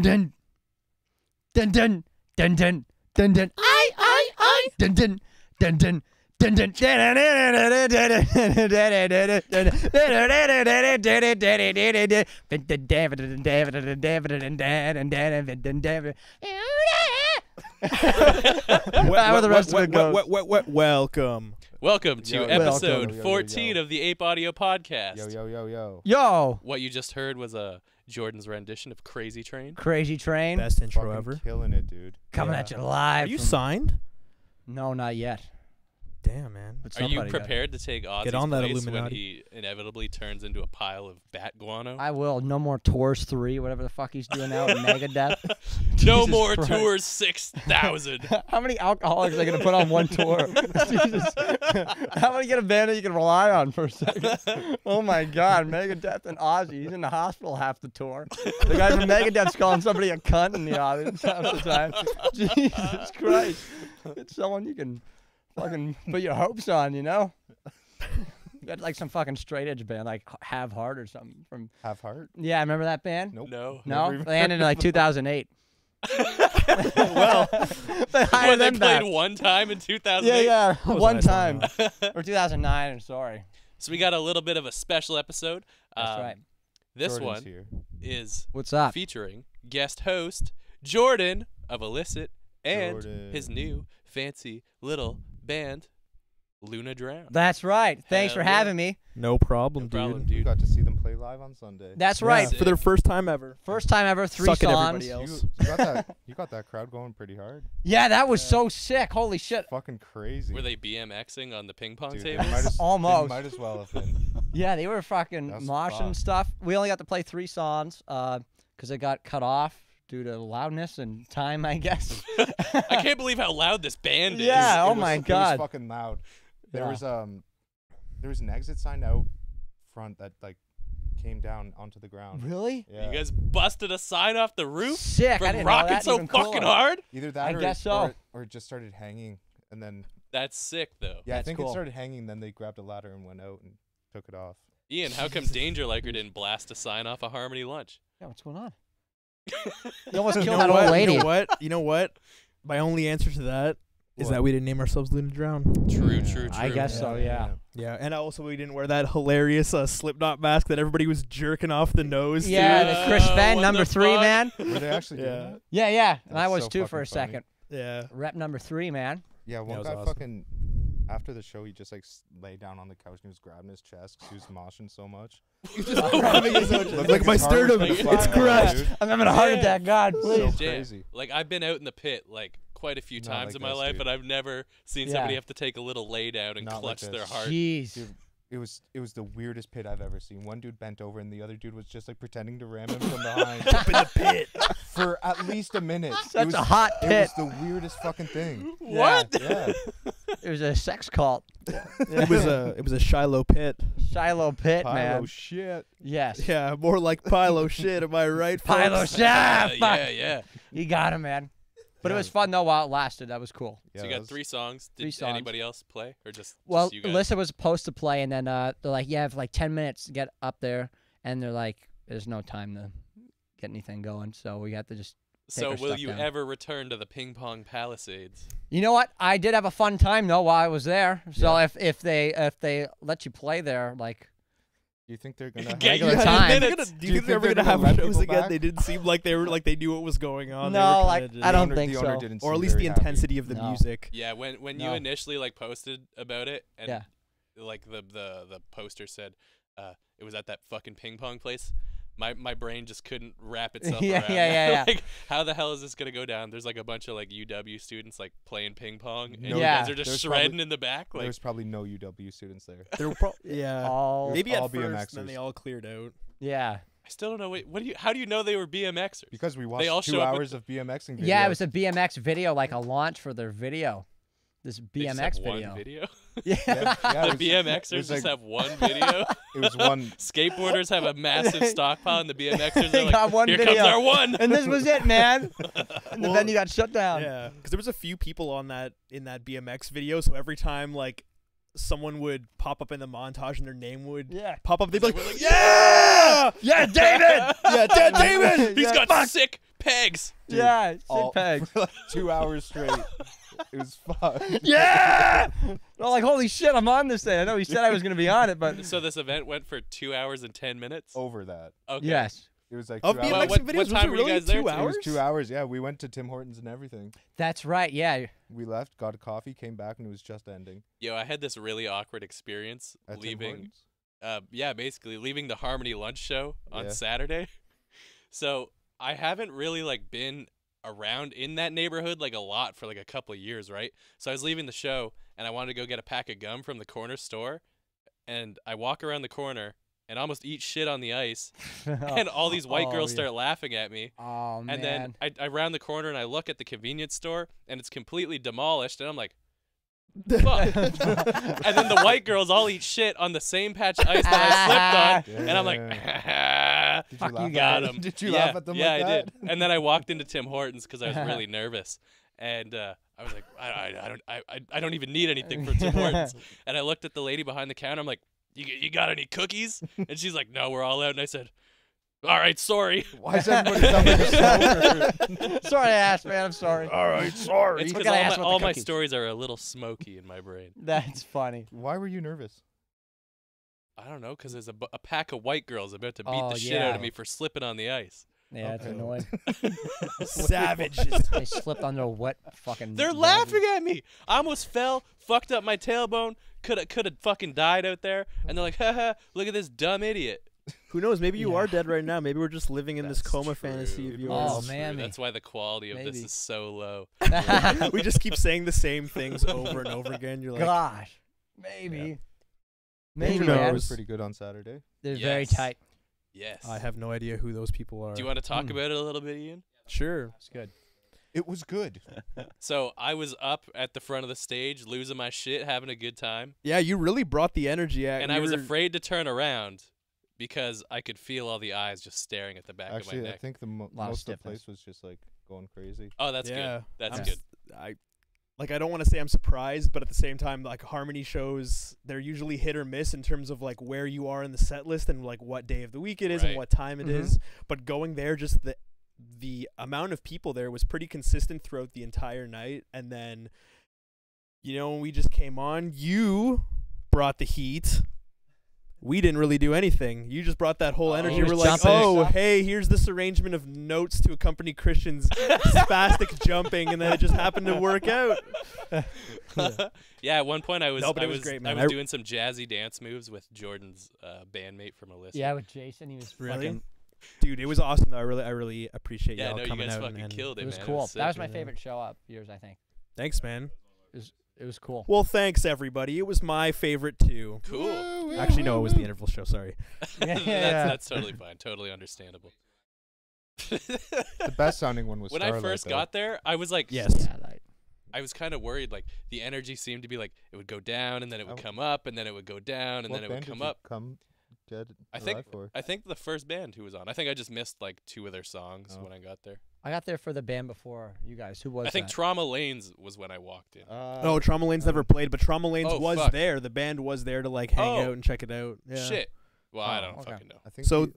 dun dun dun dun dun dun dun. I dun dun dun dun. Dun, dun, dun, Welcome to episode 14 of the Ape Audio Podcast. Yo. What you just heard was Jordan's rendition of Crazy Train. Crazy Train. Best intro ever. Killing it, dude. Coming at you live. Are you signed? No, not yet. Damn, man. Are you prepared to take Ozzy's Get on that place Illuminati. when he inevitably turns into a pile of bat guano? I will. No more Tours 3, whatever the fuck he's doing now with Megadeth. No Jesus more Christ. Tours 6,000. How many alcoholics are they going to put on one tour? Jesus. How about you get a band that you can rely on for a second? Oh my God, Megadeth and Ozzy. He's in the hospital half the tour. The guy from Megadeth's calling somebody a cunt in the audience half the time. Jesus Christ. It's someone you can fucking put your hopes on, you know? You got like some fucking straight edge band, like Have Heart or something from. Have Heart? Yeah, remember that band? Nope. No? They ended in like 2008. Well, they hired they them played back. one time in 2008? Yeah, was one nice time. on Or 2009, I'm sorry. So we got a little bit of a special episode. That's right. This Jordan's one here. is What's up? featuring guest host Jordan of Illicit and Jordan. his new fancy little band, Luna Drown. That's right. Thanks Hell for yeah. No me. No problem, No problem, dude. You dude. got to see them play live on Sunday. That's Yeah, right. for their first time ever. First time ever, 3 Suck at songs. everybody else. You got that crowd going pretty hard. Yeah, that was so sick. Holy shit. Fucking crazy. Were they BMXing on the ping pong Dude, tables? they might as- Almost. They might as well have been. Yeah, they were fucking That's moshing and fucked. stuff. We only got to play 3 songs because it got cut off due to loudness and time, I guess. I can't believe how loud this band is. Yeah. It Oh was- my It God. was fucking loud. There Yeah. was an exit sign out front that like came down onto the ground. Really? Yeah. You guys busted a sign off the roof Sick. I from didn't know rocking that. so Even fucking cooler. hard? Either that I or, guess so. or it just started hanging and then That's sick, though. yeah, I That's think cool. it started hanging, then they grabbed a ladder and went out and took it off. Ian, how come Danger Liker didn't blast a sign off a Harmony lunch? Yeah, what's going on? You almost You killed know that what? old lady. You know what? You know what? My only answer to that is What? that we didn't name ourselves Luna Drown. True, Yeah. true, true. I guess so, yeah. Yeah, and also we didn't wear that hilarious Slipknot mask that everybody was jerking off the nose Yeah, to. the Chris Venn, what number the 3, fuck? man. Were they actually doing Yeah. that? Yeah. And I That's was so too for a fucking funny. second. Yeah. Rep number 3, man. Yeah, one was guy awesome. fucking after the show he just like lay down on the couch and he was grabbing his chest 'cause he was moshing so much. Looked Like my his heart was sternum, gonna it's fly out, crushed. dude. I'm having a heart Yeah. attack. God, So please. Jam. crazy. Like, I've been out in the pit, like, quite a few Not times like in my this, life, dude. and I've never seen Yeah. somebody have to take a little lay down and Not like clutch their this. heart. Jeez. Dude, it was the weirdest pit I've ever seen. One dude bent over and the other dude was just like pretending to ram him from behind Up in the pit. for at least a minute. Such it was, a hot It pit. was the weirdest fucking thing. What? Yeah. It was a sex cult. It was a Shiloh pit. Shiloh pit, Pyro man. shit. Yes. Yeah, more like Pilo shit. Am I right? Pilo folks? shit. Yeah. You got him, man. But it Yeah. was fun though while it lasted. That was cool. Yeah, So you that got was- 3 songs. Did 3 songs. anybody else play, or just Well, you guys? Alyssa was supposed to play, and then they're like, "Yeah, for like 10 minutes to get up there," and they're like, "There's no time to get anything going, so we have to just." So our will stuff you down. ever return to the ping pong Palisades? You know what? I did have a fun time though while I was there. So if they let you play there, like Do you think they're gonna Get regular you time. minutes. Do you Do you think think they're ever they're gonna gonna have let shows people again? back? They didn't seem like they were like they knew what was going on. They No, were like, kinda just- I don't the think the owner so. didn't or at seem least the very happy. intensity of the No. music. Yeah, when you No. initially like posted about it, and Yeah. like the poster said it was at that fucking ping pong place. My brain just couldn't wrap itself Yeah, around. yeah. Like, how the hell is this gonna go down? There's like a bunch of like UW students like playing ping pong, and No, you Yeah. guys are just there's shredding probably- in the back. Like, There's probably no UW students there. There were yeah. all Maybe all at first, then BMXers. they all cleared out. yeah. I still don't know. Wait, how do you know they were BMXers? Because we all watched show 2 up with hours of BMXing videos. Yeah, it was a BMX video, like a launch for their video. This They just BMX have video. one video. Yeah. Yeah, The it was- BMXers it was just like- have one video. It was one. Skateboarders have a massive stockpile, and the BMXers They are like, got one here video. comes our one. And this was it, man. And the Well, venue got shut down. Yeah, because there was a few people on that in that BMX video. So every time like someone would pop up in the montage and their name would Yeah. pop up, they'd be like, We're like, "Yeah, Yeah, David! yeah, David." He's Yeah, got sick pegs. Dude, Yeah, sit all- pegs. for like 2 hours straight. It was fun. Yeah! I'm like, holy shit, I'm on this thing. I know he said I was going to be on it, but So this event went for 2 hours and 10 minutes. Over that. Okay. yes. It was like Of 2 hours. BMX What videos, time was it were you really guys there 2 to? hours? It was 2 hours. Yeah, we went to Tim Hortons and everything. That's right. Yeah. We left, got a coffee, came back, and it was just ending. Yo, I had this really awkward experience At Tim leaving. Hortons? Yeah, basically leaving the Harmony lunch show on Yeah. Saturday. So I haven't really like been around in that neighborhood like a lot for like a couple of years, right? So I was leaving the show and I wanted to go get a pack of gum from the corner store, and I walk around the corner and almost eat shit on the ice, and all these white girls yeah. start laughing at me. Oh, man. And then I round the corner and I look at the convenience store and it's completely demolished, and I'm like, fuck. And then the white girls all eat shit on the same patch of ice that I slipped on, and I'm like, Did Fuck you you laugh guys. at them? Did you yeah, laugh at them yeah, like I that? did. And then I walked into Tim Hortons because I was really nervous, and I was like, I don't even need anything from Tim Hortons. And I looked at the lady behind the counter. I'm like, you got any cookies? And she's like, no, we're all out. And I said, all right, sorry. Why is everybody sounding so Sorry I asked, man. I'm sorry. All right, sorry. It's We're because gonna ask about all the my cookies. stories are a little smoky in my brain. That's funny. Why were you nervous? I don't know, because there's a pack of white girls about to beat Oh, the shit out yeah. of me for slipping on the ice. Yeah, it's Okay. annoying. Savages. They slipped under a wet fucking. They're laughing at me. I almost fell, fucked up my tailbone, could have fucking died out there, and they're like, haha, look at this dumb idiot. Who knows? Maybe you Yeah. are dead right now. Maybe we're just living in this That's coma true. fantasy of Oh, yours. That's true. man, That's why the quality of this Maybe. is so low. We just keep saying the same things over and over again. You're like, Gosh, maybe. Yeah. Maybe, Who man. knows? was pretty good on Saturday. They're very Yes. tight. Yes. I have no idea who those people are. Do you want to talk Hmm. about it a little bit, Ian? Sure. It's good. It was good. So I was up at the front of the stage, losing my shit, having a good time, Yeah, you really brought the energy out. and We I was were- afraid to turn around because I could feel all the eyes just staring at the back of Actually, my I neck. think the Lot of most of the stiffness. place was just like going crazy. Oh, that's Yeah. good. That's I'm good. I don't want to say I'm surprised, but at the same time, like Harmony shows, they're usually hit or miss in terms of like where you are in the set list and like what day of the week it is Right. and what time it Mhm. is. But going there, just the amount of people there was pretty consistent throughout the entire night. And then, when we just came on, you brought the heat. We didn't really do anything. You just brought that whole Oh, energy. he was We're like, jumping and oh, stuff. hey, here's this arrangement of notes to accompany Christian's spastic jumping, and then it just happened to work out. Yeah, at one point I was No, but I it was was great, I man. was doing some jazzy dance moves with Jordan's bandmate from Illicit. Yeah, with Jason, he was Really? fucking. Dude, it was awesome. Though. I really appreciate Yeah, y'all no, you coming guys out. fucking and killed it, It was man. cool. sick. That was my Yeah. favorite show up yours, I think. Thanks, man. It was cool. Well, thanks everybody. It was my favorite too. Cool. Actually, no, it was the interval show. Sorry. That's totally fine. Totally understandable. The best sounding one was When Starlight, I first though. got there, I was like, Yes. Yeah, like, I was kind of worried. Like the energy seemed to be like it would go down and then it would Oh. come up and then it would go down and What then it would band come did you up. Come dead I think alive for? I think the first band who was on. I think I just missed like 2 of their songs Oh. when I got there. I got there for the band before you guys. Who was I think that? Trauma Lanes was when I walked in. No, Trauma Lanes never played, but Trauma Lanes Oh, was fuck. there. The band was there to like hang Oh. out and check it out. Yeah. Shit. Well, I Oh, don't okay. fucking know. I think So- the,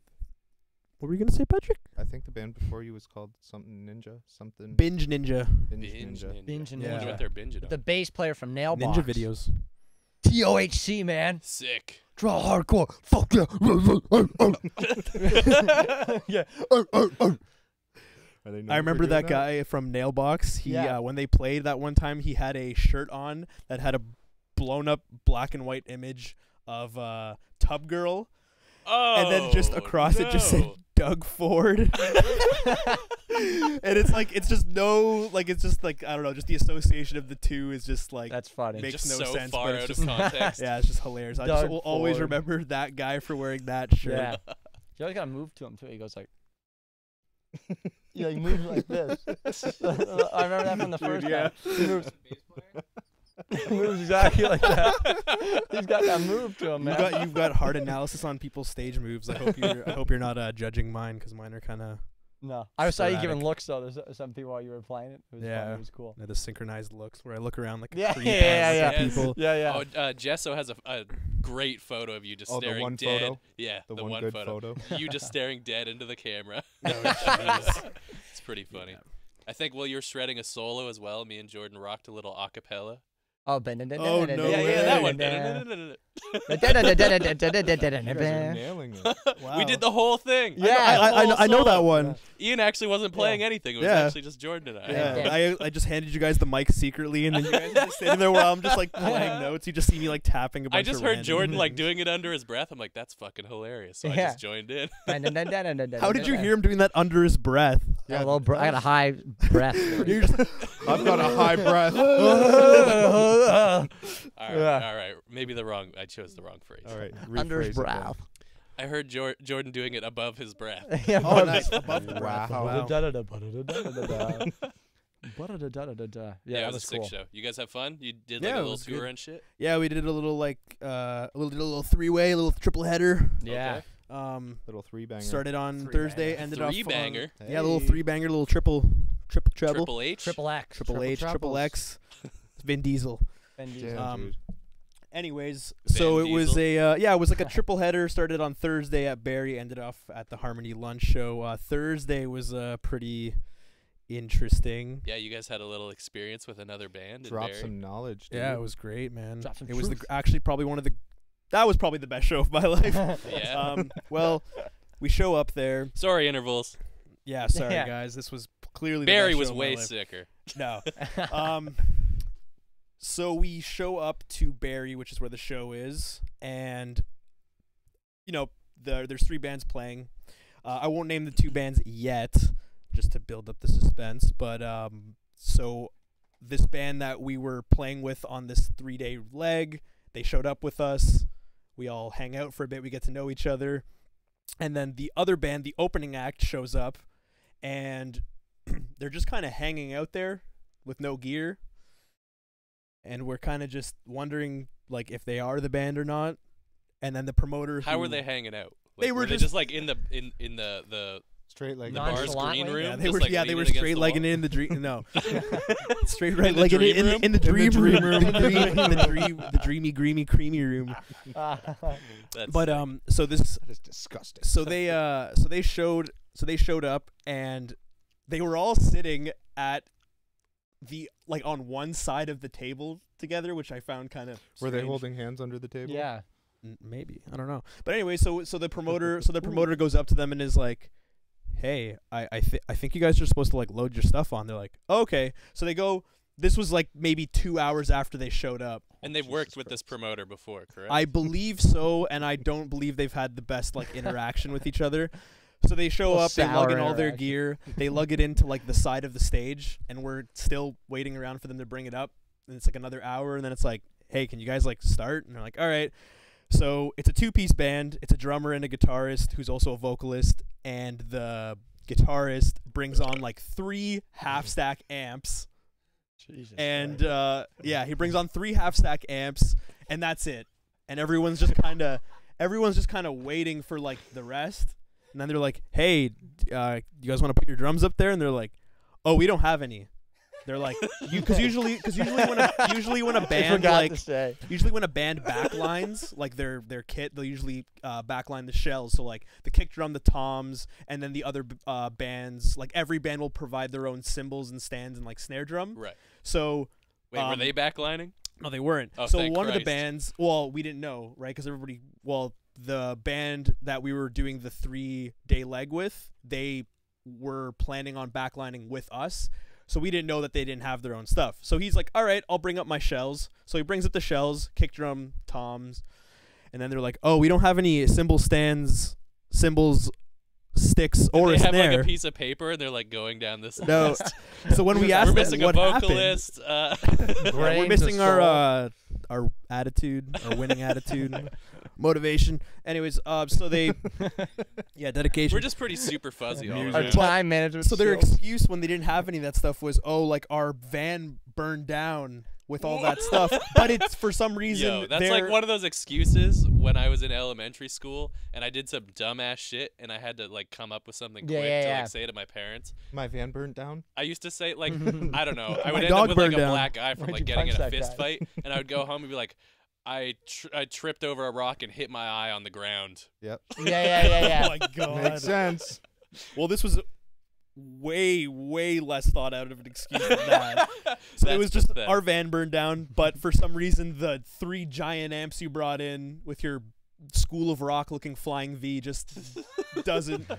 What were you gonna say, Patrick? I think the band before you was called something Ninja, something Binge Ninja. Binge Binge Ninja. Ninja. Binge I wonder Ninja. what they're binging on. The bass player from Nailbox. Ninja videos. TOHC, man. Sick. Draw hardcore. Fuck yeah. Yeah. Are they known I for remember doing that guy from Nailbox. He Yeah. when they played that one time, he had a shirt on that had a blown up black and white image of Tub Girl, Oh. and then just across it just said no. Doug Ford. And it's like it's just I don't know, just the association of the two is just like That's funny. Makes just no so sense, far but it's out of just- context. yeah, it's just hilarious. I just Doug will always Ford. remember that guy for wearing that shirt. Yeah. You always gotta move to him too. He goes like, yeah, he moves like this. I remember that from the Dude, first yeah. time. He moves, he moves exactly like that. He's got that move to him, man. You've got hard analysis on people's stage moves. I hope you're not judging mine because mine are kind of No, I saw you Sporadic. giving looks though. There's some people while you were playing it. It was Yeah. fun. It was cool. the synchronized looks where I look around like a Yeah, creep yeah, and yeah, look at yeah. people. Yeah, yeah. Oh, Jesso has a great photo of you just Oh, the staring one dead. photo? Yeah, The the one one good photo. photo. You just staring dead into the camera. Oh, jeez. It's pretty funny. Yeah. I think while you were shredding a solo as well, me and Jordan rocked a little acapella. Oh, no Yeah, way. yeah, that one. You guys are nailing it. Wow. We did the whole thing. Yeah. I know that one. Ian actually wasn't playing anything. It was actually just Jordan and I. Yeah, I just handed you guys the mic secretly, and then you guys are just sitting there while I'm just like playing notes. You just see me like tapping a bunch I of just heard random Jordan like things. doing it under his breath. I'm like, that's fucking hilarious. So I Yeah. just joined in. How did you hear him doing that under his breath? I got a high breath. You're just I've got a high breath. All right. Maybe I chose the wrong phrase. All right. Under his rephrase it then. brow. I heard Jordan doing it above his breath. Yeah, oh, nice. Above the breath. Wow. Wow. Yeah, Yeah, that it was was a sick cool. show. You guys have fun? You did Yeah, like it a little was tour good. and shit? Yeah, we did a little like little three-way, a little triple header. Yeah. Okay. Little three banger. Started on Three Thursday, banger. ended off Three on banger. yeah, a little three banger, little triple treble, Triple H? Triple X. triple H, triple X, Vin Diesel. Vin Diesel. Damn, dude. Anyways, Vin so it was Diesel. it was like a triple header. Started on Thursday at Barrie, ended off at the Harmony Lunch Show. Thursday was pretty interesting. Yeah, you guys had a little experience with another band. Drop in Barrie. some knowledge. Dude. Yeah, it was great, man. Drop some It was truth. actually probably that was probably the best show of my life. Yeah. Well, we show up there. Sorry, intervals. Yeah, sorry Yeah. guys. This was clearly Barrie the best was show of my way life. sicker. No. So we show up to Barrie, which is where the show is, and there's three bands playing. I won't name the two bands yet, just to build up the suspense. But so this band that we were playing with on this 3-day leg, they showed up with us. We all hang out for a bit. We get to know each other, and then the other band, the opening act, shows up, and they're just kind of hanging out there with no gear. And we're kind of just wondering, like, if they are the band or not. And then the promoter. How were they hanging out? Like, They were they just- just like in the Straight like the bar's Nonchalantly? green room. Yeah, they just, were. like, They leaning were against straight the legging wall? it in the dream. No, straight In right the legging it dream room? in the dream room. room. The dreamy, creamy room. That's But sick. so this, That is disgusting. so they showed up, and they were all sitting at the on one side of the table together, which I found kind of. Were they strange. holding hands under the table? Yeah. Maybe, I don't know. But anyway, so the promoter goes up to them and is like, "Hey, I think you guys are supposed to like load your stuff on." They're like, oh, "Okay." So they go. This was like maybe 2 hours after they showed up. And they've worked with this promoter before, correct? I believe so, and I don't believe they've had the best like interaction with each other. So they show Little up, they lug in sour all their interaction. gear, they lug it into like the side of the stage, and we're still waiting around for them to bring it up. And it's like another hour, and then it's like, "Hey, can you guys like start?" And they're like, "All right." So it's a 2-piece band. It's a drummer and a guitarist who's also a vocalist, and the guitarist brings on like 3 half-stack amps, Jesus and Christ. he brings on 3 half-stack amps, and that's it. And everyone's just kind of waiting for like the rest. And then they're like, "Hey, you guys want to put your drums up there?" And they're like, "Oh, we don't have any." They're like, because usually when a band forgot like to say. usually when a band backlines like their kit, they'll usually backline the shells. So like the kick drum, the toms, and then the other bands, like every band will provide their own cymbals and stands and like snare drum. Right. So Wait, were they backlining? no, they weren't. Oh, so thank one of the Christ. bands, well, we didn't know, right? Because the band that we were doing the 3-day leg with, they were planning on backlining with us. So we didn't know that they didn't have their own stuff. So he's like, "All right, I'll bring up my shells." So he brings up the shells, kick drum, toms, and then they're like, "Oh, we don't have any cymbal stands, cymbals, sticks, or they a have snare." like a piece of paper and they're like going down this No. list. So when we We're asked them missing a what happened, vocalist. we're Brains missing of our attitude, our winning attitude, motivation. Anyways, so they, dedication. We're just pretty super fuzzy all Our around. time management. So their skills. excuse when they didn't have any of that stuff was, "Oh, like our van burned down with all that stuff." But it's for some reason Yo, that's they're- like one of those excuses when I was in elementary school and I did some dumbass shit and I had to like come up with something Yeah, quick yeah, to yeah. like say to my parents. My van burnt down. I used to say like I don't know. I would My end dog up with like burned a down. black eye from Why'd like you getting in punch a that fist guy? fight and I would go home and be like, I tripped over a rock and hit my eye on the ground. Yep. Yeah. Oh my god. Makes sense. Well, this was way less thought out of an excuse than that. So it That's was just pathetic. our van burned down, but for some reason the 3 giant amps you brought in with your School of Rock looking flying V just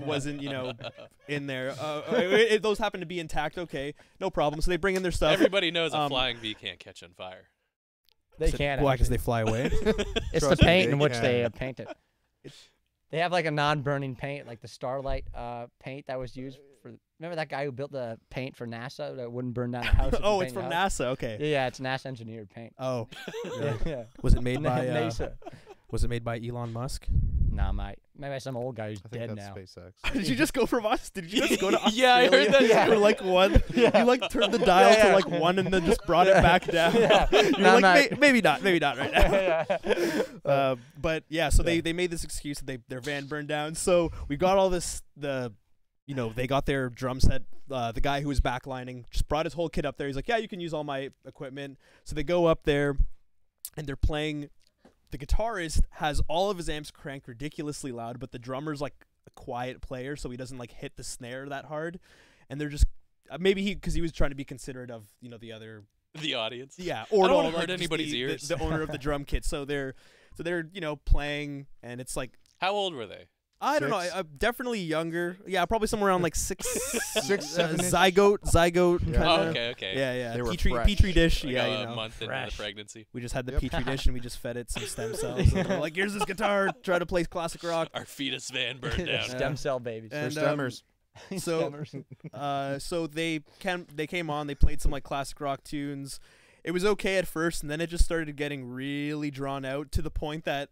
wasn't in there. Those happen to be intact. Okay, no problem. So they bring in their stuff. Everybody knows a flying V can't catch on fire. They can't. Why? Because actually. they fly away. It's the Trust me, paint they in which can. they paint it. They have like a non-burning paint, like the Starlight paint that was used for. Remember that guy who built the paint for NASA that wouldn't burn down the house? if you Oh, it's paint from the house? NASA. Okay. Yeah, it's NASA engineered paint. Oh, Yeah. was it made by NASA. Was it made by Elon Musk? Nah, mate. Maybe some old guy who's I think dead that's now. SpaceX. Did you just go from us? Did you just go to Australia? Yeah, I heard that. Yeah. For like one, you like turned the dial Yeah. to like 1 and then just brought it back down. Yeah. You're Nah, like, mate. maybe not right now. Yeah. But yeah, so Yeah. they made this excuse that their van burned down. So we got all this they got their drum set. The guy who was backlining just brought his whole kit up there. He's like, yeah, you can use all my equipment. So they go up there and they're playing. The guitarist has all of his amps cranked ridiculously loud, but the drummer's like a quiet player, so he doesn't like hit the snare that hard. And they're just maybe because he was trying to be considerate of the other The audience. or I don't no, wanna like, hurt just anybody's the, ears. The owner of the drum kit. So they're playing, and it's like How old were they? I don't know, 6? definitely younger. Yeah, probably somewhere around like 6, 7-ish. zygote. Yeah. Kinda. Oh, okay. Yeah. They were Petri fresh. dish. Like Yeah, a month into the fresh. pregnancy. we just had the Yep. petri dish and we just fed it some stem cells. And we're like, here's this guitar. Try to play classic rock. Our fetus van burned down. Stem cell babies. And, For stemmers. so- Stemmers. So they came on. They played some like classic rock tunes. It was okay at first, and then it just started getting really drawn out to the point that,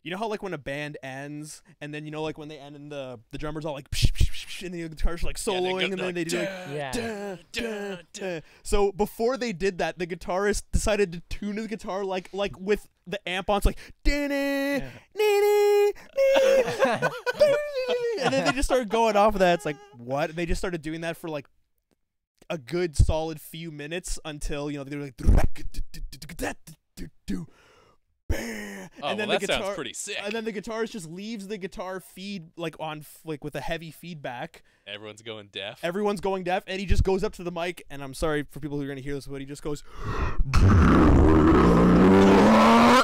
you know how like when a band ends, and then like when they end, and the drummers all like, psh, psh, psh, psh, and the guitar's like Yeah, soloing, go- and then like, they do like. Yeah. Dun, dun, dun. So before they did that, the guitarist decided to tune the guitar like with the amp on. It's like, and then they just started going off of that. It's like, what? And they just started doing that for like a good solid few minutes until they were like, Oh, and then well, the that sounds guitar, pretty sick. and then the guitarist just leaves the guitar feed like on like with a heavy feedback. Everyone's going deaf. Everyone's going deaf, and he just goes up to the mic, and I'm sorry for people who are going to hear this, but he just goes,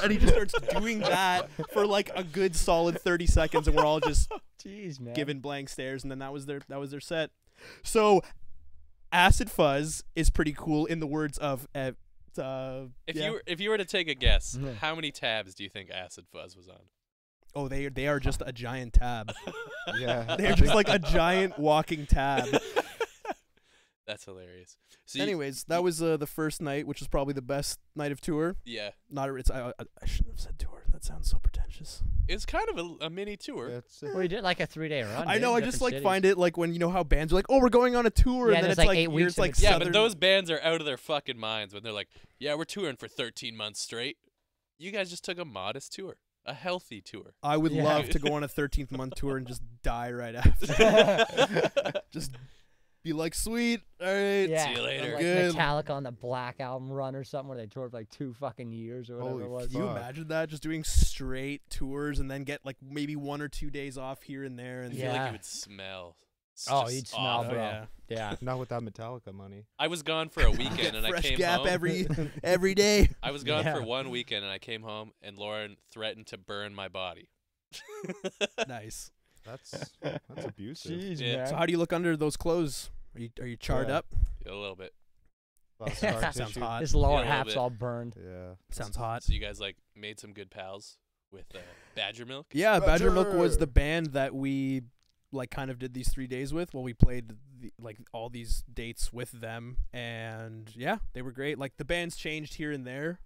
and he just starts doing that for like a good solid 30 seconds, and we're all just Jeez, man. giving blank stares, and then that was their set. So, Acid Fuzz is pretty cool in the words of If you were to take a guess, Yeah. how many tabs do you think Acid Fuzz was on? Oh, they are just a giant tab. Yeah. They're just like a giant walking tab. That's hilarious. So you- Anyways, that was the first night, which was probably the best night of tour. yeah, I shouldn't have said tour. That sounds so pretentious. it's kind of a mini tour. That's We did like a 3-day run. I dude, know. I different just like cities. find it like when how bands are like, oh, we're going on a tour, Yeah, and then there's it's like 8 here's weeks of like excitement. Yeah, southern. but those bands are out of their fucking minds when they're like, yeah, we're touring for 13 months straight. You guys just took a modest tour, a healthy tour. I would Yeah. love to go on a 13th month tour and just die right after. Just be like, sweet, all right. Yeah. See you later. Like Good. Metallica on the Black Album run or something where they toured for like 2 fucking years or whatever Holy it was. Can you Fuck. imagine that? Just doing straight tours and then get like maybe 1 or 2 days off here and there. I And feel like Yeah. you would smell. Oh, just you'd smell, awful. bro. yeah. Yeah. Not with that Metallica money. I was gone for a weekend and I Fresh came Gap home. every day. I was gone Yeah. for 1 weekend and I came home and Lauren threatened to burn my body. Nice. That's abusive. Jeez, Yeah. man. So how do you look under those clothes? Are you charred Yeah. up? A little bit. A lot of scar Sounds tissue. hot. His lower Yeah, a little half's bit. all burned. Yeah. Sounds hot. So you guys like made some good pals with Badger Milk? Yeah, Badger Milk was Badger. the band that we like kind of did these 3 days with. Well, we played like all these dates with them, and yeah, they were great. Like the bands changed here and there.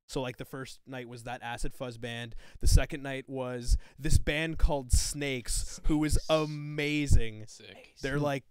So like the first night was that Acid Fuzz band. The second night was this band called Snakes, who was amazing. Sick. They're like,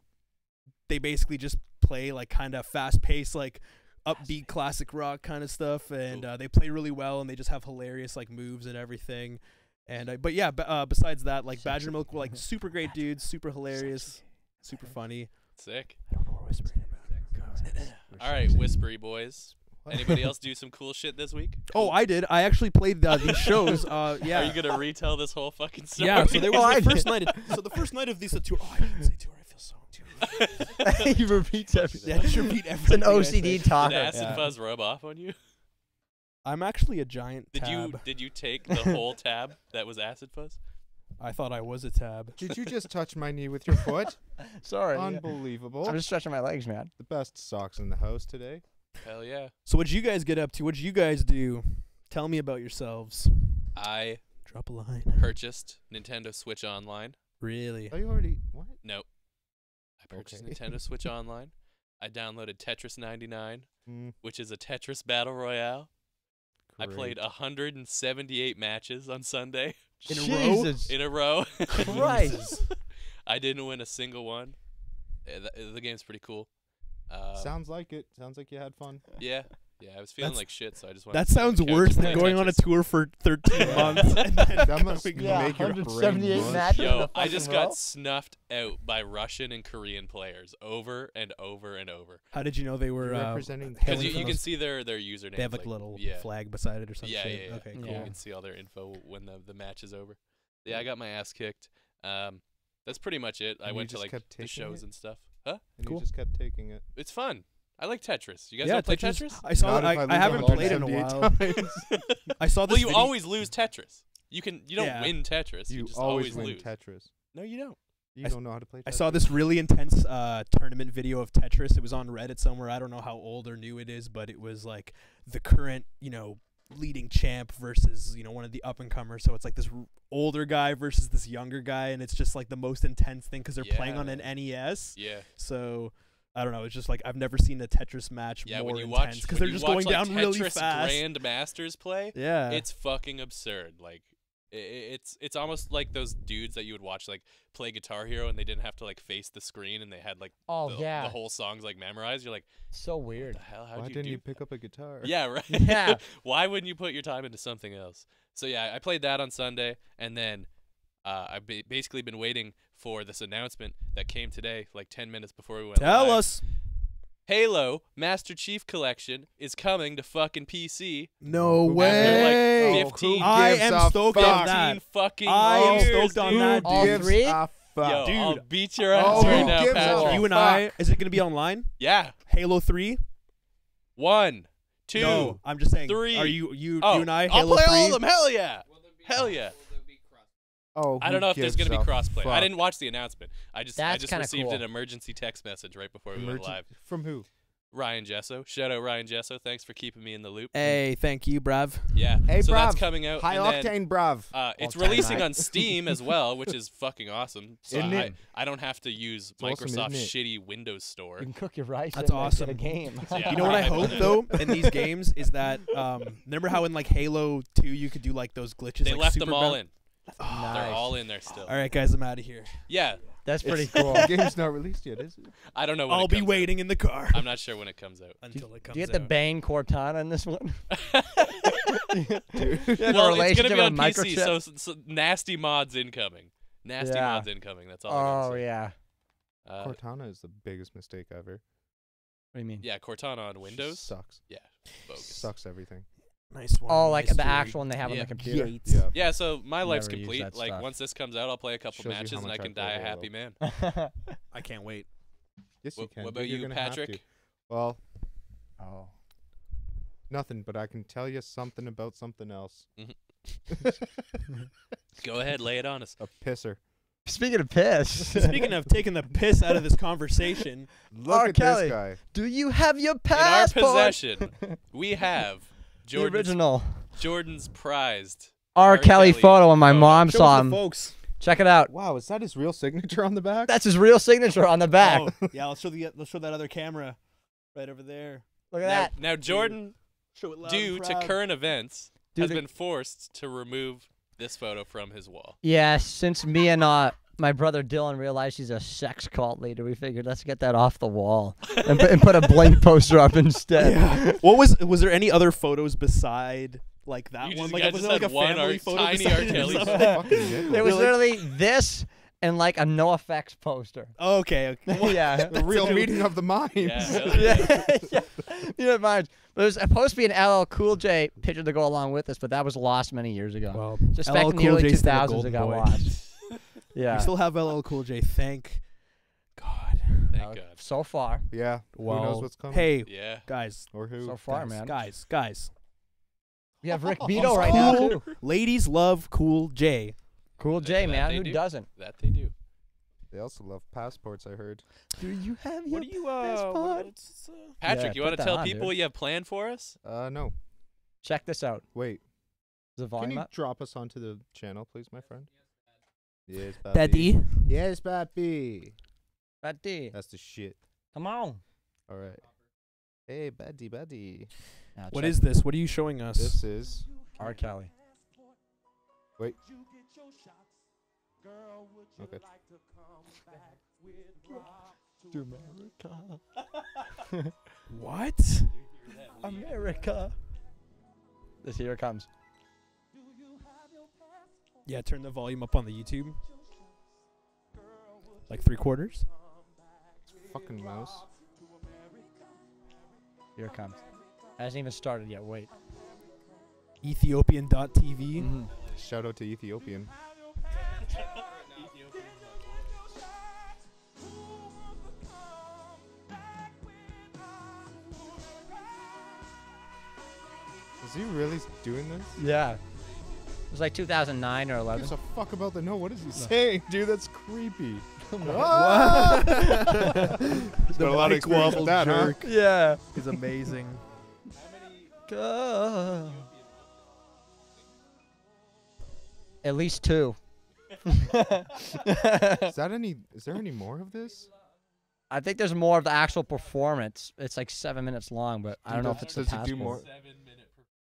they basically just play like kind of fast paced, like upbeat classic rock kind of stuff, and Cool. they play really well, and they just have hilarious like moves and everything. And but yeah, besides that, like Badger Milk were like super great dudes, super hilarious, super funny. Sick. I don't know what we're whispering about. All right, whispery boys. What? Anybody else do some cool shit this week? Oh, I did. I actually played these shows. Yeah. Are you gonna retell this whole fucking story? Yeah, so there Oh, I was the did. first night. So the first night of this tour. Oh, I didn't say tour. I feel so. He repeats everything. Yeah, just repeat It's an everything I say. OCD talker. Did acid Yeah. fuzz rub off on you? I'm actually a giant Did tab. you take the whole tab that was acid fuzz? I thought I was a tab. Did you just touch my knee with your foot? Sorry. Unbelievable. I'm just stretching my legs, man. The best socks in the house today. Hell yeah. So what'd you guys get up to? What'd you guys do? Tell me about yourselves. I Drop a line. purchased Nintendo Switch Online. Really? Oh, you already what? Nope. I purchased Okay. Nintendo Switch Online. I downloaded Tetris 99, Mm, which is a Tetris battle royale. I played great. 178 matches on Sunday In a row? Jesus in a row. Christ. I didn't win a single one. The game's pretty cool. Sounds like it. Sounds like you had fun. Yeah. Yeah, I was feeling That's- like shit, so I just went. That to sounds the couch worse and than played going on a Tetris. tour for 13 months. And then That must coming Yeah, make your brain 178 mush. matches. in Yo, a I just fucking row? got snuffed out by Russian and Korean players over and over and over. How did you know they were You're representing hailing Because from you can those- see their username. They have like a little yeah. flag beside it or something. Yeah, yeah, yeah. Okay, cool. You Yeah. can see all their info when the match is over. Yeah, I got my ass kicked. That's pretty much it. I And you went to just like kept the taking shows it? and stuff. Huh? And Cool. you just kept taking it. It's fun. I like Tetris. You guys Yeah, don't play Tetris? I saw. Not if I lose haven't played it in a 178 while. times. I saw this. Well, you video- always lose Tetris. You don't Yeah. win Tetris. You You just always win lose. Tetris. No, you don't. You I don't know how to play Tetris. I saw this really intense tournament video of Tetris. It was on Reddit somewhere. I don't know how old or new it is, but it was like the current, leading champ versus, one of the up and comers. So it's like this older guy versus this younger guy, and it's just like the most intense thing because they're playing on an NES. Yeah. So I don't know. It's just like I've never seen a Tetris match Yeah, more when you intense watch because they're just going down like, really Tetris fast. Grand Masters play, Yeah, it's fucking absurd. Like it's almost like those dudes that you would watch like play Guitar Hero and they didn't have to like face the screen and they had like Oh, the yeah. whole songs like memorized. You're like, So what weird. the hell? How'd Why you didn't do you pick up a guitar? Yeah, right. Yeah. Why wouldn't you put your time into something else? So yeah, I played that on Sunday, and then I've basically been waiting for this announcement that came today, like 10 minutes before we went tell live. us. Halo Master Chief Collection is coming to fucking PC. No Who way. Like 15 I gives am a stoked fuck? on that. 15 fucking I am years, stoked on dude. that, All Gives three? a fuck. Yo, Dude. I'll beat your ass Oh, right who now, gives a Patrick. You and I. fuck? Is it gonna be online? Yeah. Halo 3? 1, 2. No, I'm just saying. 3. Are you Oh, and I? I'll Halo play 3? all of them. Hell yeah. Hell yeah. Oh, I don't know if there's going gonna to be crossplay. I fuck? didn't watch the announcement. I just That's kinda received cool. an emergency text message right before we went Emergen- live. From who? Ryan Jesso. Shout out Ryan Jesso. Thanks for keeping me in the loop. Hey, thank you, Brav. Yeah. Hey, so that's bruv. coming out. High and then, octane, bruv. it's All-time releasing high. on Steam as well, which is fucking awesome. So Isn't it? I don't have to use awesome, isn't Microsoft's it? shitty Windows Store. You can cook your rice. That's in and awesome. Get a game. Yeah. You know what I Right. hope though in these games is that remember how in like Halo 2 you could do like those glitches? They like left super them all bound- in. Nice. They're all in there still. All right, guys, I'm out of here. Yeah. That's pretty It's- cool. The game's not released yet, is it? I don't know when I'll it be comes out. waiting in the car I'm not sure when it comes out. until it comes Do you get the out. Bane Cortana in this one? Well, it's gonna be on with PC, microchip? so nasty mods incoming. Nasty Yeah. mods incoming. That's all. I gotta Oh say. yeah. Cortana is the biggest mistake ever. What do you mean? Yeah, Cortana on Windows. Sucks. Yeah, bogus. Sucks everything. Nice one. Oh, like Mr. the actual one they have on Yeah. the computer. Yates. Yeah. Yeah, so my life's Never use complete. that Like stuff. once this comes out, I'll play a couple Shows you how matches and much I I can play die a Halo. happy man. I can't wait. Yes, you What can. about dude. You're you, gonna have Patrick? to. Well, Oh. nothing, but I can tell you something about something else. Go ahead, lay it on us. A pisser. Speaking of piss. Speaking of taking the piss out of this conversation, Look R. at Kelly. this guy. Do you have your In our passport? possession, we have The original Jordan's prized. R. Kelly Kelly photo when my photo. mom show saw us the him. folks. Check it out. Wow, is that his real signature on the back? That's his real signature on the back. Oh, yeah, let's show that other camera right over there. Look at that. Now Jordan, Show it loud due and to proud. current events, Due has to- been forced to remove this photo from his wall. Yeah, since me and my brother Dylan realized he's a sex cult leader, we figured let's get that off the wall and put a blank poster up instead. Yeah. What was there any other photos beside like that You one? just- Like you was just there like had a one family R- photo tiny beside R. it or Kelly something? Fucking did. It was Really? literally this and like a NoFX poster. Okay. Yeah. The real meeting of the minds. Yeah, hell yeah. yeah. You know, mind. There was supposed to be an LL Cool J picture to go along with this, but that was lost many years ago. Well, Just LL back in the Cool early J's still a 2000s, golden it got boy. lost. Yeah. We still have LL Cool J. Thank God. Thank God. So far. Yeah. Well, who knows what's coming? hey, Yeah. guys, Or who? So far, guys, man. guys. We have Rick Beto right now too. Ladies love Cool J. Cool J, That man. they Who do. doesn't? That they do. They also love passports, I heard. Do you have What do you what's, Patrick, Yeah, you put want to that tell on, people dude. what you have planned for us? No. Check this out. Wait. Is the Can volume you up? drop us onto the channel, please, my friend? Yes, papi. Daddy? Yes, papi. Buddy, That's the shit. come on. All right. Hey, buddy. Now What check is this? What are you showing us? This is. R. Kelly? Wait. Okay. America. What? America. This here it comes. Yeah, turn the volume up on the YouTube. Like 3/4. Fucking mouse. Here it comes. Hasn't even started yet. Wait. Ethiopian.tv. Mm-hmm. Shout out to Ethiopian. Is he really doing this? Yeah. It was like 2009 or Who 11. gives a fuck about the note? What is he saying? Dude, that's creepy. What? Got a lot of experience with that, huh? Yeah. Is amazing. At least 2. Is there any more of this? I think there's more of the actual performance. It's like 7 minutes long, but I don't know if it's the Does he do passport. more?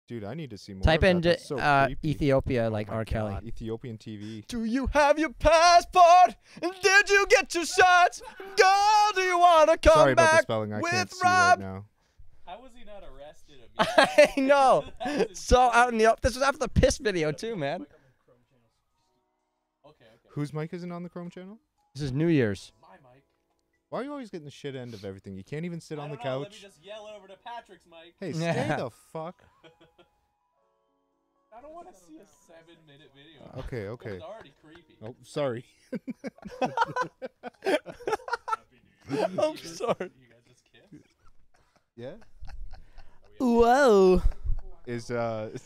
Dude, I need to see more. Type of in that. That's so creepy. Ethiopia like Oh my R. Kelly. God, Ethiopian TV. Do you have your passport? And did you get your shots? Girl, do you want to come Sorry about the back spelling. I with can't see Rob? right now. How was he not arrested I know. So out in the this was after the piss video too, man. Okay. Whose mic isn't on the Chrome channel? This is New Year's. My mic. Why are you always getting the shit end of everything? You can't even sit on the I don't know, Let me couch. just yell over to Patrick's mic. Hey, Yeah. stay the fuck. I don't want to see a 7-minute video. Okay. It's already creepy. Oh, sorry. I'm sorry. You guys just kiss? Yeah. Whoa. Is Am I allowed to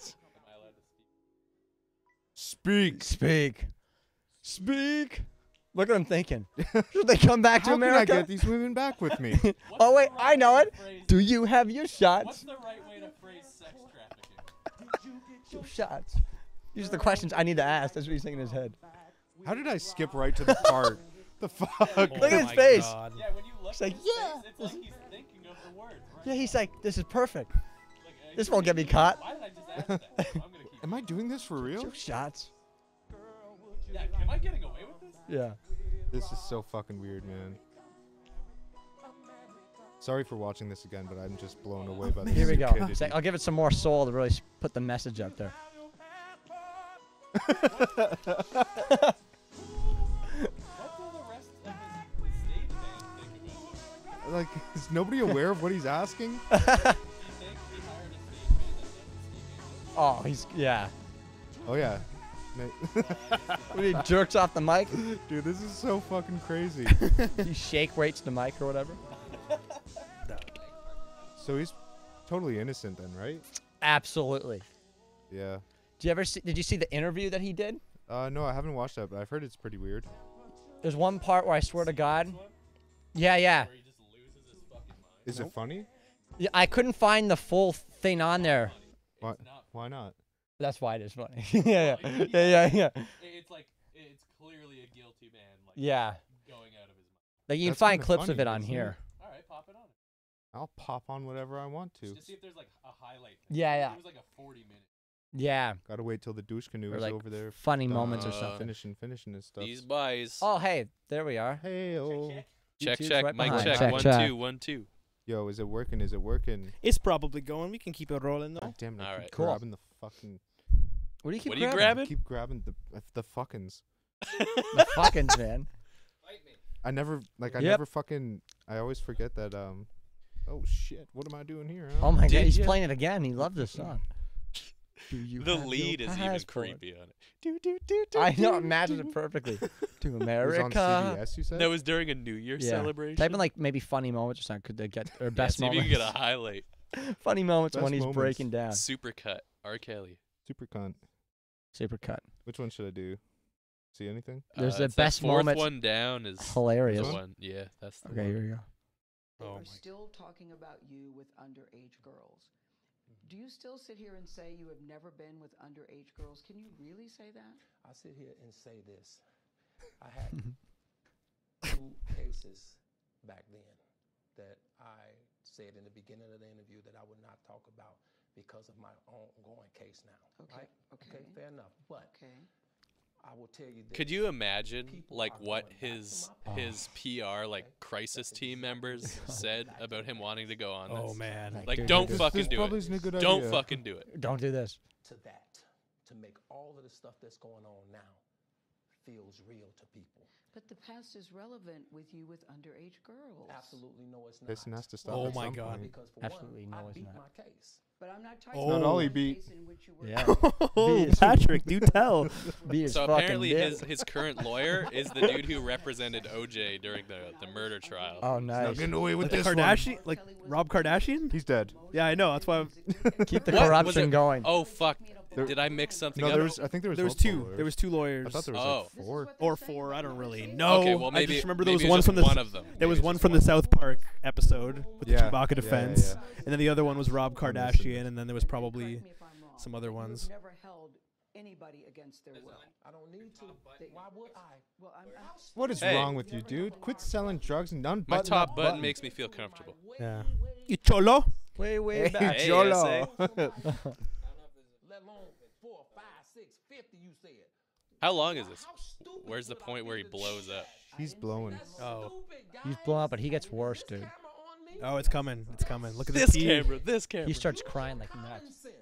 speak. speak? Speak. Look what I'm thinking. Should they come back to How can I America? get these women back with me? What's Oh the wait, right I know way it. to phrase- Do you have your What's shots? the right way to phrase sex trafficking? Your shots. These are the questions I need to ask. That's what he's thinking in his head. How did I skip right to the part? The fuck? Look at his face. Yeah, when you look It's at like, his yeah. face, it's like he's thinking of the words. Right? Yeah, he's like, this is perfect. Like, This won't get me caught. Why did I just ask that? I'm gonna keep. Am I doing this for real? Your shots. Yeah, am I getting away with this? Yeah. This is so fucking weird, man. Sorry for watching this again, but I'm just blown away by the Here we go. stupidity. It's like, I'll give it some more soul to really put the message up there. What do the rest of his stage band think about this? Like, is nobody aware of what he's asking? Do you think he hired a stage band that doesn't speak English? Oh, he's, yeah. Oh yeah. When he jerks off the mic, Dude, this is so fucking crazy. he shake weights the mic or whatever. So he's totally innocent then, right? Absolutely. Yeah. Did you see the interview that he did? No, I haven't watched that, but I've heard it's pretty weird. There's one part where I swear to God. Yeah. Where he just loses his fucking mind. Is it funny? Yeah, I couldn't find the full thing on there. Why? Why not? That's why it is funny. yeah. It's like it's clearly a guilty man, like Yeah. going out of his mind. Like you can That's find kinda clips of funny, it on isn't it? here. All right, pop it on. I'll pop on whatever I want to. Just to see if there's like a highlight. Thing. Yeah. It was like a 40-minute. Yeah. Gotta wait till the douche canoe Or is like over there. funny moments or Uh, something. Finishing his stuff. These boys. Oh, hey, there we are. Hey, oh. Check, YouTube's check, right mic behind. check. Check, 1, check. 2, 1, 2. Yo, is it working? Is it working? It's probably going. We can keep it rolling though. God damn it. I Alright. keep Cool. grabbing the fucking. What do you keep What are you grabbing? grabbing? Keep grabbing the fuckings. The fuckings, man. I never Yep. never fucking. I always forget that. Oh shit! What am I doing here? Huh? Oh my god, Did he's ya? playing it again. He loved this song. Do you The have your lead is even passport? creepy on it. Do, do, do, do, I know, do, imagine do. it perfectly. To It was on America. CBS, you said? That was during a New Year Yeah. celebration. Type in like maybe funny moments or something. Could they get or Yeah, best see if you moments? can get a highlight. Funny moments Best when he's moments. breaking down. Super cut. R. Kelly. Super cunt. Super cut. Which one should I do? See anything? There's the it's that best fourth moments. one down is Hilarious. the This one. Yeah, that's the Okay, one. here we go. They Oh are my- still talking about you with underage girls. Do you still sit here and say you have never been with underage girls? Can you really say that? I sit here and say this. I had 2 cases back then that I said in the beginning of the interview that I would not talk about because of my ongoing case now. Okay, Right? okay. Fair enough. But Okay. I will tell you this. Could you imagine People like are what going back to his my his PR like crisis team members said about him wanting to go on this? Oh man. Like, Like, dude, don't this fucking this do probably it. isn't a good Don't idea. fucking do it. Don't do this. to that, to make all of the stuff that's going on now feels real to people. But the past is relevant with you with underage girls. Absolutely no, it's not. This has to stop. Oh at my some God. point. Because for Absolutely one, no, I it's beat not. my case. But I'm not talking Oh. about Not all he the beat. case in which you were Yeah. Oh, Be his- Patrick, do tell. Be his So fucking apparently dick. his current lawyer is the dude who represented OJ during the murder trial. Oh, Not nice. getting away with Like the this one. Kardashian, like Rob Kardashian? He's dead. Yeah, I know. That's why. Keep the What? Was corruption it- going. Oh fuck! There- Did I mix something No, up? there was. I think there was. There was multiple 2. lawyers. There was 2 lawyers. I thought there was Oh. like 4. Or 4. I don't really know. Okay, well I maybe just remember there maybe was one just from the one of them. There was Maybe one just from the South Park episode with Yeah, the Chewbacca yeah, defense, yeah. and then the other one was Rob I missed it. Kardashian, and then there was probably Correct me if I'm wrong, some other but ones. You've never held anybody against their will. I don't need to. Why would I? Well, I'm What is Hey. wrong with you, dude? Quit selling drugs and unbutton My top that button makes me feel comfortable. yeah. You cholo? Way, way back. Hey, Jolo. Let alone 4, 5, 6, 50. You said. How long is this? How stupid Where's the would I point be where he to blows do up? that? He's blowing. That's Oh. stupid, He's guys. blowing up, but he gets worse, This dude. camera on me? Oh, it's coming. It's coming. Look at This the T. camera. This camera. He starts Use crying your like common nuts. sense.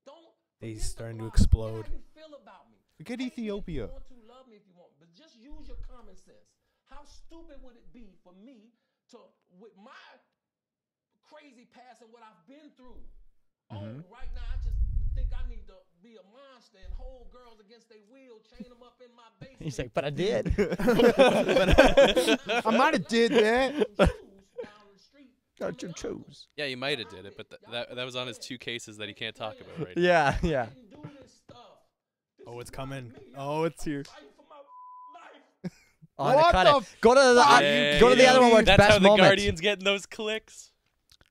Don't He's forget the starting to lie. explode. Forget how you feel about me. Forget Hate me if Ethiopia. You want to love me if you want, but just use your common sense. How stupid would it be for me to, with my crazy past and what I've been through? Oh, right now I just think I need to be a monster and hold girls against their will, chain them up in my basement. He's like, but I did. I might have did that. Got to choose. Yeah, you might have did it, but that was on his 2 cases that he can't talk about right now. Yeah, yeah. Oh, it's coming. Oh, it's here. Oh, they What cut the it. Go to the Yeah, go to the yeah. other one where it's That's best how the moments. Guardian's getting those clicks.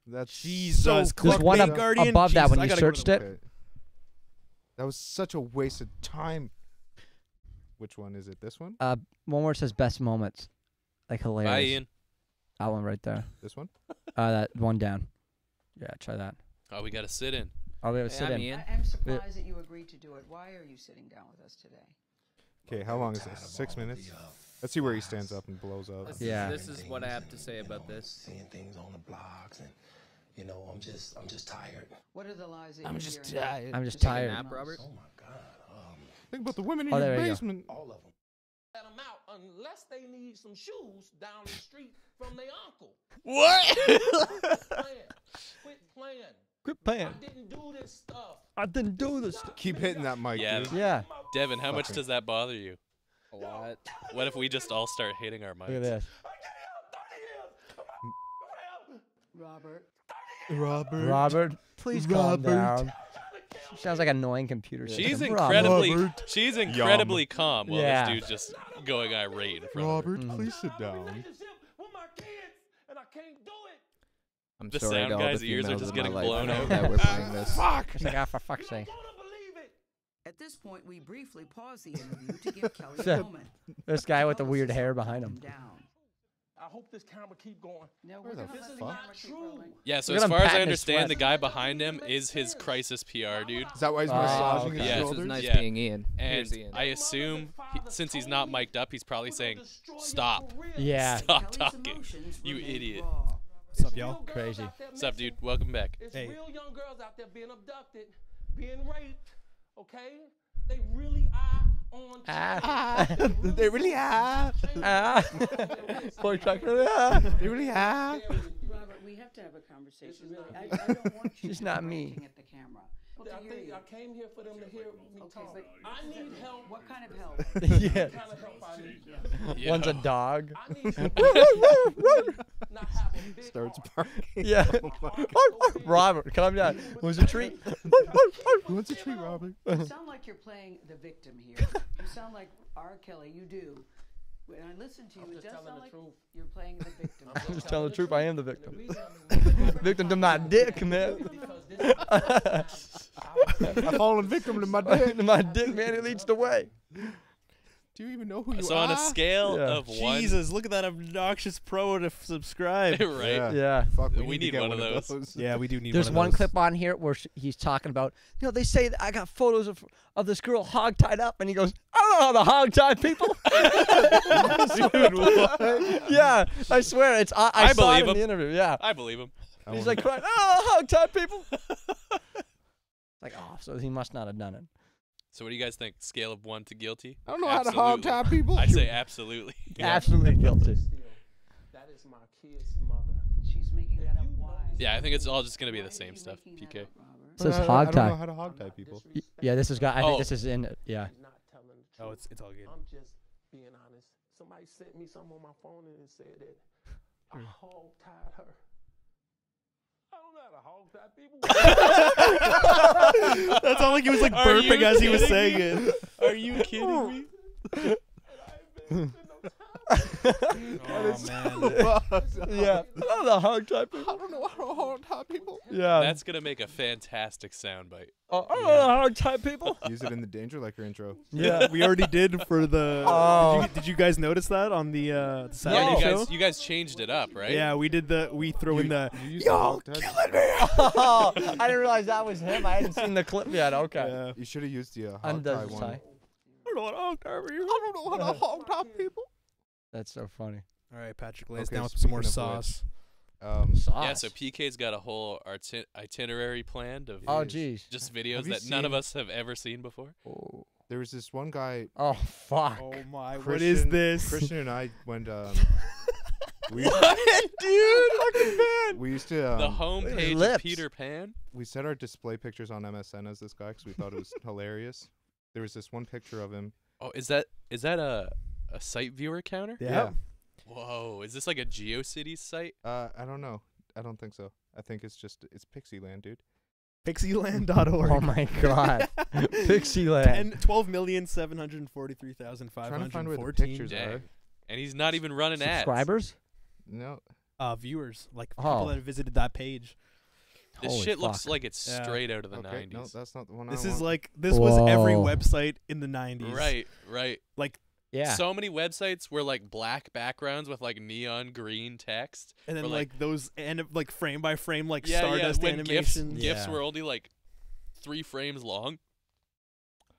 That's Jesus, so There's clickbait one clickbait. Guardian. above that Jesus, when I you gotta go to searched the- it. Okay. That was such a waste of time. Which one is it? This one? One where it says best moments. Like hilarious. Bye, Ian. That one right there. This one? That one down. Yeah, try that. Oh, we got to sit in. Oh, we have a sit in. I am surprised that you agreed to do it. Why are you sitting down with us today? Okay, how long is this? 6 minutes? Let's see where he stands up and blows up. Yeah. This is what I have to say about this. Seeing things on the blogs and I'm just tired. What are the lies that I'm you just hear in tired. I'm just Take a tired. nap, Robert? Oh my God. Think about the women in Oh, your there you go. basement. All of them. Let them out unless they need some shoes down the street from their uncle. What? Quit playing. Quit I playing. didn't do this stuff. I didn't do this. Keep hitting that mic, Yeah. dude. Yeah. Devin, how much Fucking- does that bother you? A lot. What if we just all start hitting our mics? Look at this. Robert. Robert, please calm down. She sounds like annoying computer She's system. incredibly she's incredibly calm while Yeah. this dude's just going irate in front of her. Robert, please sit down. With my kids, and I can't do it. I'm The sorry sound to all guy's the ears are females just in my getting life blown out. that we're playing this. Fuck! She's like, ah, for fuck's sake. Wanna believe it? At this point, we briefly pause the interview to give Kelly So, a moment. This guy with the Tell us weird to hair calm behind him. Down. I hope this camera keep going. No, Where we're the gonna This let is the not camera keep true. rolling. Yeah, so Look as at him far as I patting his understand, the sweat. guy behind him is his crisis PR dude. Is that why he's Oh, massaging okay. his Yeah. This shoulders? was nice Yeah. being Ian. And Here's Ian. I assume, since he's not mic'd up, he's probably saying, "Stop." Yeah. Stop Kelly's talking, emotions you remain idiot. raw. What's up, y'all? Crazy. What's up, dude? Welcome back. It's Hey. real young girls out there being abducted, being raped. Okay, they really are on. They really are. Poor trucker. Yeah. They really are. Robert, we have to have a conversation. Really, I don't want you She's not me. interrupting at the camera. to hear think you. I came here for them to hear me Okay, talk. but I need help. what kind of help? Yeah. What kind of help I need? Yeah. One's a dog. I need help. Not have a big Starts heart. barking. Yeah. So big. Robert, calm down. Was a treat. Who wants a treat, Robert? You sound like you're playing the victim here. You sound like R. Kelly. You do. When I listen to you, I'm it just does telling sound the like truth. you're playing the victim. I'm Just telling the truth, I am the victim. The reason Victim to my dick, man. because this is the first time I'm falling victim to my dick. My dick, man, it leads the way. Do you even know who you So are? on a scale Yeah. of one, Jesus, look at that obnoxious pro to subscribe. right? Yeah. Fuck, We to need get one of those. Yeah, we do need There's one one of those. clip on here where he's talking about, they say that I got photos of this girl hog tied up, and he goes, I don't know how to hog tie people. Yeah, I swear, it's I saw believe it in him. the interview. Yeah, I believe him. he's like crying, oh, hog tie people. Like, oh, so he must not have done it. So what do you guys think? Scale of 1 to guilty? I don't know how to hog Absolutely. tie people. I say absolutely. Absolutely guilty. still. That is my kid's mother. She's making that up. you Why? Yeah, I think it's all just gonna be Why the is same she stuff. making that PK. up, Robert? It says I hog don't know tie. how to hog I'm tie not people. Yeah, this is got. I think Oh. this is in it. Yeah. Not telling the truth. Oh, it's all good. I'm just being honest. Somebody sent me something on my phone and it said that I hog tied her. I don't know how to hog tie people. That sounded like he was like Are burping you as he was kidding saying me? it. Are you kidding me? And I ain't been spending no time. Oh man. Yeah. Oh, the hog tie people. I don't know how to hog tie people. Yeah. That's gonna make a fantastic soundbite. Oh, the hog tie people. Use it in the Danger Liker intro. Yeah. We already did for the. Oh. Did you guys notice that on the Saturday Yeah, show? you guys changed it up, right? Yeah, we did the. We throw in the. You use Yo, the hog tie? killing me. Oh, I didn't realize that was him. I hadn't seen the clip yet. Okay. Yeah. You should have used the hog Undoes tie the one. tie. I don't know how to hog tie people. I don't know how to hog tie people. That's so funny. All right, Patrick, lay us Okay, down with some more speaking of which, sauce. Sauce. Yeah, so PK's got a whole itinerary planned of Oh, geez. just videos Have you that none of seen- us have ever seen before. Oh, There was this one guy, fuck. Oh my! What Christian, is this? Christian and I went. We Dude, fucking man. we used to. The his homepage of lips. Peter Pan. We set our display pictures on MSN as this guy because we thought it was hilarious. There was this one picture of him. Oh, is that a site viewer counter? Yeah. Whoa, is this like a GeoCities site? I don't know. I don't think so. I think it's Pixieland, dude. Pixieland.org. Oh my god. Pixieland. Trying to find where the 12,743,514 pictures Dang. are. And he's not even running ads. Subscribers? No. viewers, like Oh. people that have visited that page. This Holy shit looks fuck. like it's Yeah. straight out of the Okay. 90s. No, that's not the one. This I is want. like this was every Whoa. website in the 90s. Right, right. Like Yeah. So many websites were like black backgrounds with like neon green text. and then or, like those like frame by frame like yeah, Stardust when animations. GIFs Yeah. were only like 3 frames long.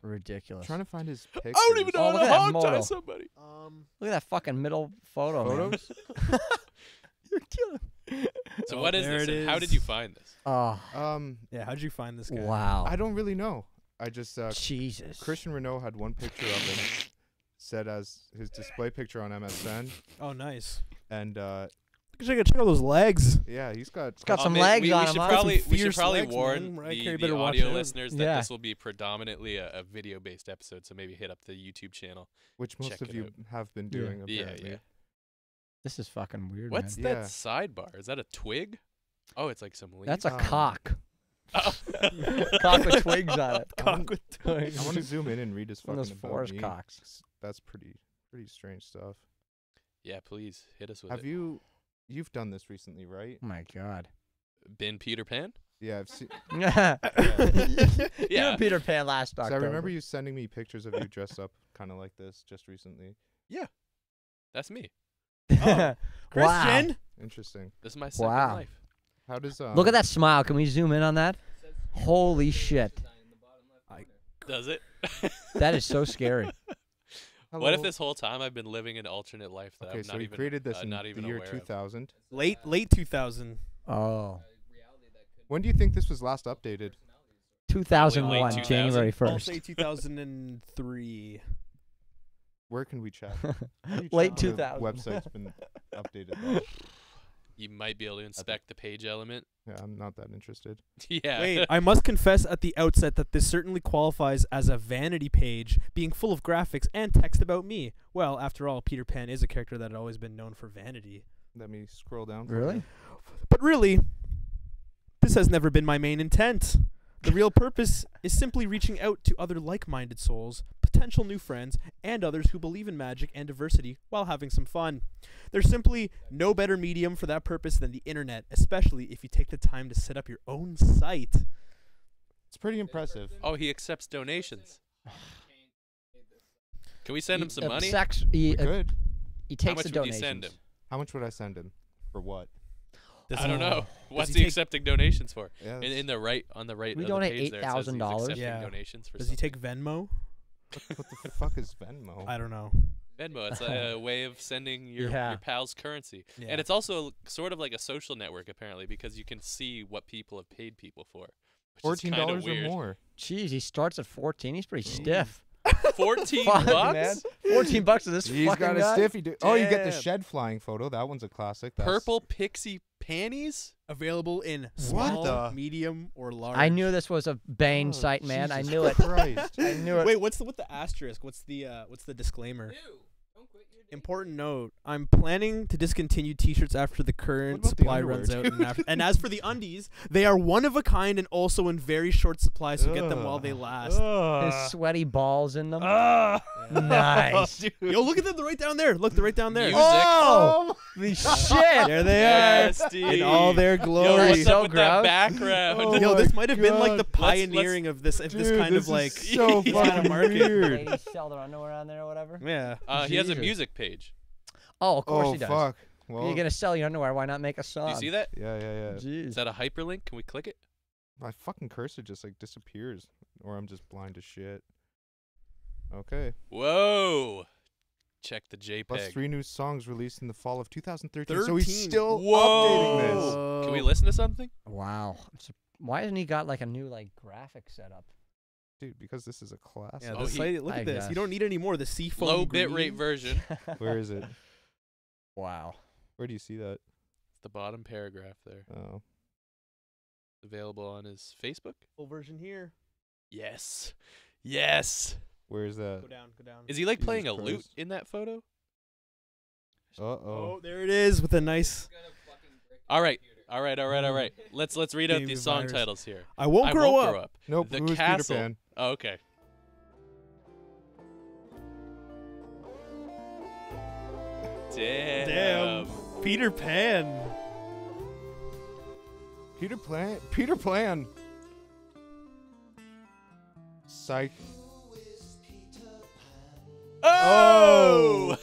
Ridiculous. trying to find his pictures. I don't even know Oh, how look to at that hog tie model. somebody. Look at that fucking middle photo. man. Photos? You're killing. So Oh, what is there this it and how is. did you find this? Oh, Yeah, how'd you find this guy? wow. I don't really know. I just Jesus. Christian Renault had one picture of him set as his display picture on MSN, Oh, nice. and Check out those legs. yeah, he's got got some man, legs we, on we him, should huh? probably Some we should fierce probably legs, warn man. Mariah the, Carey the better watch audio out. listeners that Yeah. this will be predominantly a video based episode, so maybe hit up the YouTube channel. which most check of it you out. have been Yeah. doing Yeah, apparently. yeah. This is fucking weird, What's man. that Yeah. sidebar? Is that a twig? Oh, it's like some leaves. That's a Um, cock. Oh. Cock with twigs on it. Cock with I want to zoom in and read his One fucking of those about forest me, cocks. 'cause That's pretty strange stuff. Yeah, please hit us with Have it. you've done this recently, right? Oh my god. Been Peter Pan? Yeah, I've seen. Yeah. You Yeah. and Peter Pan last So I October. remember you sending me pictures of you dressed up kind of like this just recently. That's me. Wow. Christian. Interesting. This is my second Wow. life. How does Look at that smile. Can we zoom in on that? Holy shit. Does it? That is so scary. What if this whole time I've been living an alternate life that Okay, I'm so not you even created this in not the even year aware 2000. Late 2000. Oh. When do you think this was last updated? 2001, 2000. January I'll 1st. say 2003. Where can we check? How do you Late check when a 2000. Website's been updated. Though? You might be able to inspect the page element. Yeah, I'm not that interested. Yeah. Wait, I must confess at the outset that this certainly qualifies as a vanity page, being full of graphics and text about me. Well, after all, Peter Pan is a character that had always been known for vanity. Let me scroll down. for Really? you. But really, this has never been my main intent. The real purpose is simply reaching out to other like-minded souls, potential new friends, and others who believe in magic and diversity while having some fun. There's simply no better medium for that purpose than the internet, especially if you take the time to set up your own site. It's pretty impressive. Oh, he accepts donations. Can we send him some money? He Good. takes How much the would donations. you send him? How much would I send him? For what? I don't know. What's he he take- accepting donations for? Yeah, In the right on the right. We of the donate page there, it says he's $8,000. accepting Yeah. donations for Does he something. take Venmo? what the fuck is Venmo? I don't know. Venmo. It's a way of sending your Yeah. pal's currency, Yeah. and it's also sort of like a social network apparently because you can see what people have paid people for. Which is kinda $14 or weird. more. Jeez, he starts at 14. He's pretty stiff. 14 Fuck, bucks. man. 14 bucks to this He's fucking got a guy? stiffy. Oh, you get the Damn. shed flying photo. That one's a classic. That's Purple pixie panties. Available in small, the- medium, or large. I knew this was a Bane Oh, site, man. I Jesus knew it. Christ. I knew it. Wait, what's the asterisk? What's the disclaimer? Important note: I'm planning to discontinue T-shirts after the current What about the supply runs out. underwear, And as for the undies, they are one of a kind and also in very short supply, so get them while they last. His sweaty balls in them. Yeah. Nice. Yo, look at them! They're right down there. Look, they're right down there. Music. Oh, the shit. There they Yes, are Steve. in all their Yo, glory. what's So up with that gross. background? Oh Yo, this my might have been like the God. pioneering of this Dude, kind this of like is so this kind of fucking market. weird. Ladies sell their underwear on there or whatever. Yeah. He has a Jesus. music page. Oh, of course Oh he does. fuck. If Well, you're gonna sell your underwear, why not make a song? Do you see that? yeah. Jeez. Is that a hyperlink? Can we click it? My fucking cursor just like disappears, or I'm just blind as shit. Okay. Whoa. Check the Plus JPEG. 3 new songs released in the fall of 2013. So he's 13. still Whoa. updating this. Can we listen to something? Wow. Why hasn't he got like a new like graphic setup? Dude, because this is a classic. Yeah, Oh, the site, look I at this. guess. You don't need any more. The seafoam Low green. bitrate version. Where is it? Wow. Where do you see that? It's the bottom paragraph there. Oh. Available on his Facebook? Full version here. Yes. Yes. Where is that? Go down. Go down. Is he like Jesus playing a lute Christ. in that photo? Uh-oh. Oh, there it is with a nice. All right. Let's read out Game these of song virus. titles here. I won't, I grow, won't up. grow up. Nope, The who is Castle. Peter Pan? Oh, okay. Damn. Peter Pan. Peter Plan. Peter Plan. Psych. Oh!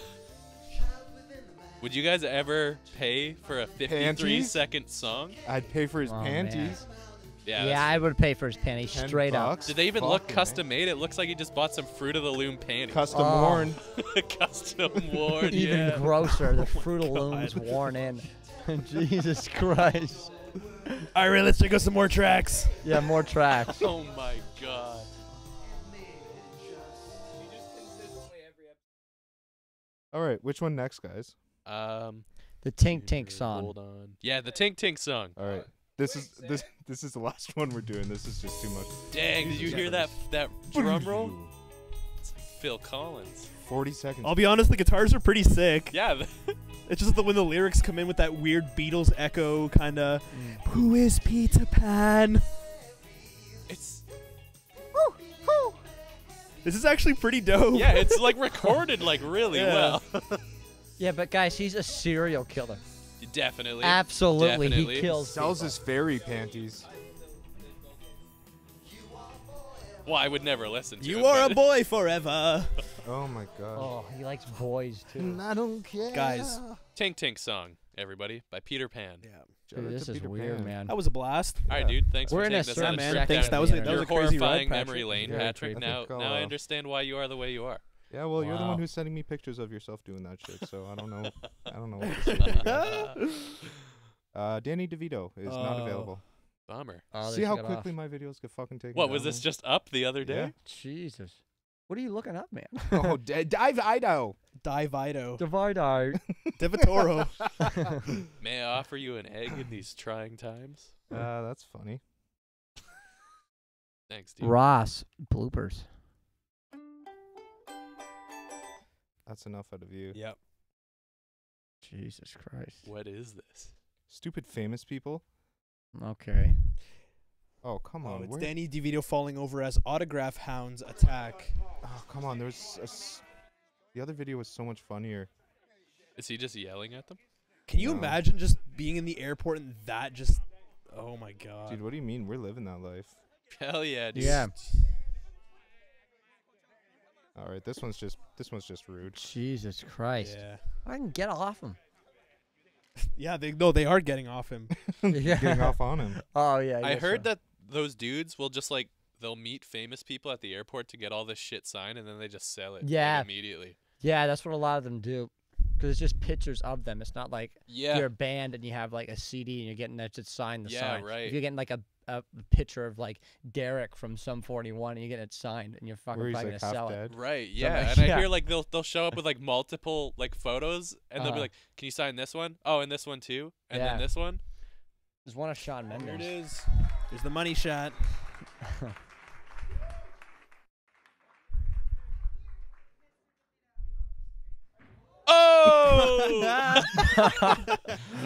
Would you guys ever pay for a 'Panties? 53-second song? I'd pay for his Oh, panties. man. Yeah. Yeah, I would pay for his panties 10 straight up. bucks? Did they even look Fucking custom made? It looks like he just bought some Fruit of the Loom panties. Custom Oh. worn. Custom worn, Even yeah. grosser, the Fruit of Looms worn in. Jesus Christ. All right, let's check out some more tracks. Yeah, more tracks. Oh my god. All right, which one next, guys? The Tink Tink song. Hold on. Yeah, the Tink Tink song. All right. This is the last one we're doing. This is just too much. Dang, did you hear that drum roll? It's like Phil Collins. 40 seconds. I'll be honest, the guitars are pretty sick. Yeah. It's just that when the lyrics come in with that weird Beatles echo kind of, who is Peter Pan? It's This is actually pretty dope. yeah, it's like recorded like really Yeah. well. Yeah, but guys, he's a serial killer. Definitely. Absolutely, Definitely. he kills Sells people. his fairy panties. Well, I would never listen to it. You are a but- boy forever. Oh my god. Oh, he likes boys too. I don't care. Guys. Tink Tink song, everybody, by Peter Pan. Yeah. Shout Dude, out this to is Peter weird, Pan. man. That was a blast. All right, dude. Thanks We're for in a taking us on certain a man. trip Thanks. down That was a your crazy ride, horrifying Patrick. memory lane, Yeah, Patrick. I Now, think I'll, now I understand why you are the way you are. Yeah, well, you're the Wow. one who's sending me pictures of yourself doing that shit, so I don't know. I don't know what to say. To you guys. Danny DeVito is not Oh. available. Bummer. Oh, they See how took it quickly off. my videos get fucking taken What down? was this just up the other day? Yeah. Jesus. What are you looking up, man? Oh, dive Ido. Divido. Divide. Divatoro. May I offer you an egg in these trying times? That's funny. Thanks, dude. Ross bloopers. That's enough out of you. Yep. Jesus Christ. What is this? Stupid famous people. Okay. Oh, come on. It's where- Danny DeVito falling over as autograph hounds attack. Oh, come on. The other video was so much funnier. Is he just yelling at them? Can you No. imagine just being in the airport and that just... Oh, my God. Dude, what do you mean? We're living that life. Hell yeah, dude. Yeah. All right, this one's just rude. Jesus Christ. Yeah. I can get off him. Yeah, they are getting off him. Yeah. Getting off on him. Oh, yeah. I heard that those dudes will just like they'll meet famous people at the airport to get all this shit signed, and then they just sell it. like, Yeah. immediately. Yeah, that's what a lot of them do. Because it's just pictures of them. It's not like Yeah. you're a band and you have like a CD and you're getting that to sign the Yeah, sign. right. If you're getting like a picture of like Derek from Sum 41 and you get it signed and you're fucking Where he's probably like gonna half sell it. dead. Right, So, yeah, like, and yeah. I hear like they'll show up with like multiple like photos, and they'll be Uh-huh. like, "Can you sign this one? Oh, and this one too, and Yeah. then this one." There's one of Shawn Mendes. There it is. There's the money shot. Oh,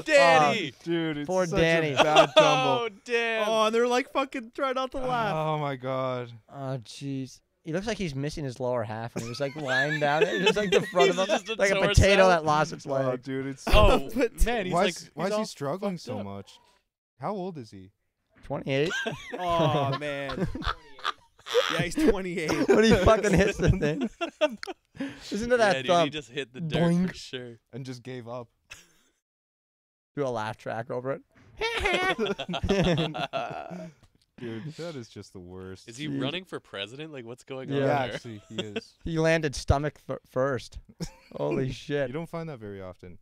Danny! Dude, it's Poor such Danny. a bad tumble. Oh, damn! Oh, and they're like fucking trying not to laugh. Oh my god. Oh, jeez. He looks like he's missing his lower half and he was like lying down there. Just like the front of He's him. just a Like a torso. potato that lost its Oh, leg. dude, it's Oh man, he's why like, is, why he's is all he struggling fucked so up. much? How old is he? 28. Oh, man. Yeah, he's 28. When he fucking hits the thing. Listen to Yeah, that dude, he thump. just hit the dirt Doink. for sure. And just gave up. Do a laugh track over it. Dude, that is just the worst. Is he Jeez. running for president? Like, what's going Yeah. on Yeah, there? actually, he is. He landed stomach first. Holy You shit. don't find that very often.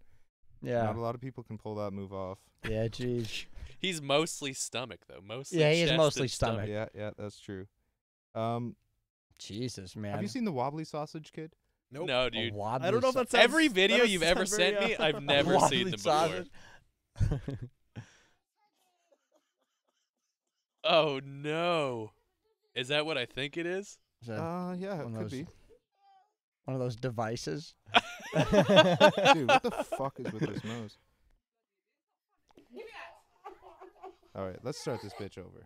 Yeah. Not a lot of people can pull that move off. Yeah, jeez. He's mostly stomach though. Mostly. Yeah, he is chest mostly and stomach. Yeah, that's true. Jesus, man. Have you seen the wobbly sausage kid? Nope. No, A dude. wobbly I don't know if that sounds... Every video that you've doesn't ever sound sent very, me, I've never seen wobbly them before. sausage. Oh no. Is that what I think it is? Is that Yeah, it one of could those- be. one of those devices? Dude, what the fuck is with this nose? All right, let's start this bitch over.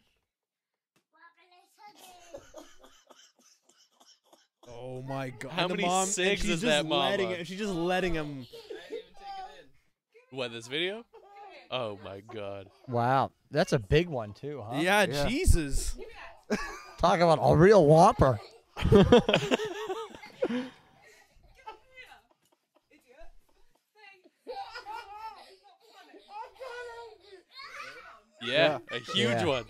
Oh, my God. How And the many mom, and cigs she's is just that mom letting on? it, she's just letting him... What, this video? Oh my god. Wow. That's a big one, too, huh? Yeah, Yeah. Jesus. Talk about a real whopper. Yeah, a huge Yeah. one.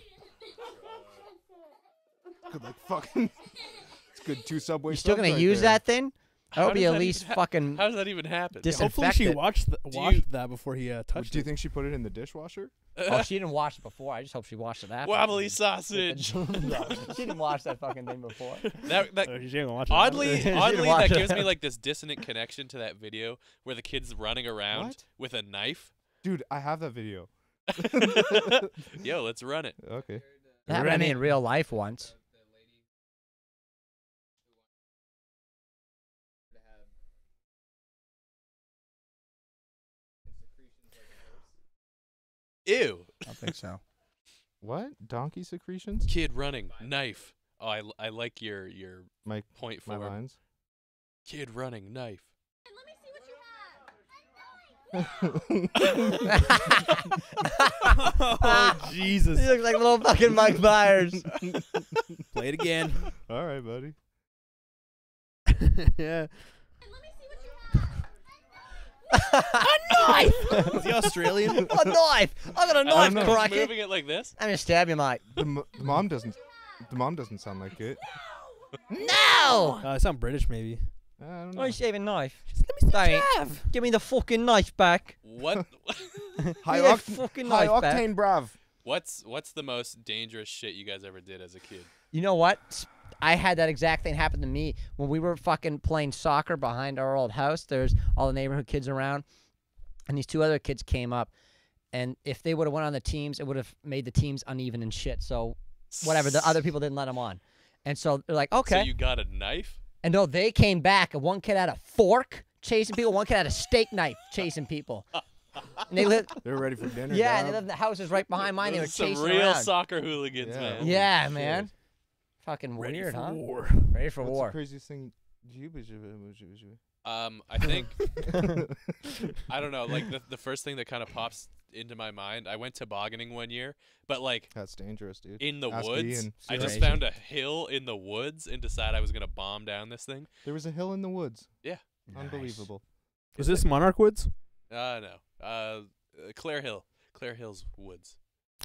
Good, like fucking. It's good. 2 Subway. You still subs gonna right use there. that thing? I hope does you at that least even fucking How does that even happen? Hopefully she disinfect it. watched that before he touched Do you it. think she put it in the dishwasher? Oh, she didn't wash it before. I just hope she washed it after. Wobbly sausage. No, she didn't wash that fucking thing before. That She ain't gonna watch it. oddly, She didn't oddly, watch that it. gives me like this dissonant connection to that video where the kid's running around What? with a knife. Dude, I have that video. Yo, let's run it. Okay. That happened to me in real life once. Ew. I don't think so. What? Donkey secretions? Kid running, knife. Oh, I like your My point my form. lines. Kid running, knife. Oh, Jesus. He looks like little fucking Mike Myers. Play it again. All right, buddy. Yeah. A knife! Is he Australian? A knife! I got a knife, know. cracky. Moving it like this. I'm gonna stab you, mate. The mom doesn't. The mom doesn't sound like it. No! I sound British, maybe. I don't know. I save a knife. Let Don't. Give me the fucking knife back. What? High, Give me that oct- fucking high knife back. octane, brav. What's the most dangerous shit you guys ever did as a kid? You know what? I had that exact thing happen to me when we were fucking playing soccer behind our old house. There's all the neighborhood kids around, and these 2 other kids came up, and if they would have went on the teams, it would have made the teams uneven and shit. So whatever, the other people didn't let them on, and so they're like, okay. So you got a knife? And no, they came back, and one kid had a fork chasing people, one kid had a steak knife chasing people. And they lived. They're ready for dinner. Yeah, and dog. they lived in the houses right behind mine. They were Those are chasing some real around. soccer hooligans, Yeah. man. Yeah, Holy man. shit. Fucking Ready weird, for huh? war. Ready for What's war. the craziest thing you I think I don't know. Like the first thing that kind of pops into my mind. I went tobogganing one year, but like That's dangerous, dude. in the Ask woods. Ian. I just Crazy. found a hill in the woods and decided I was gonna bomb down this thing. There was a hill in the woods. Yeah. Unbelievable. Is this Monarch Woods? No. Clare Hill. Clare Hills Woods.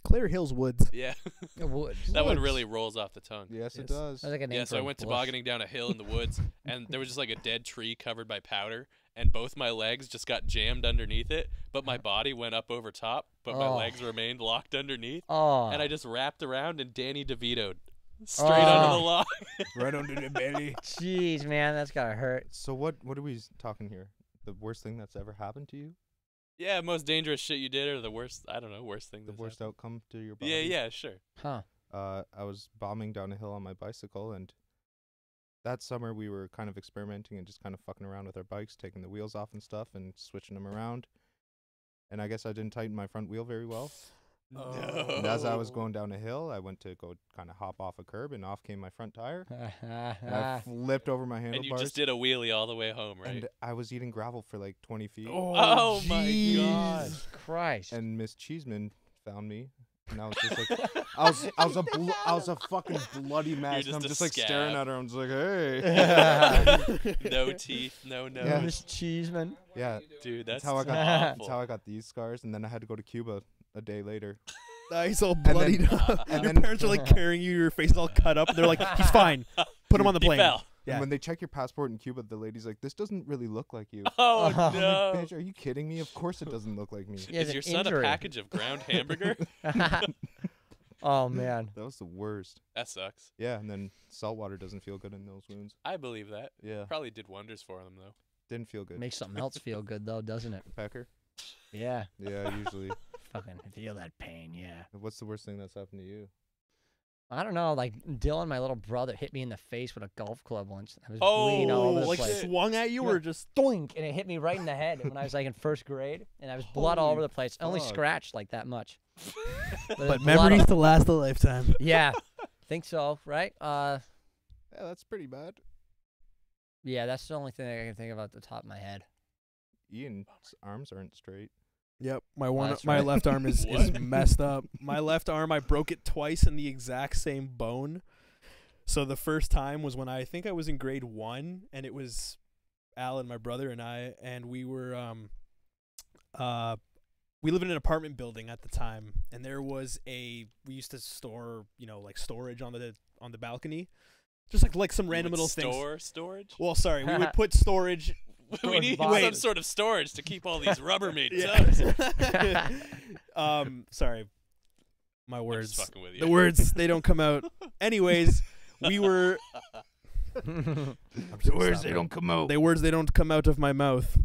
Clare Hills Woods. Yeah. Woods. That one Woods. really rolls off the tongue. Yes, it Yes. does. Sounds like a name Yeah, for so I a went bush. tobogganing down a hill in the woods, and there was just like a dead tree covered by powder, and both my legs just got jammed underneath it, but my body went up over top, but my Oh. legs remained locked underneath, Oh. and I just wrapped around and Danny DeVito'd straight under the Oh. log. Right under the belly. Jeez, man, that's gotta hurt. So what are we talking here? The worst thing that's ever happened to you? Yeah, most dangerous shit you did, or the worst, I don't know, worst thing The that's worst happened. outcome to your body? Yeah, sure. Huh. I was bombing down a hill on my bicycle, and that summer we were kind of experimenting and just kind of fucking around with our bikes, taking the wheels off and stuff and switching them around. And I guess I didn't tighten my front wheel very well. No. And as I was going down a hill, I went to go kind of hop off a curb, and off came my front tire. And I flipped over my handlebars. And you just did a wheelie all the way home, right? And I was eating gravel for like 20 feet. Oh my God. Christ. And Miss Cheeseman found me. And I was just like, I was a fucking bloody mess. just And I'm a just like staring scab. at her. I'm just like, hey. No teeth, no nose. Yeah. Miss Cheeseman. Yeah, Dude, that's how I got. awful. That's how I got these scars, and then I had to go to Cuba a day later. He's all then- bloodied up. and Your then- parents are like carrying you, your face is all cut up, and they're like, he's fine. Put him on the He plane. fell. Yeah. And when they check your passport in Cuba, the lady's like, "This doesn't really look like you." Oh, Oh. I'm no. like, bitch, are you kidding me? Of course it doesn't look like me. He has Is an your son injury. a package of ground hamburger? Oh, man. That was the worst. That sucks. Yeah, and then salt water doesn't feel good in those wounds. I believe that. Yeah, Probably did wonders for them, though. didn't feel good. Makes something else feel good, though, doesn't it? Pecker. Yeah. Yeah, usually. Fucking feel that pain, yeah. What's the worst thing that's happened to you? I don't know, like Dylan, my little brother, hit me in the face with a golf club once. I was Oh, bleeding all over the like place. swung at you Yeah. or just Doink, and it hit me right in the head when I was like in first grade, and I was blood all Holy over the place. I only fuck. scratched like that much. but blood memories all- to last a lifetime. Yeah, think so, right? Yeah, that's pretty bad. Yeah, that's the only thing I can think of at the top of my head. Ian's arms aren't straight. Yep, my that's my right. left arm is What? messed up. My left arm, I broke it twice in the exact same bone. So the first time was when I think I was in grade 1, and it was Alan, my brother, and I, and we were we lived in an apartment building at the time, and there was we used to store, like storage on the balcony, just like some random You would little things. store storage? Well, sorry, we would put storage. We need boxes. some sort of storage to keep all these Rubbermaid Yeah. tubs. Sorry, my I'm words. just fucking with you. The words, they don't come out. Anyways, we were. The words, they don't come out. The words, they don't come out of my mouth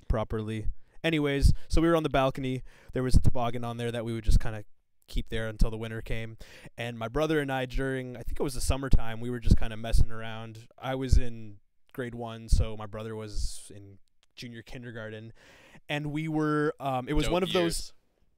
properly. Anyways, so we were on the balcony. There was a toboggan on there that we would just kind of keep there until the winter came. And my brother and I, I think it was the summertime, we were just kind of messing around. I was in grade 1, so my brother was in junior kindergarten. And we were, it was Dope one of those. years.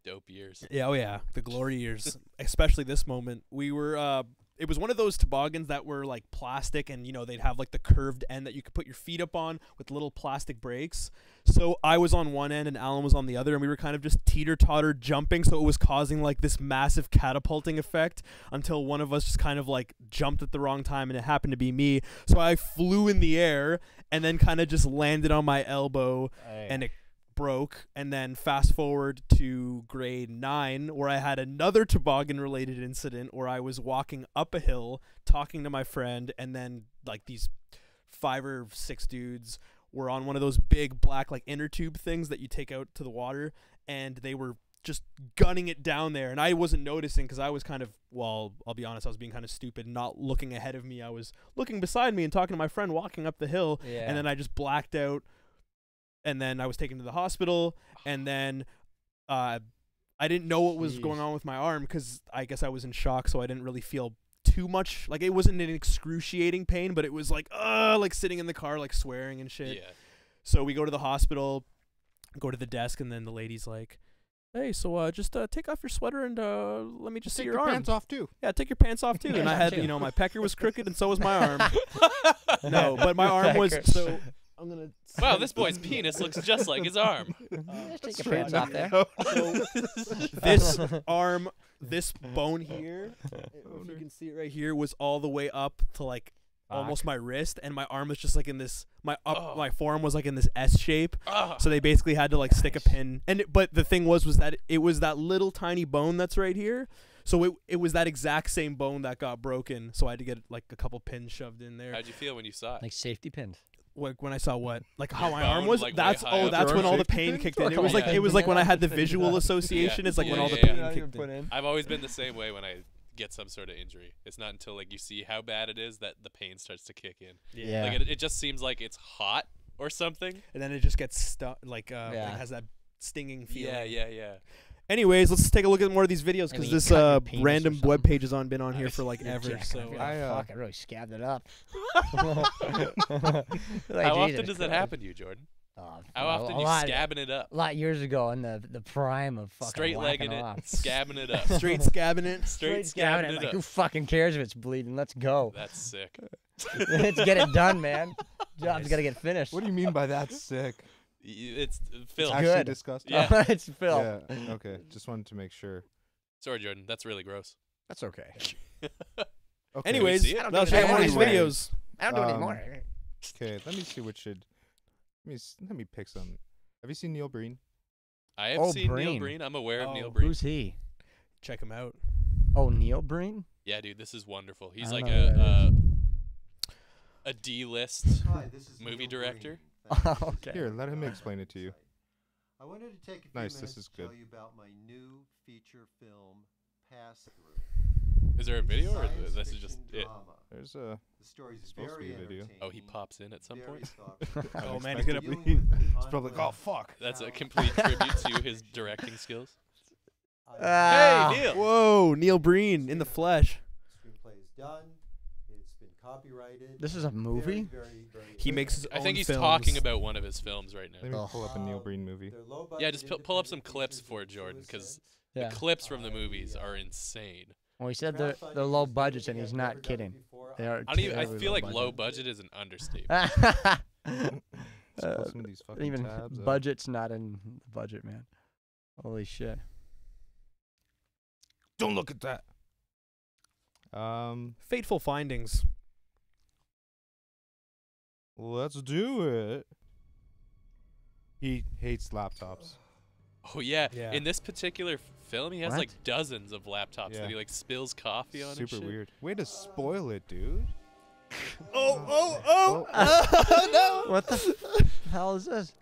Dope years. Yeah, oh yeah, the glory years, especially this moment. We were, it was one of those toboggans that were like plastic, and they'd have like the curved end that you could put your feet up on with little plastic brakes. So I was on one end and Alan was on the other, and we were kind of just teeter-totter jumping, so it was causing like this massive catapulting effect until one of us just kind of like jumped at the wrong time, and it happened to be me. So I flew in the air and then kind of just landed on my elbow, and it broke. And then fast forward to grade 9, where I had another toboggan related incident where I was walking up a hill talking to my friend, and then like these 5 or 6 dudes were on one of those big black like inner tube things that you take out to the water, and they were just gunning it down there, and I wasn't noticing because I was kind of, well, I'll be honest, I was being kind of stupid, not looking ahead of me. I was looking beside me and talking to my friend walking up the hill, and then I just blacked out, and then I was taken to the hospital, and then I didn't know what was going on with my arm because I guess I was in shock, so I didn't really feel too much. Like, it wasn't an excruciating pain, but it was like sitting in the car, like swearing and shit. Yeah. So we go to the hospital, go to the desk, and then the lady's like, hey, so just take off your sweater and let me just see your arm. Take your pants off too. Yeah, take your pants off too. And I had, my pecker was crooked, and so was my arm. No, but my arm was, so I'm going to... Wow, this boy's penis looks just like his arm. Take your pants off there. So this arm, this bone here, if you can see it right here, was all the way up to like almost my wrist, and my arm was just like in this, my forearm was like in this S shape. So they basically had to like stick a pin, but the thing was that it was that little tiny bone that's right here. So it was that exact same bone that got broken. So I had to get like a couple pins shoved in there. How'd you feel when you saw it? Like safety pins. Like when I saw what, like how my bone, arm was. like, That's way high up. that's when all the Safety pain pins? kicked in. It Oh, was like yeah. it was like when I had the visual association. It's like when all the Yeah. pain kicked in. I've always been the same way when I get some sort of injury. It's not until like you see how bad it is that the pain starts to kick in. Yeah. Like it just seems like it's hot or something. And then it just gets stuck, like has that stinging feeling. Yeah. Anyways, let's take a look at more of these videos because Maybe this cut your penis or random something. web page has been on here for like ever. Jack, So I feel like, fuck, I really scabbed it up. How often does that happen to you, Jordan? How often you scabbing it up? A lot years ago in the prime of fucking Straight-legging whacking it, off. scabbing it up. straight scabbing it. Straight scabbing scabbing it. it Like, up. who fucking cares if it's bleeding? Let's go. That's sick. Let's get it done, man. Job's gotta get finished. What do you mean by that sick? It's Phil. Actually good. disgusting. Yeah. It's Phil. Yeah. Okay. Just wanted to make sure. Sorry, Jordan. That's really gross. That's okay. Okay. Anyways, see it? let's do check it out more of these anyway. videos. I don't do it anymore. Okay. Let me see what should. Let me pick some. Have you seen Neil Breen? I have Oh, seen Neil Breen. Breen. I'm aware of Oh, Neil Breen. Who's he? Check them out. Oh, Neil Breen? Yeah, dude, this is wonderful. He's I like don't know a D-list movie Neil director. Breen. Oh, okay. Here, let him explain it to you. I wanted to take a few Nice, minutes this is to tell good. you about my new feature film, Pass Through. Is there a video or Science this is just fiction it? drama. There's a. The story's supposed to very be a video. Oh, he entertaining, pops in at some very point. thoughtful. Oh man, he's gonna. Dealing with the It's probably like, oh conflict, fuck. That's a challenge, complete tribute to his directing skills. Ah. Hey, Neil. Whoa, Neil Breen in the flesh. Screenplay is done. It's been copyrighted. This is a movie? Very He makes his I own think he's films. talking about one of his films right Let now. me pull up a Neil Breen movie. They're low Yeah, just budget pull up some independent clips features for in the Jordan, truest 'cause sense. Yeah. The clips from the movies are insane. Well, he said they're Crowdfunding low is the budgets, thing and he's I've not never done kidding. before. They are. I don't even. I terribly feel like budget. low budget is an understatement. Let's pull some of these fucking Even tabs up. budget's not in the budget, man. Holy shit. Don't look at that. Fateful Findings. Let's do it. He hates laptops. Oh yeah. Yeah. In this particular film, he has What? like dozens of laptops Yeah. that he like spills coffee on. and Super shit. weird. Way to spoil it, dude. Oh no! What the hell is this?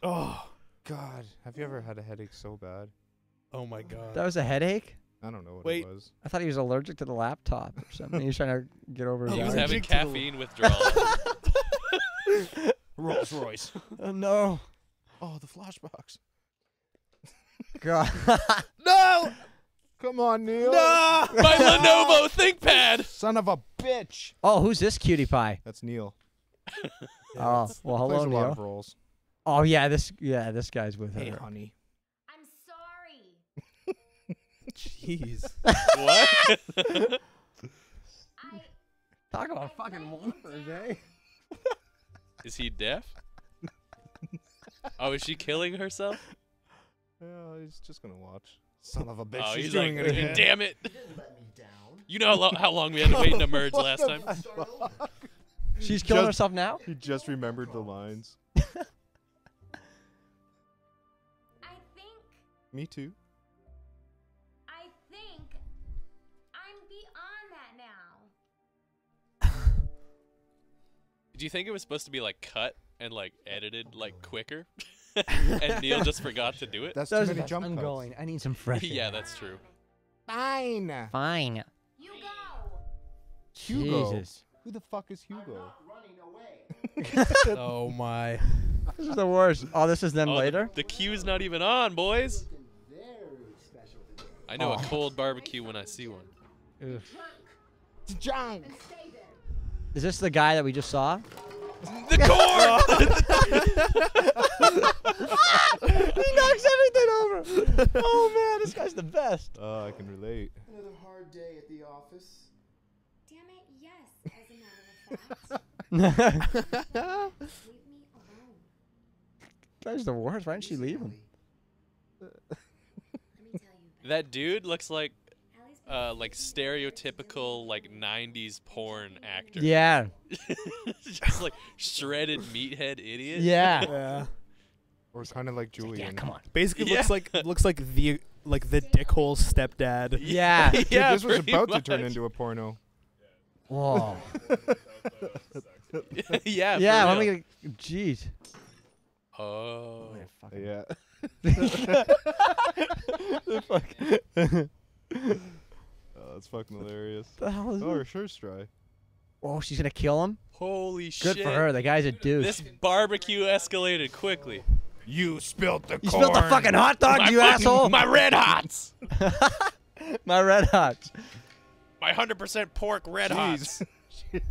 Oh God, have you ever had a headache so bad? Oh my god. That was a headache? I don't know what Wait. it was. I thought he was allergic to the laptop or something. He was trying to get over his He was allergy. having caffeine withdrawal. Rolls Royce. Oh, no. Oh, the flashbox. God. No! Come on, Neil. No! My Lenovo ThinkPad. Son of a bitch. Oh, who's this cutie pie? That's Neil. Oh, well, Plays hello, a lot of Neil. roles. Oh, yeah, this guy's with Hey, her. honey. I'm sorry. Jeez. What? I Talk about fucking wonders, eh? Is he deaf? Oh, is she killing herself? Yeah, he's just gonna watch. Son of a bitch. Oh, she's he's doing like, it again. damn it. Didn't let me down. You know how long we had to wait to merge last time? Start over. She's killing Just- herself now? He just remembered the lines. I think Me too. I'm beyond that now. Do you think it was supposed to be like cut and like edited like quicker, and Neil just forgot to do it. That's Those too are many the- jump I'm cuts. going. I need some fresh Yeah, air. that's true. Fine. Fine. You go. Hugo. Jesus. Who the fuck is Hugo? Oh my. This is the worst. Oh, this is them Oh, later? The queue's not even on, boys. I know a Oh. cold barbecue when I see one. Oof. Junk. Is this the guy that we just saw? The core. He knocks everything over. Oh, man. This guy's the best. Oh, I can relate. Another hard day at the office. Damn it, yes, as a matter of fact. Guy's Leave me alone. the worst. Why didn't she leave him? Let me tell you. That dude looks like stereotypical like 90s porn actor. Yeah. Just like shredded meathead idiot. Yeah. Yeah. Or kind of like Julian. Yeah, come on. Basically Yeah. looks like the dickhole stepdad. Yeah. Dude, Yeah, this was pretty about to much. turn into a porno. Whoa. Yeah. Yeah, for when we real. get. Jeez. Oh. Yeah. Oh, that's fucking hilarious. The hell is Oh, her this? shirt's dry. Oh, she's gonna kill him. Holy shit. Good for her. The guy's a douche. This barbecue escalated quickly. You spilled the You spilled the fucking hot dog, you asshole. My red hots. My red hots. My 100% pork red hots. Jeez.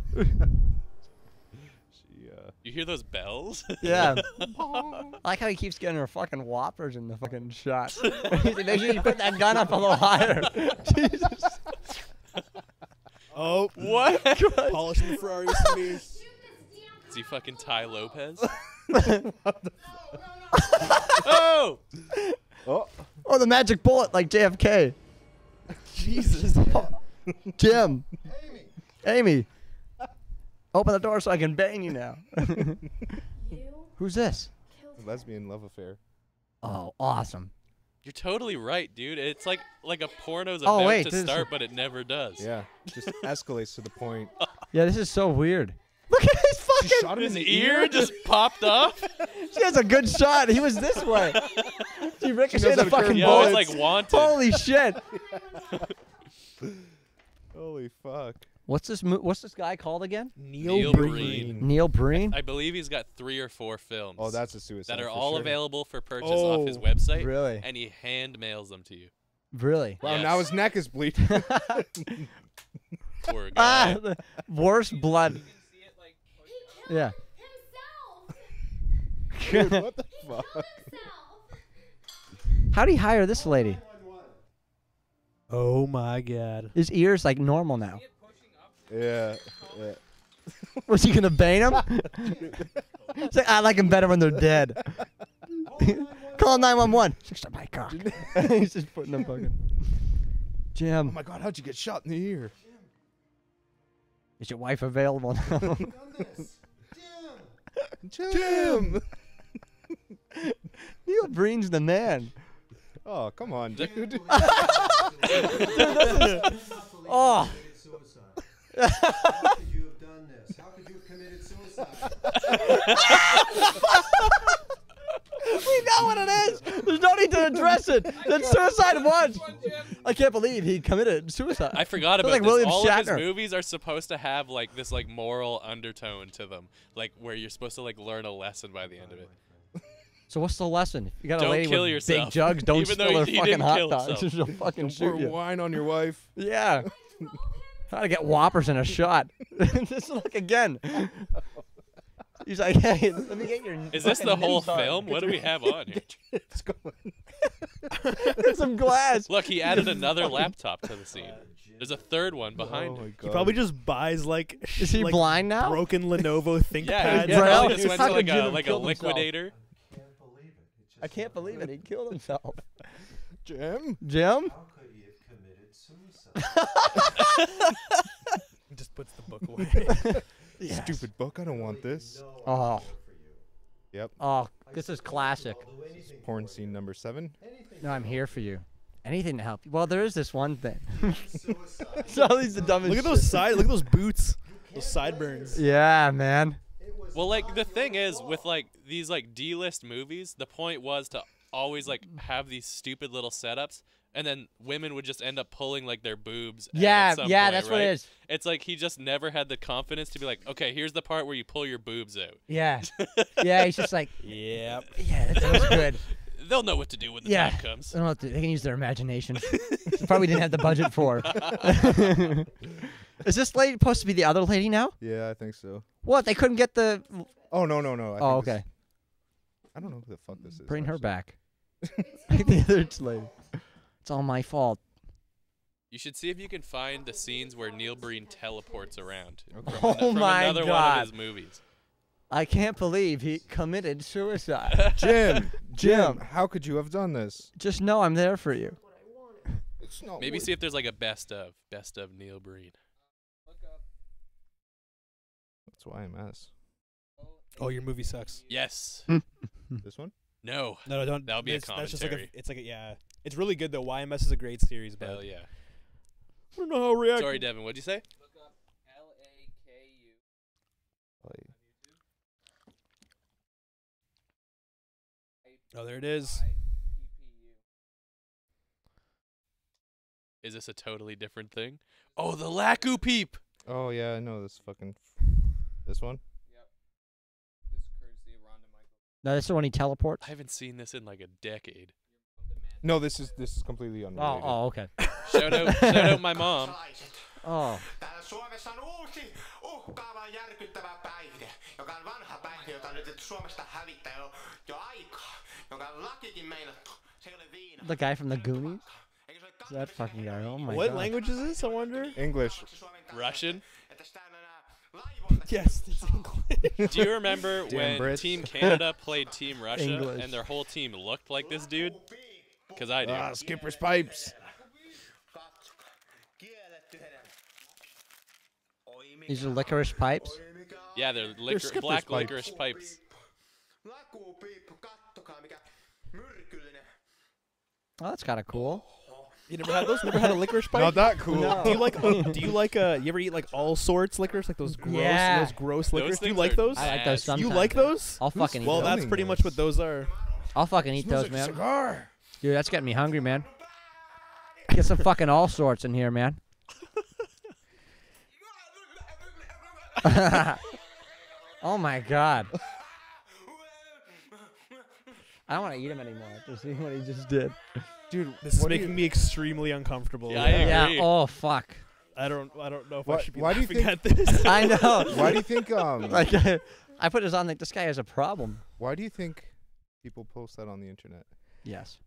You hear those bells? Yeah. I like how he keeps getting her fucking whoppers in the fucking shot. Make sure you put that gun up a little higher. Jesus. Oh, What? polishing the Ferraris to me. Is he fucking Ty Lopez? Oh! Oh. Oh, the magic bullet, like JFK. Jesus. Jim. Amy. Open the door so I can bang you now. You Who's this? killed Lesbian love affair. Oh, awesome. You're totally right, dude. It's like a porno's Oh, about wait, to this- start, but it never does. Yeah. Just escalates to the point. Yeah, this is so weird. Look at his She fucking. shot him in His the ear just popped off. She has a good shot. He was this way. She ricocheted how the to curve fucking Yo, bullet. it's like wanted. Holy shit. Holy fuck. What's this guy called again? Neil Breen. Breen. Neil Breen? I believe he's got 3 or 4 films. Oh, that's a suicide. that are for all sure. available for purchase off his Oh, website. really? And he hand mails them to you. Really? Wow, Yes. now his neck is bleeding. Poor Ah, guy. the worst blood. Yeah. Dude, what the fuck? How'd he hire this lady? Oh my god. His ear's like normal now. Yeah. Yeah. Was he gonna bang him? It's like, I like him better when they're dead. Call 911. Fix my cock. He's just putting them fucking. Jim, Oh my god, how'd you get shot in the ear? is your wife available now? Jim! Neil Breen's the man. Oh, come on, dude. Oh. How could you have done this? How could you have committed suicide? We know what it is. There's no need to address it. That's suicide once. I can't believe he committed suicide. I forgot Sounds about like this. William All of his Shatner. movies are supposed to have like this like moral undertone to them, like where you're supposed to like learn a lesson by the end of it. So what's the lesson? If you got a Don't lady kill with yourself. big jugs, don't Even though spill her he fucking didn't hot kill dogs. himself. She'll fucking Don't shoot pour you. wine on your wife. Yeah. How to get whoppers in a shot. Just look again. He's like, hey, let me get your. Is this the fucking whole knees on. film? What do we have on here? It's going. There's some glass. Look, he added another laptop to the scene. There's a third one behind Oh him. my god. He probably just buys like Is he like blind now? broken Lenovo ThinkPads. Yeah, he Braille? probably just went How to could like Jim a have like a killed himself? liquidator. Can't believe it. It's just I can't believe it. He killed himself. Jim? Jim? How could he have committed suicide? He just puts the book away. Yes. Stupid book. I don't want this. Oh. Yep. Oh, this is classic. Porn scene number 7. No, I'm here for you. Anything to help you. Well, there is this one thing. Suicide. So he's the dumbest Look at those side. Look at those boots. Those sideburns. Yeah, man. It was Well, like the thing is with like these like D-list movies, the point was to always like have these stupid little setups, and then women would just end up pulling like their boobs. Out Yeah, at some yeah, point, that's right? what it is. It's like he just never had the confidence to be like, okay, here's the part where you pull your boobs out. Yeah. Yeah, he's just like, Yep. yeah, that was good. They'll know what to do when the Yeah. time comes. I don't know what they can use their imagination. Probably didn't have the budget for. Is this lady supposed to be the other lady now? Yeah, I think so. What? They couldn't get the. Oh no. Oh, okay. I don't know who the fuck this is. Bring her actually. back. The other lady. It's all my fault. You should see if you can find the scenes where Neil Breen teleports around Okay. Oh from my another one God. of his movies. I can't believe he committed suicide. Jim, how could you have done this? Just know I'm there for you. It's not Maybe what- see if there's like a best of Neil Breen. That's YMS. Oh, your movie sucks. Yes. This one? No. No, don't. That would be a That's just like commentary. it's like yeah. It's really good though. YMS is a great series, but Hell yeah. I don't know how to react. Sorry, Devin. What'd you say? Like, Oh, there it is. Is this a totally different thing? Oh, the Laku Peep. oh yeah, I know this fucking. This one? No, that's the one he teleports. I haven't seen this in like a decade. No, this is completely Oh, unrelated. okay. Shout out my mom. Oh. Täällä Suomessa on uusi, uhkaava, järkyttävä päihde, joka on vanha päihde, jota on yritetty Suomesta hävittää jo aikaa, jonka on lakikin meinattu. Se ei ole viina. The guy from the Goonies? Is that fucking guy? Oh my What god. language is this? I wonder. English. Russian? Yes, it's English. Do you remember when Brits. Team Canada played Team Russia English. and their whole team looked like this dude? Because I do. Ah, Skipper's pipes. These are licorice pipes. Yeah, they're Skipper's black pipes. licorice pipes. Oh, that's kind of cool. You never had those? Never had a licorice pipe? Not that cool. No. Do you like you ever eat like all sorts licorice, like those gross Yeah. those gross licorice? Do you things like are those? I like those nasty. You sometimes. like those? I'll fucking eat Well, those. that's pretty much what those are. I'll fucking eat those, Smells like man. cigar. Dude, that's getting me hungry, man. Get some fucking all sorts in here, man. Oh my god. I don't want to eat him anymore after seeing what he just did. Dude, This is what do making me extremely uncomfortable. Yeah, I agree. Yeah. Oh fuck. I don't know if Why- I should be why do you laughing think- at this. I know. Why do you think Like, I put this on like this guy has a problem. why do you think people post that on the internet? Yes.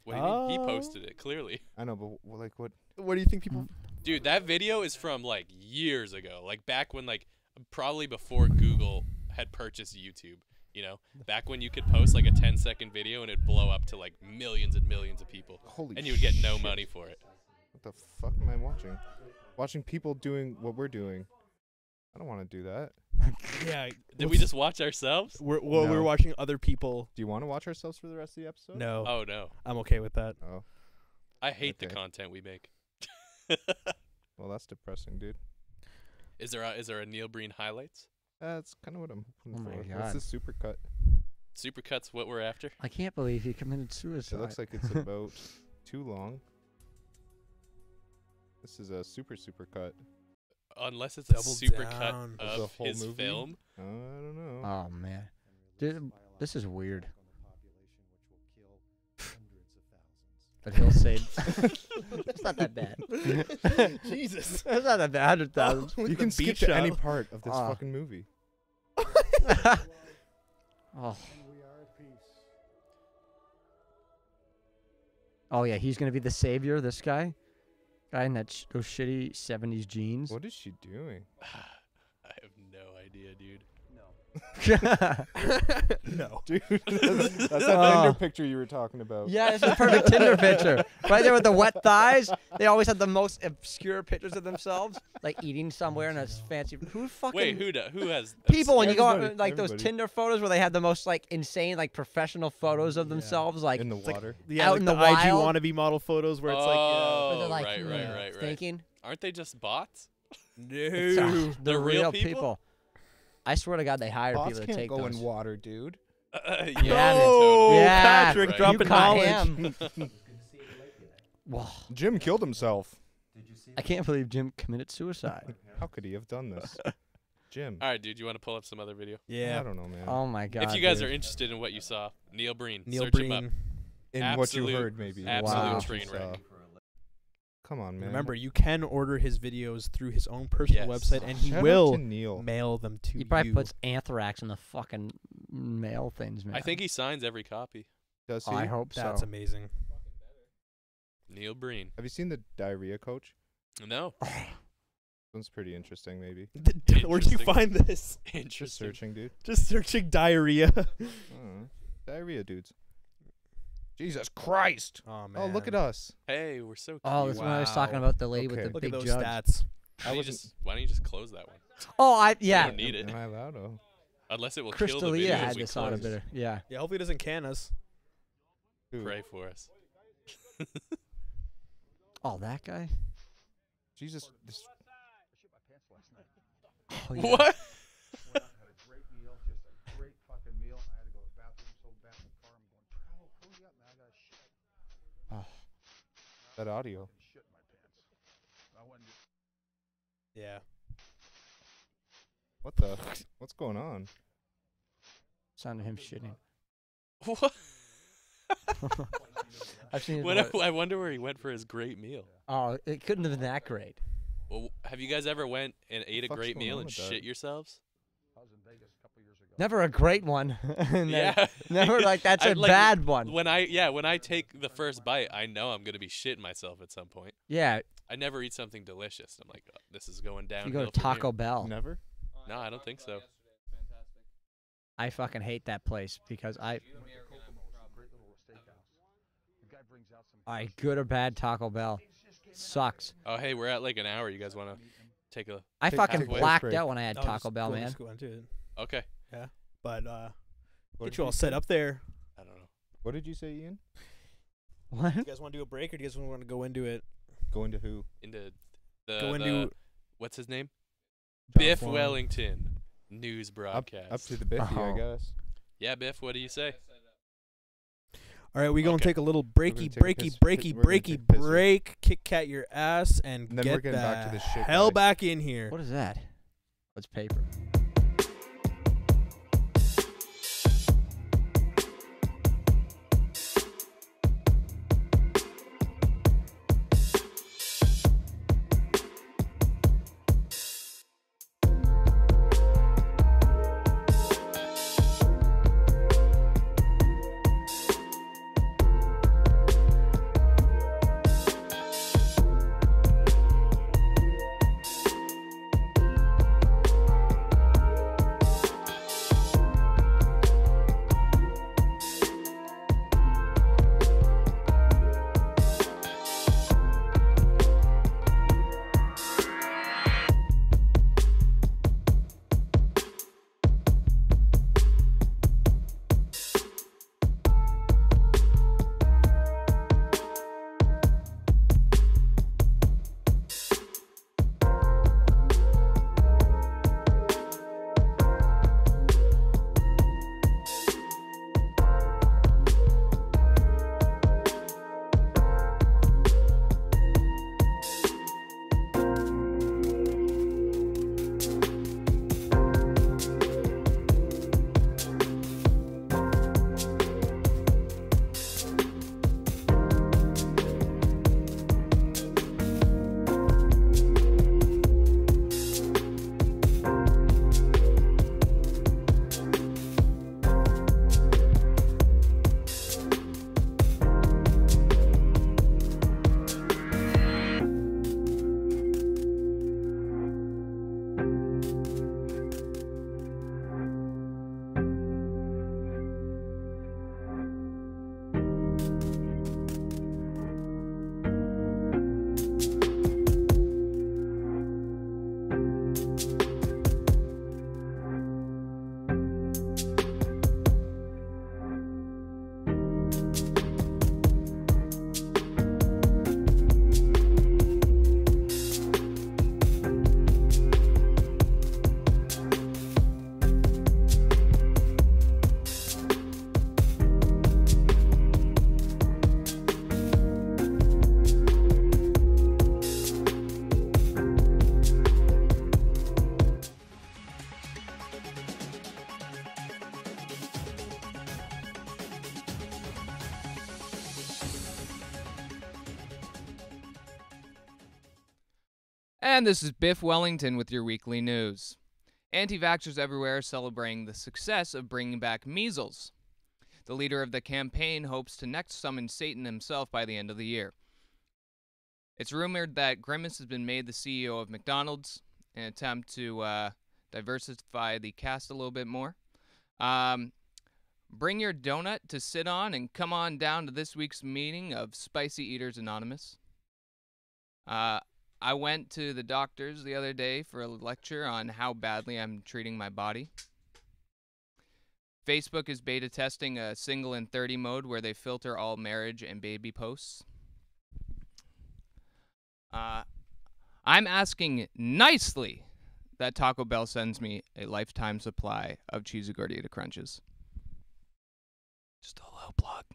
What do you mean? He Oh. posted it, clearly. I know, but like what? What do you think people? Dude, that video is from like years ago. Like back when like probably before Google had purchased YouTube. You know, back when you could post like a 10-second video and it'd blow up to like millions and millions of people. Holy And you would get no shit. money for it. What the fuck am I watching? Watching people doing what we're doing. I don't want to do that. Yeah. Did we just watch ourselves? We're No. watching other people. Do you want to watch ourselves for the rest of the episode? No, Oh no. I'm okay with that. Oh, I hate the Okay. content we make. well, that's depressing, dude. Is there a Neil Breen highlights? That's kind of what I'm hoping Oh my for. God. What's the super cut? Supercuts what we're after? I can't believe he committed suicide. It looks like it's about too long. This is a super cut. Unless it's a Double supercut down. Of the of whole his movie? film. I don't know. Oh man, dude, this is weird. But he'll say it's not that bad. Jesus. It's not that bad. 100,000. You the can skip beach to any shot. part of this Ah. fucking movie. Oh. Oh yeah, he's gonna be the savior. This guy in that those shitty '70s jeans. What is she doing? I have no idea, dude. No. Dude, that's that Oh. Tinder picture you were talking about. Yeah, it's a perfect Tinder picture. Right there with the wet thighs. They always have the most obscure pictures of themselves, like eating somewhere in a fancy. Who fucking? Wait, who has People when you go on Everybody, like those everybody. Tinder photos where they have the most like insane like professional photos of themselves like In the like- water. Yeah, Out like in the the IG wild. wannabe model photos where it's where Oh, they're like right, right. thinking Aren't they just bots? like, it's, no. the They're real real people? I swear to God, they hire Bots people to can't take go those. in water, dude. Yeah, Oh, yeah, Patrick right. dropping You caught knowledge. him. Whoa. Jim killed himself. I can't believe Jim committed suicide. How could he have done this? Jim. All right, dude. You want to pull up some other video? Yeah. I don't know, man. Oh my God. If you guys dude. are interested in what you saw, Neil Breen. Neil search him up. Breen. In what you absolute- heard, maybe. absolute Wow. train wreck. Come on, man. Remember, you can order his videos through his own personal Yes. website, and he Shout out will to Neil. mail them to He probably you. puts anthrax in the fucking mail things, man. I think he signs every copy. Does he? Oh, I hope so. That's amazing. Neil Breen. Have you seen the diarrhea coach? No. One's pretty interesting, maybe. Where'd you Interesting. find this? Just Interesting. searching, dude. Just searching diarrhea. Diarrhea dudes. Jesus Christ! Oh man. Oh, look at us. Hey, we're so cute. Oh, that's when I was talking Wow. about the lady Okay. with the Look at big those jug. stats. Why don't you just close that one? Oh, You yeah. don't need it. Am I allowed to? Unless it will kill the Crystalia videos had we this on a close. bit. Yeah. Yeah, hopefully it doesn't can us. Who? Pray for us. Oh, that guy. Jesus. This, Oh, yeah. What? Oh. that audio. Yeah. What the? What's going on? Sound of him shitting. What? I've seen it. I wonder where he went for his great meal. Oh, it couldn't have been that great. Well, have you guys ever went and ate a fuck's great going meal on and with that? shit yourselves? Never a great one. And then Yeah. Never like that's I- a like, bad one. When I take the first bite, I know I'm gonna be shitting myself at some point. Yeah. I never eat something delicious. I'm like, oh, this is going down. You go to Taco Bell. Never. No, I don't think so. I fucking hate that place because I good or bad Taco Bell sucks. Oh, hey, we're at like an hour. You guys want to take a? I Take- fucking take a blacked break. out when I had No, Taco just Bell, go- man. just go into it. Okay. But What get did you all set say? up there. I don't know. What did you say, Ian? What? You guys want to do a break, or do you guys want to go into it? Go into who? Into the Go into what's his name? John Biff Foreman. Wellington news Up broadcast. to the Biffy, I Oh. guess. Yeah, Biff. What do you say? All right, we gonna Okay. take a little We're breaky, gonna take a breaky, piss- breaky, we're gonna breaky take a pisser. break. Kick cat your ass and And then get we're getting back to the this shit, hell guys. back in here. What is that? What's paper? And this is Biff Wellington with your weekly news. Anti-vaxxers everywhere are celebrating the success of bringing back measles. The leader of the campaign hopes to next summon Satan himself by the end of the year. It's rumored that Grimace has been made the CEO of McDonald's in an attempt to diversify the cast a little bit more. Bring your donut to sit on and come on down to this week's meeting of Spicy Eaters Anonymous. I went to the doctors the other day for a lecture on how badly I'm treating my body. Facebook is beta testing a single and 30 mode where they filter all marriage and baby posts. I'm asking nicely that Taco Bell sends me a lifetime supply of cheesy gordita crunches. Just a little plug.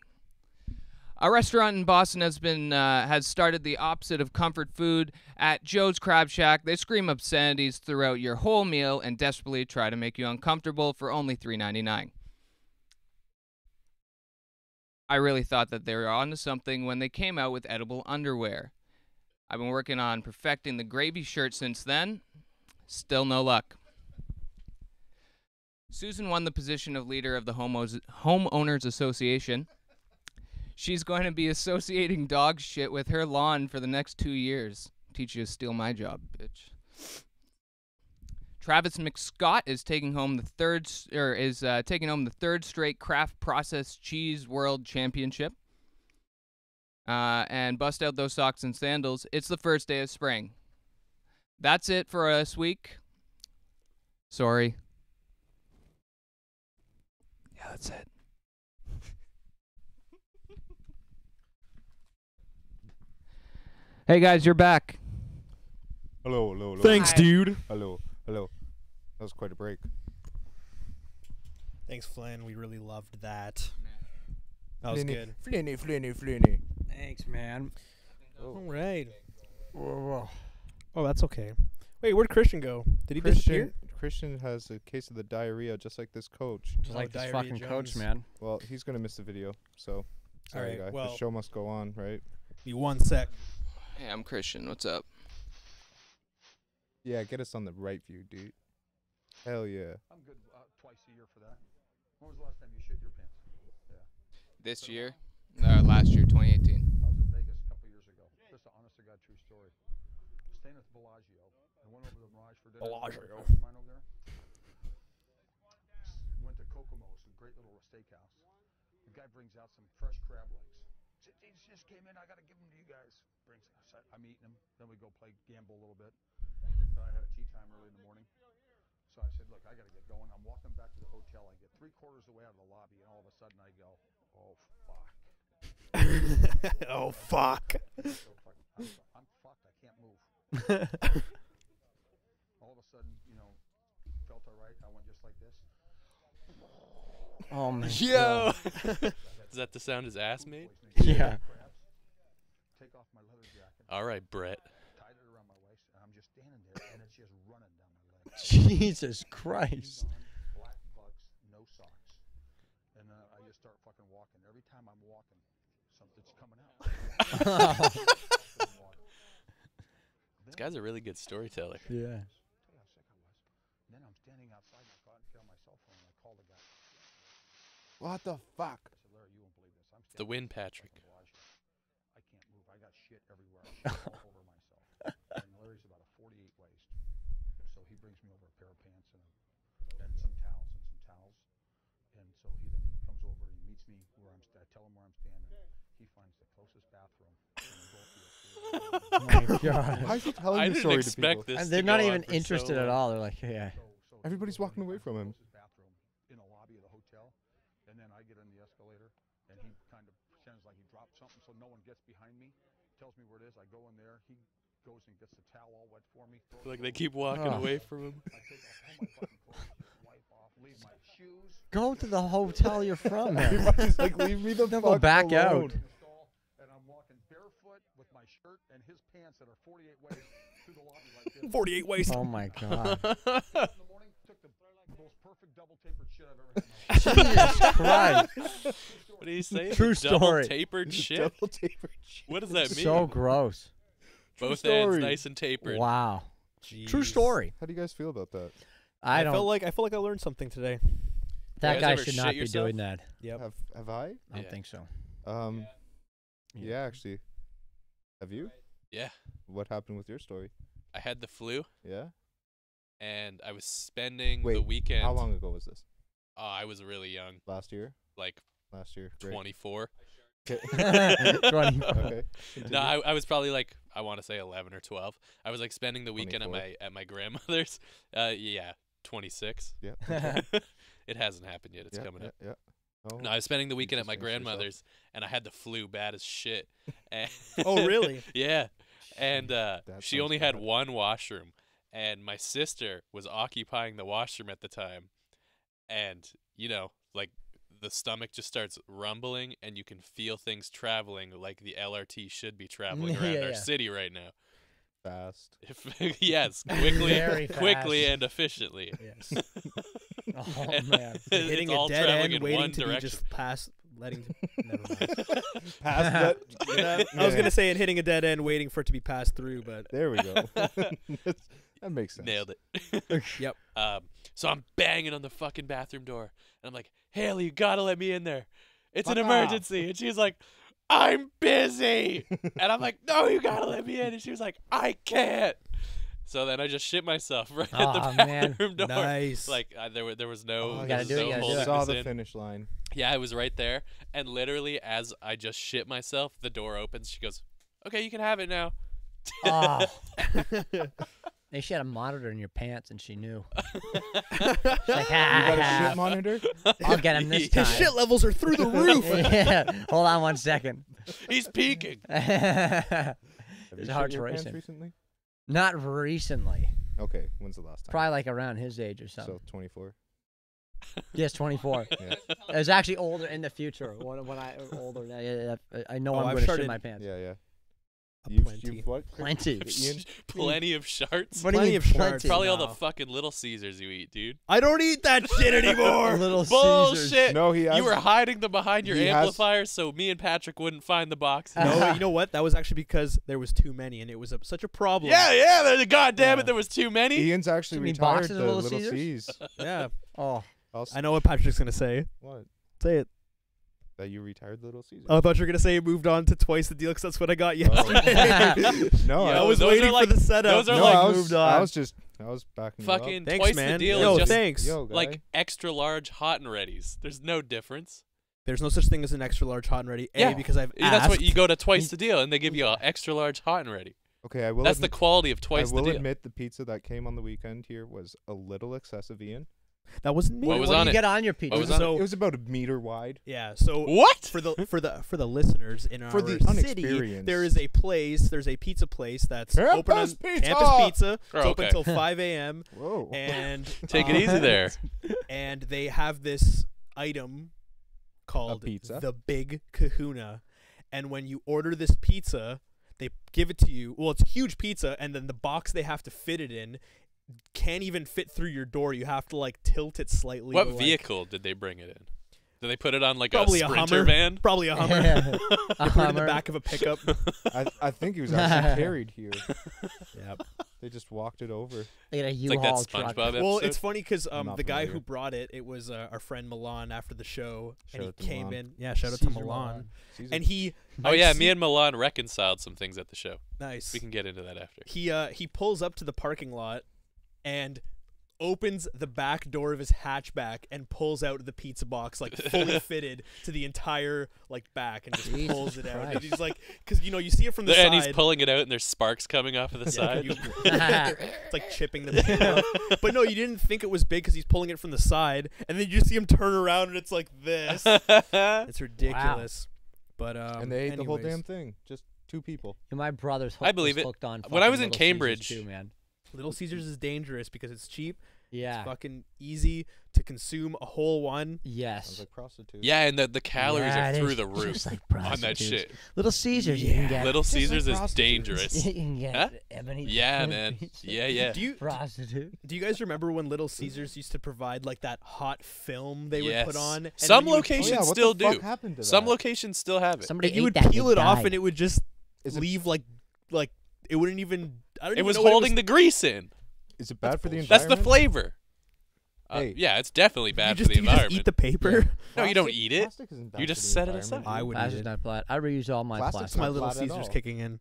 A restaurant in Boston has started the opposite of comfort food. At Joe's Crab Shack, they scream obscenities throughout your whole meal and desperately try to make you uncomfortable for only $3.99. I really thought that they were onto something when they came out with edible underwear. I've been working on perfecting the gravy shirt since then. Still no luck. Susan won the position of leader of the Homeowners Association. She's going to be associating dog shit with her lawn for the next 2 years. Teach you to steal my job, bitch. Travis McScott is taking home the third straight craft processed cheese world championship. And bust out those socks and sandals. It's the first day of spring. That's it for us week. Sorry. Yeah, that's it. Hey guys, you're back. Hello, hello, hello. Thanks, dude. Hello, hello. That was quite a break. Thanks, Flynn. We really loved that. That was good. Flinny. Thanks, man. All right. Whoa. Oh, that's okay. Wait, where'd Christian go? Did he disappear? Christian has a case of the diarrhea, just like this coach. Just like this Diarrhea fucking Jones. coach, man. Well, he's gonna miss the video, so sorry, Alright, guys. well- The show must go on, right? Be 1 sec. Hey, I'm Christian. What's up? Yeah, get us on the right view, dude. Hell yeah. I'm good twice a year for that. When was the last time you shit your pants? Yeah. This year? Last year, 2018. I was in Vegas a couple years ago. Just an honest to God true story. Staying at the Bellagio. I went over to the Mirage for dinner. Bellagio. A friend of mine over there. Went to Kokomo's, a great little steakhouse. The guy brings out some fresh crab legs. These just came in. I got to give them to you guys. I'm eating them. Then we go play gamble a little bit. I had a tea time early in the morning. So I said, look, I got to get going. I'm walking back to the hotel. I get 3/4 of the way out of the lobby, and all of a sudden I go, oh, fuck. Oh, fuck. I'm fucked. I can't move. All of a sudden, felt all right. I went just like this. Oh my Yo! God. Is that the sound his ass made? Yeah. Take off my leather jacket. All right, Brett. Tied it around my waist, and I'm just standing there, and it's just running down my leg. Jesus Christ. Black bucks, no socks. And I just start fucking walking. Every time I'm walking, something's coming out. This guy's a really good storyteller. Yeah. Tell you how sick I was. And then I'm standing outside my car and get on my cell phone, and I call the guy. What the fuck? I said, Larry, you won't believe this. I'm It's the wind, Patrick. I can't move. I got shit everywhere. I shit all over myself. And Larry's about a 48 waist. So he brings me over a pair of pants and some towels. And so he comes over and he meets me where I tell him where I'm standing. He finds the closest bathroom. Oh my God. Why is he telling I the didn't story to expect people? this. And to they're go not on even for so interested at long. all. They're like, yeah. Everybody's walking away from him. Bathroom in the lobby of the hotel, and then I get in the escalator, and he kind of pretends like he dropped something, so no one gets behind me. Tells me where it is. I go in there. He goes and gets the towel all wet for me. Like they keep walking away from him. I take off all my fucking clothes, wipe off, leave my shoes. Go to the hotel you're from, man. He's like, leave me the Don't fuck go back alone. out. And I'm walking barefoot with my shirt and his pants that are 48 waist through the lobby like this. 48 waist. Oh my God. In the morning, took the most perfect double tapered shit I've ever had in my life. Jesus Christ. What do you say? True Double story. tapered shit? Double tapered shit. What does that mean? So gross. Both story. ends nice and tapered. Wow. True Jeez. story. How do you guys feel about that? I don't. felt like I learned something today. that You guys guy ever should shit not be yourself? doing that. Yep. Have I? I don't Yeah. think so. Yeah, actually. Have you? Yeah. What happened with your story? I had the flu, Yeah. and I was spending Wait, the weekend. how long ago was this? I was really young, Last year? like Last year. Great. 24. Okay. 20. Okay. No, I was probably like, I want to say 11 or 12. I was like spending the weekend 24. at my grandmother's. Yeah, 26. Yeah. It hasn't happened yet. It's yeah, coming yeah, up. Yeah. Oh. No, I was spending the weekend at just my finished yourself. grandmother's, and I had the flu bad as shit. And Oh, really? Yeah. And That she sounds only had bad. one washroom, and my sister was occupying the washroom at the time. And, you know, like the stomach just starts rumbling, and you can feel things traveling like the LRT should be traveling around Yeah, our yeah. city right now. Fast. Yes, quickly, Very quickly fast. and efficiently. Yes. Oh And man. it's Hitting all a dead traveling end, in waiting one to be direction. just past, letting. Never mind. Past that. Yeah, I was gonna say, and hitting a dead end, waiting for it to be passed through, but There we go. That makes sense. Nailed it. Yep. So I'm banging on the fucking bathroom door, and I'm like, Haley, you gotta let me in there. It's Fuck an off. emergency. And she's like, I'm busy. And I'm like, no, you gotta let me in. And she was like, I can't. So then I just shit myself right at the Aw, man. bathroom door. Nice. Like there was no, Oh, You there gotta was do it, no you gotta do holding it. Saw this the in. finish line. Yeah, I was right there, and literally as I just shit myself, the door opens. She goes, "Okay, you can have it now." Oh. Hey, she had a monitor in your pants, and she knew. She's like, You got a shit monitor? I'll get him this time. His shit levels are through the roof. Yeah. Hold on 1 second. He's peeking. Have you His shit heart's your pants racing. recently? Not recently. Okay, when's the last time? Probably like around his age or something. So 24. Yes, 24. Yeah. It was actually older in the future. When I older, I know Oh, I'm I've going to started- shit my pants. Yeah, yeah. Plenty. You've what? Chris? Plenty. Ian? Plenty of sharts. What do you Plenty mean of shards. plenty? Probably all the No. fucking Little Caesars you eat, dude. I don't eat that shit anymore. Little Caesars. Bullshit. No, he has. You were hiding them behind your He has- amplifiers so me and Patrick wouldn't find the box. No, you know what? That was actually because there was too many, and it was such a problem. Yeah. God damn Yeah. it, there was too many. Ian's actually You mean retired boxes the of Little Little Caesars? C's. Yeah. Oh, I know what Patrick's gonna say. What? Say it. That you retired the Little Caesars. Oh, I thought you were gonna say you moved on to twice the deal because that's what I got yesterday. No, Yeah, I was those are waiting like- for the setup. those are no, like I was, moved on. I was backing you up. Fucking Thanks, twice man. the deal Yo, is just thanks. Yo, guy. like extra large hot and readies. There's no difference. There's no such thing as an extra large hot and ready. Yeah. Because I've That's asked. what you go to twice the deal and they give you an extra large hot and ready. Okay, I will. That's the admit, quality of I twice the will deal. admit the pizza that came on the weekend here was a little excessive, Ian. That wasn't me. What was what on do it? you get on your pizza? What was on So- It was about a meter wide. Yeah. So What? for the listeners in For our the city, unexperienced. there is a place. There's a pizza place that's open on Campus Pizza! Campus Pizza. It's Oh, open okay. until 5 a.m. Whoa. and Take it easy there. And they have this item called pizza? the Big Kahuna. And when you order this pizza, they give it to you. Well, it's a huge pizza, and then the box they have to fit it in can't even fit through your door. You have to like tilt it slightly. What to, like, vehicle did they bring it in? Did they put it on like Probably a a Sprinter Hummer. van? Probably a Hummer. A They put it in the Hummer. back of a pickup. I think he was actually carried here. Yep. They just walked it over. They got a It's like that U-Haul truck. SpongeBob episode. Well, it's funny because I'm not the guy familiar. who brought it, it was our friend Milan after the show, Shout and out he to came Milan. in. Yeah, shout out to Caesar Milan. Caesar. And he. Oh I yeah, see- me and Milan reconciled some things at the show. Nice. We can get into that after. He pulls up to the parking lot and opens the back door of his hatchback and pulls out the pizza box like fully fitted to the entire like back and just Jesus pulls it out. And Christ. he's like, because you see it from the And side. he's pulling it out, and there's sparks coming off of the Yeah, side. you- it's like chipping the paint off. But no, you didn't think it was big because he's pulling it from the side, and then you just see him turn around and it's like this. It's ridiculous. But and they ate the whole anyways. damn thing. Just two people. And my brother's I believe it. hooked on When I fucking was in Little Caesars Cambridge- too, man. Little Caesars is dangerous because it's cheap. Yeah. It's fucking easy to consume a whole one. Sounds Yes. like prostitutes. Yeah, and the calories Yeah, are it through is the roof just like on that prostitutes. shit. Little Caesars, you can get. Little Just like Caesars is prostitutes. dangerous. You can get Huh? ebony. Yeah, man. pizza. Yeah, yeah. Do you Prostitute. do you guys remember when Little Caesars used to provide like that hot film they would put Yes. on? And Some then you would- locations Oh, yeah, what still the fuck do. happened to Some that? locations still have it. Somebody you ate would that. peel they it off died. and it would just Is it- leave like it wouldn't even. I don't It even was know what holding the grease in. Is it bad for the That's environment? the flavor. Hey. Yeah, it's definitely bad you for the just environment. eat the paper. No, you don't eat it. Plastic isn't bad You for just the set it environment. aside. I would eat Plastic's it. not flat. I reuse all my Plastic's plastic. My not little flat at Caesar's all. kicking in.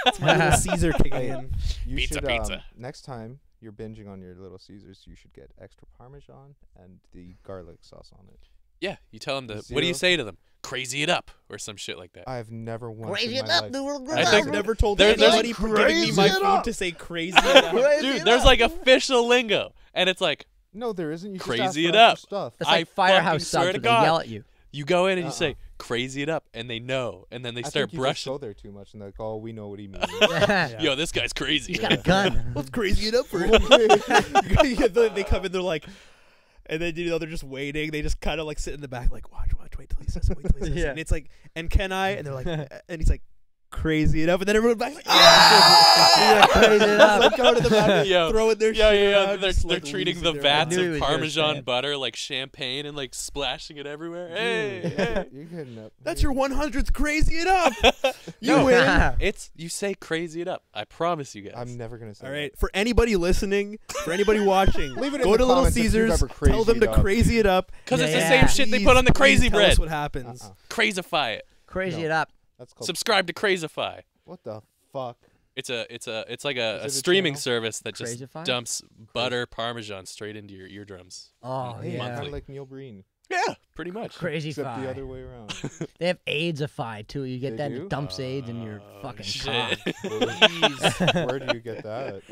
It's my little Caesar kicking in. You Pizza, should, pizza. Next time you're binging on your Little Caesars, you should get extra Parmesan and the garlic sauce on it. Yeah, you tell them to. What do you Zero. say to them? Crazy it up or some shit like that. I've never once Crazy in it my up, life. dude. I think I've never told there's anybody for giving me my crazy it food up. to say crazy it up. Dude, there's like official lingo, and it's like No, there isn't. You just Crazy ask it for up. extra stuff. That's like I Firehouse fucking swear subs to where they God. yell at you. you go in and you say crazy it up, and they know, and then they I start think you just brushing. go there too much and like, oh, we know what he means. Yo, this guy's crazy. He's got a gun. Let's crazy it up for him. They come in, they're like, and then they're just waiting. They just kind of like sit in the back, like watch, wait till he says, wait till he says. Yeah. And it's like, and can I? And they're like, and he's like, crazy it up, and then everyone back's like, Yeah, crazy it up. like go to the back, Yo, throwing their yeah, shit yeah, around, They're, just, they're like, treating losing the their vats mind. I knew of he was gonna say Parmesan it. butter like champagne and like splashing it everywhere. Hey, Dude, hey. you're getting up. That's your 100th crazy it up. You No, win. It's you say crazy it up. I promise you guys. I'm never gonna say. All right, for anybody listening, for anybody watching, Leave it in go the to Little comments if you've Caesars, ever tell them to crazied up. crazy it up. Because it's the Yeah. same shit they put on the Please crazy tell us bread. what happens. Crazify it. Crazy No. it up. That's called. Subscribe to Crazify. What the fuck? It's like Is a it a streaming channel? service that just Crazify? dumps butter Parmesan straight into your eardrums. Oh, Hey, yeah. kind Monthly. of like Neil Breen, Yeah, pretty much. Crazy except fi. the other way around. They have AIDS-ify too. You get They that do? and it dumps AIDS in your fucking shit. cock. Where do you get that?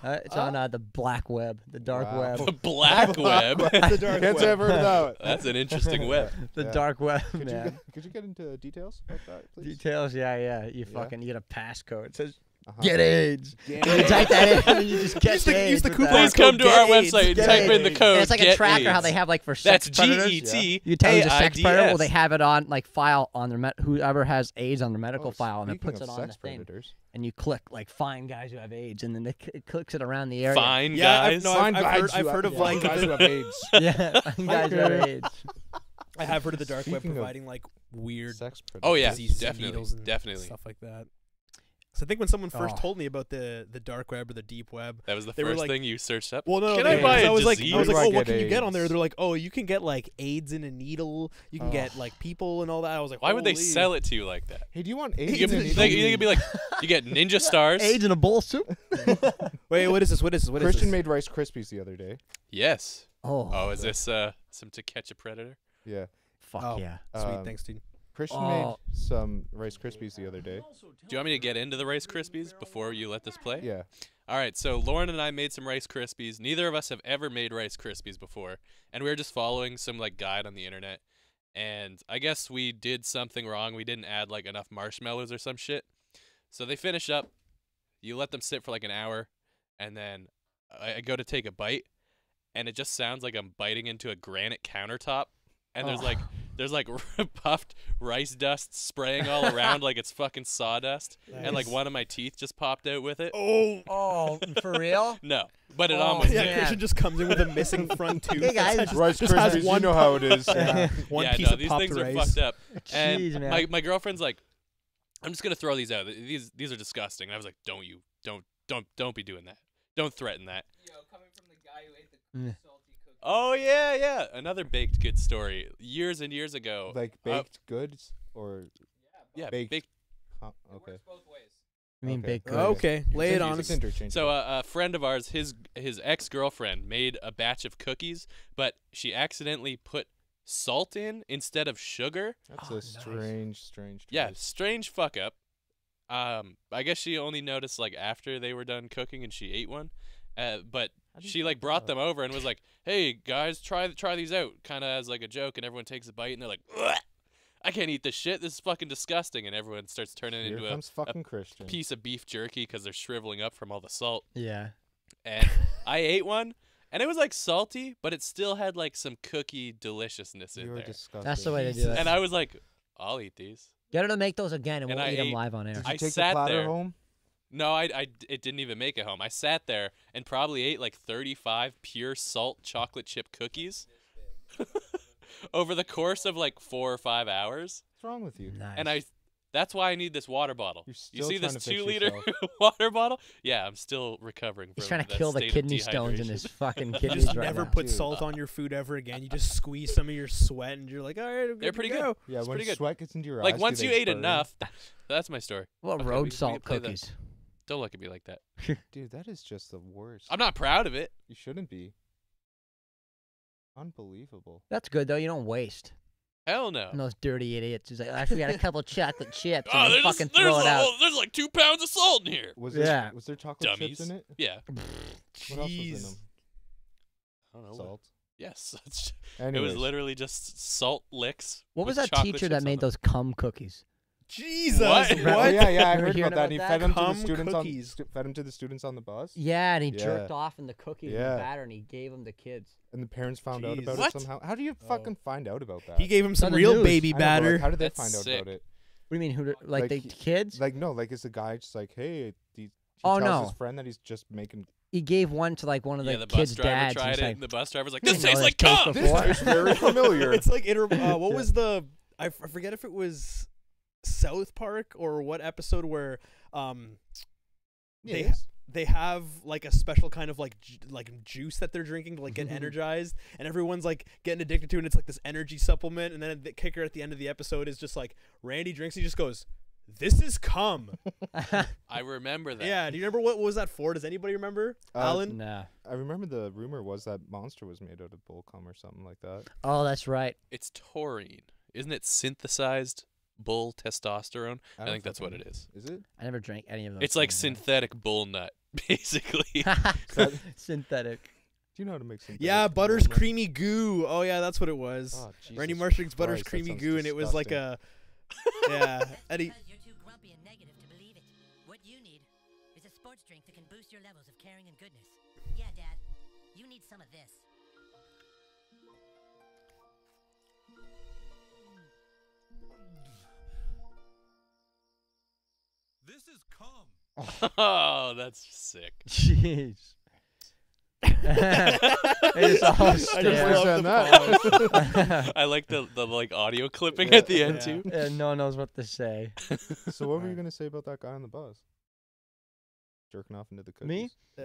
It's on the black web, the dark Wow. web. The black web. The dark Can't say I've heard of that. That's an interesting web. The Yeah. dark web, Could you, man. could you get into details about that, please? Details, yeah. You Yeah. fucking get a passcode. It says Uh-huh. get AIDS. Get And you type that in and you just get Use the- AIDS. use the with coupon that. Please come to Get our AIDS. website and Get type in the AIDS. code. And it's like get a tracker how AIDS. they have like for That's sex predators. GET. You tell who's a sex predator, well, they AIDS. have it on like file on their whoever has AIDS on their medical Oh, file, and it speaking puts of it on the sex thing. predators. And you click like find guys who have AIDS, and then it clicks it around the area. Fine Yeah, guys. I've heard of like guys who have AIDS. Yeah, find guys who have AIDS. I have heard of the dark web Speaking of providing like weird Sex predators. Oh yeah, diseases and definitely, needles and definitely. stuff like that. So I think when someone first Oh. told me about the dark web or the deep web, That was the They were first like- thing you searched up. well, no, Can they- I buy a I was like, disease? oh, Where do I what get can you get on there? AIDS? They're like, oh, you can get like AIDS in a needle. You can get like people and all that. I was like, Why would they holy. sell it to you like that? Hey, do you want You AIDS? could, in a you needle? think it'd be like you get ninja stars. AIDS in a bowl of soup. Wait, what is this? What is this? What is Christian this? made Rice Krispies the other day. Yes. Oh, Oh, is this some To Catch a Predator? Yeah. fuck Oh. yeah. Sweet, Um, thanks, dude. Christian Oh. made some Rice Krispies the other day. Do you want me to get into the Rice Krispies before you let this play? Yeah. All right, so Lauren and I made some Rice Krispies. Neither of us have ever made Rice Krispies before, and we were just following some like guide on the internet. And I guess we did something wrong. We didn't add like enough marshmallows or some shit. So they finish up. You let them sit for like an hour, and then I go to take a bite, and it just sounds like I'm biting into a granite countertop. And there's like puffed rice dust spraying all around like it's fucking sawdust. And like Nice. one of my teeth just popped out with it. Oh, for real? No, but it Oh, almost Yeah, did. man. Christian just comes in with a missing front tooth. Hey, guys. Just- Rice just has Krispies, you one know how it is. one Yeah, piece no, of these popped things rice. are fucked up. Jeez, And man. my girlfriend's like, I'm just gonna throw these out. These are disgusting. And I was like, don't be doing that. Don't threaten that. Yo, coming from the guy who ate the Mm. salty cookie. Oh yeah. Another baked good story. Years and years ago. Like baked goods or Yeah, baked. baked. Huh, It okay. works both ways. I mean, Okay. baked goods. Okay, lay it on It's us. interchangeable. So a friend of ours, his ex-girlfriend made a batch of cookies, but she accidentally put salt in instead of sugar. That's Oh, a nice. strange Yeah, choice. strange fuck up. I guess she only noticed like after they were done cooking and she ate one. But How do you she like fuck brought that them over and was like, "Hey guys, try these out," kind of as like a joke, and everyone takes a bite and they're like, "Ugh, "I can't eat this shit. This is fucking disgusting," and everyone starts turning Here into comes fucking Christian. piece of beef jerky because they're shriveling up from all the salt. Yeah. And I ate one, and it was like salty, but it still had like some cookie deliciousness in You're there. disgusting. That's the way to do it. And I was like, "I'll eat these." Get her to make those again, and And we'll I eat them ate- live on air. Did you I take sat the platter there. home? No, it didn't even make it home. I sat there and probably ate like 35 pure salt chocolate chip cookies over the course of like 4 or 5 hours. What's wrong with you? Nice. And That's why I need this water bottle. You're You still see this trying to fix 2-liter yourself. water bottle? Yeah, I'm still recovering from He's trying to that kill the state of kidney stones in dehydration. his fucking You kidneys just right never now. put Dude. salt on your food ever again. You just squeeze some of your sweat, and you're like, all right, I'm They're good pretty to good. go. Yeah, It's when pretty good. sweat gets into your Like eyes, once do you they ate burn? enough, that's my story. What Okay, road we can salt play the- cookies? Don't look at me like that. Dude, that is just the worst. I'm not proud of it. You shouldn't be. Unbelievable. That's good though. You don't waste. Hell no. And those dirty idiots. He's like, actually got a couple chocolate chips, Oh, and they there's, fucking there's, throw it out. there's like 2 pounds of salt in here. Was Yeah. was there chocolate Dummies. chips in it? Yeah. What else was in Jeez. them? I don't know. Salt. Yes. It Anyways, was literally just salt licks. What was with that chocolate teacher chips that made on them. those cum cookies? Jesus, What? what? Oh, yeah, I Remember heard hearing about that. He about fed that? them to the Cum students cookies. fed them to the students on the bus. Yeah, and he Yeah. jerked off in the cookies and Yeah. the batter, and he gave them to kids. And the parents found out Jeez. about What? it somehow. How do you fucking find out about that? He gave him some on the real news. baby I know, but, like, batter. how did they That's find out sick. about it? What do you mean? Who? Like Like the he- kids? Like no, like is the guy just like, hey, he Oh, tells no. his friend that he's just making. He gave one to like one of Yeah, the the bus kids' driver dads. tried He's it, like, and the bus driver's like, "You this didn't know tastes like this cum. taste before?" It's very familiar. It's like what was the I forget if it was South Park or what episode where Yes. they have like a special kind of like juice that they're drinking to like get energized, and everyone's like getting addicted to it, and it's like this energy supplement, and then the kicker at the end of the episode is just like Randy drinks, he just goes, "This is cum." I remember that. Yeah, do you remember what was that for? Does anybody remember? Alan? Nah. I remember the rumor was that Monster was made out of bull cum or something like that. Oh, that's right. It's taurine. Isn't it synthesized bull testosterone? I don't think that's what fucking- it is. Is it? I never drank any of those. It's like things, synthetic bull nut, basically. Synthetic. Do you know how to make synthetic? Yeah, Butter's bull nut? creamy goo. Oh yeah, that's what it was. Oh, Randy Jesus Marshall's Butter's Christ, that creamy sounds goo, and it was like disgusting. yeah, Eddie. Because you're too grumpy and negative to believe it. What you need is a sports drink that can boost your levels of caring and goodness. Yeah, Dad, you need some of this. This is cum. Oh, that's sick. Jeez. It's all I just stare. understand that. I like the like audio clipping at the end too. Yeah, no one knows what to say. So what were you gonna say about that guy on the bus? Jerking off into the cookies. Me? Yeah.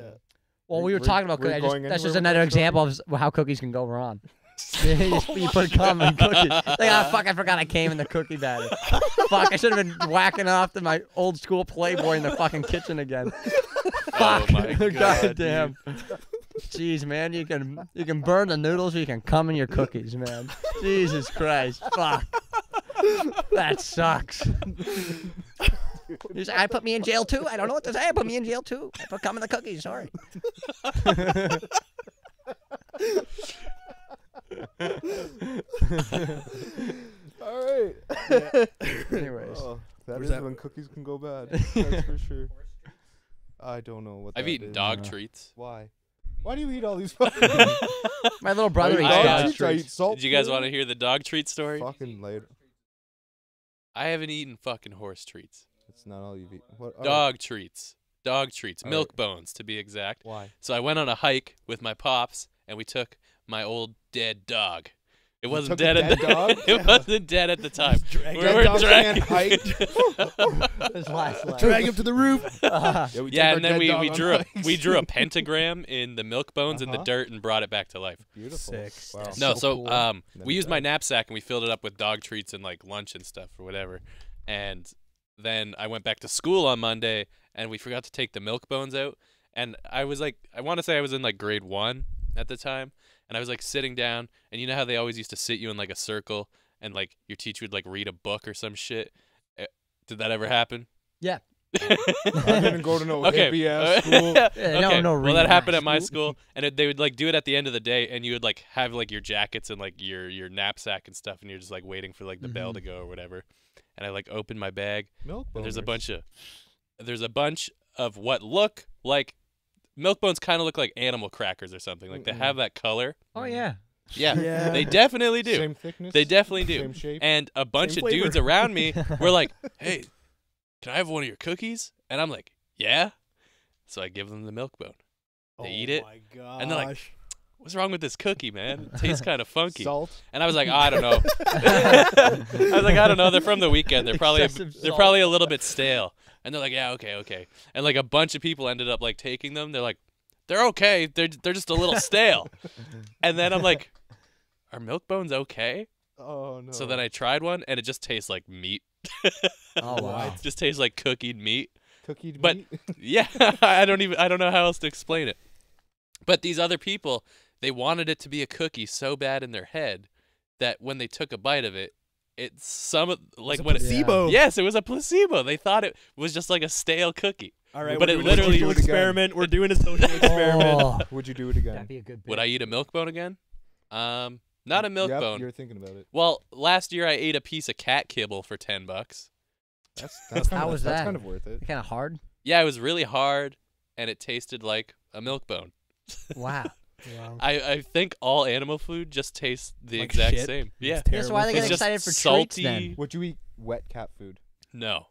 Well, Were- we were were- talking about were you cookies. going That's anywhere just with another that story? example of how cookies can go wrong. You put cum in cookies. Like, oh, fuck, I forgot I came in the cookie batter. Fuck, I should have been whacking off to my old school Playboy in the fucking kitchen again. Fuck. my God, damn. Jeez, man, you can burn the noodles or you can cum in your cookies, man. Jesus Christ. Fuck. That sucks. He's like, I put me in jail too. I don't know what to say. I put me in jail too. I put cum in the cookies. Sorry. All right. Anyways. Oh, that Where's is that- when cookies can go bad. That's for sure. I don't know what. I've that eaten is. dog treats. Why? Why do you eat all these fucking? My little brother I eat eats I, dog treats, I treats. eat salt. Did you guys pork. want to hear the dog treat story? Fucking later. I haven't eaten fucking horse treats. It's not all you've eaten. What? all right. Dog treats. Dog treats. All Milk bones, to be exact. Why? So I went on a hike with my pops, and we took my old dead dog. It wasn't took a dead at dead the dog? It wasn't dead at the time. Drag We that were dog dragging. His last leg. Drag him to the roof. Yeah, we Yeah, took and our then dead dog we on drew a hikes. we drew a pentagram in the milk bones in the Uh-huh. dirt and brought it back to life. Beautiful. Sick. Wow. No, so so cool. Then we he used my died. knapsack and we filled it up with dog treats and like lunch and stuff or whatever. And then I went back to school on Monday and we forgot to take the milk bones out. And I was like, I want to say I was in like grade 1 at the time. And I was like sitting down, and you know how they always used to sit you in like a circle, and like your teacher would like read a book or some shit. Did that ever happen? Yeah. I didn't go to no Okay. hippie ass school. Yeah, no, Okay. no Well, that reading happened at at my school. school, and they would like do it at the end of the day, and you would like have like your jackets and like your knapsack and stuff, and you're just like waiting for like the bell to go or whatever. And I like opened my bag, Milk and there's a boners. bunch of what look like milk bones, kind of look like animal crackers or something. Like they have that color. Oh, yeah. Yeah, Yeah. they definitely do. Same thickness. They definitely do. Same shape. And a bunch Same of flavor. dudes around me were like, "Hey, can I have one of your cookies?" And I'm like, "Yeah." So I give them the milk bone. They eat it, Oh my gosh. and they're like, what's wrong with this cookie, man? It tastes kind of funky. Salt. And I was like, I don't know. I was like, I don't know. They're from the weekend. They're probably a little bit stale. And they're like, yeah, okay. And like a bunch of people ended up like taking them. They're like, they're okay. They're just a little stale. And then I'm like, are milk bones okay? Oh no. So then I tried one, and it just tastes like meat. Oh wow. It just tastes like cookied meat. Cookied But meat? yeah, I don't know how else to explain it. But these other people, they wanted it to be a cookie so bad in their head that when they took a bite of it, placebo. Yes, it was a placebo. They thought it was just like a stale cookie. All right, but we're it doing a literally social experiment. We're doing a social experiment. Oh. Would you do it again? That'd be a good bit. Would I eat a milk bone again? Not a milk Yep, bone. you're thinking about it. Well, last year I ate a piece of cat kibble for $10. That's How was that's that? kind of worth it. Kind of hard. Yeah, it was really hard, and it tasted like a milk bone. Wow. Wow. I think all animal food just tastes the Like exact shit? same. Yeah. It's That's why they get It's just excited for salty. treats then. Would you eat wet cat food? No.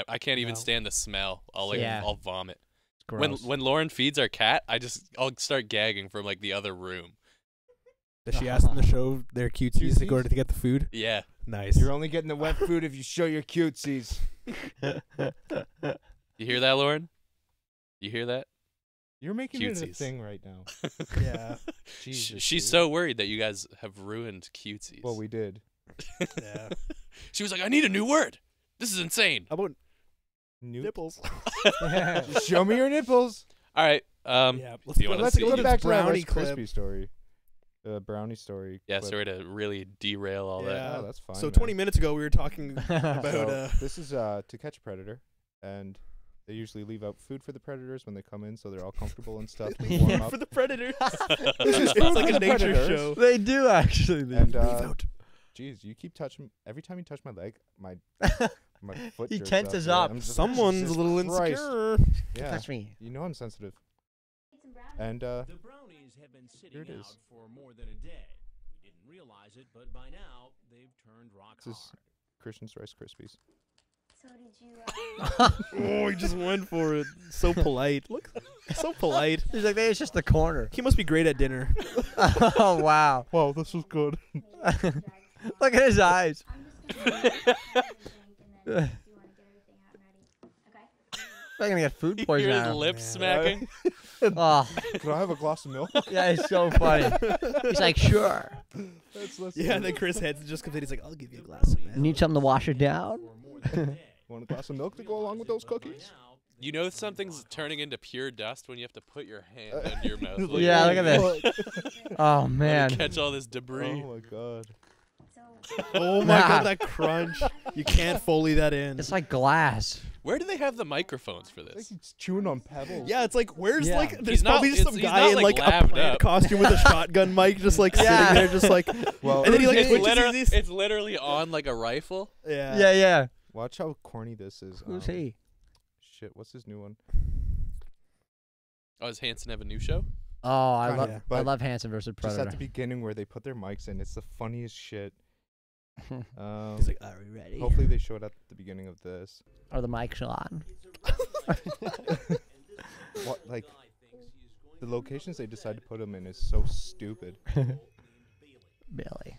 I can't even No. stand the smell. Yeah. I'll vomit. Gross. When Lauren feeds our cat, I'll start gagging from like the other room. Does she ask them to show their cutesies to go to get the food? Yeah. Nice. You're only getting the wet food if you show your cutesies. You hear that, Lauren? You hear that? You're making it a Cutesies. thing right now. Yeah. Jesus, She's dude. so worried that you guys have ruined cutesies. Well, we did. Yeah. She was like, I need a new word. This is insane. How about New- nipples? Just show me your nipples. All right. Yeah. Do you want to Let's see? go this back to that brownie Rice clip. Krispie story. Brownie story. Yeah, clip. sorry to really derail all that. Yeah. Oh, that's fine. So man. 20 minutes ago, we were talking about So, this is To Catch a Predator, and they usually leave out food for the predators when they come in, so they're all comfortable and stuff. and warm up. for the predators. This is It's food like for a the nature predators. show. They do actually. And Leave out. geez, you keep touching. Every time you touch my leg, my foot. He jerks tenses right? up. I'm just like, Someone's Jesus a little Christ. insecure. Yeah, Touch me. you know I'm sensitive. And The brownies have been here it sitting is. out for more than a day. We didn't realize it, but by now they've turned rock this is hard. Christian's Rice Krispies. So did you? Oh, he just went for it. So polite. Look, so polite. He's like, maybe it's just the corner. He must be great at dinner. Oh wow. Wow, this was good. Look at his eyes. I'm gonna get food You poisoning. hear out his of him. lips smacking? Oh, Could I have a glass of milk? yeah, it's so funny. He's like, sure. Yeah, and then Chris heads just comes in. He's like, I'll give you a glass of milk. Need something to wash it down? Want a glass of milk to go along with those cookies? You know something's turning into pure dust when you have to put your hand under your mouth. Like, Yeah, look at this. Oh let me man. catch all this debris. Oh my god. Oh my god, that crunch. You can't Foley that in. It's like glass. Where do they have the microphones for Like this? he's chewing on pebbles. Yeah, it's like, where's Yeah. like, there's He's not- probably just some he's guy not, in like, like a labbed plant up. costume with a shotgun mic just like Yeah. sitting there just like, Well, and then he like It's, switches these. it's literally on like a rifle. Yeah. Yeah, yeah. watch how corny this is. Who's he? Shit, what's his new one? Oh, does Hanson have a new show? Oh, I Kinda, love I but love Hanson versus Just at Predator. the beginning where they put their mics in, it's the funniest shit. He's like, are we ready? Hopefully they show it at the beginning of this. Are the mics on? What, like, the locations they decide to put them in is so stupid. Billy.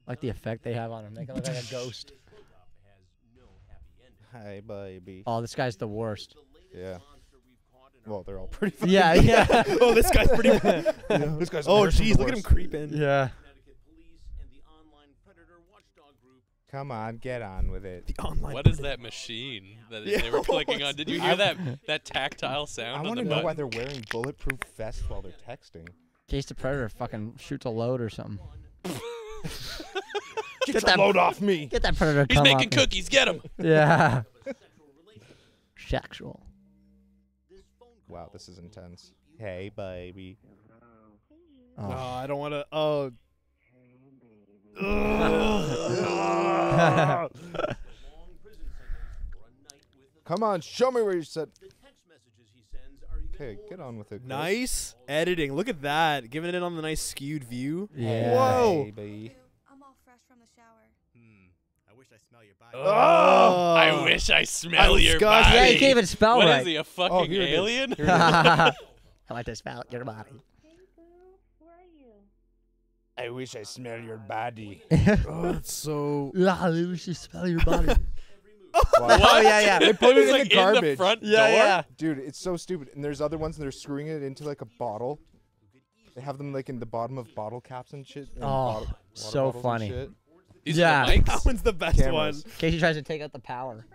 Like the effect they have on him. They can look like a ghost. Hi, baby. Oh, this guy's the worst. Yeah. Well, they're all pretty fucking Yeah, yeah. Oh, this guy's pretty. This guy's Oh, worse than jeez, the look at him worst. creeping. Yeah. Come on, get on with it. The online. What is that machine that Yeah, they were clicking on? what's Did you that? hear that tactile I sound on want the to know why button? they're wearing bulletproof vests while they're texting. In case the Predator fucking shoots a load or something. Get that- load off me! Get that Predator He's come making up. cookies. Get him. Yeah. Sexual. Wow, this is intense. Hey, baby. Oh, Oh. I don't want to. Oh. Come on, show me where you said. Okay, get on with it. Chris. Nice editing. Look at that. Giving it on the nice skewed view. Yeah. Whoa. Baby. I'm all fresh from the shower. I wish I smell your body. Oh. I wish I smell your disgusting. body. Yeah, you can't even spell What right. is he, a fucking here it is. alien? Here it is. I like to smell your body. I wish I smell your body. Oh, it's so. I wish I smell your body. Oh yeah. They put it in like the garbage. in the front Yeah, door. yeah. Dude, it's so stupid. And there's other ones, and they're screwing it into like a bottle. They have them like in the bottom of bottle caps and shit. And Oh, water so bottles and funny. shit. These Yeah. are the mics? That one's the best Cameras. one. Casey tries to take out the power.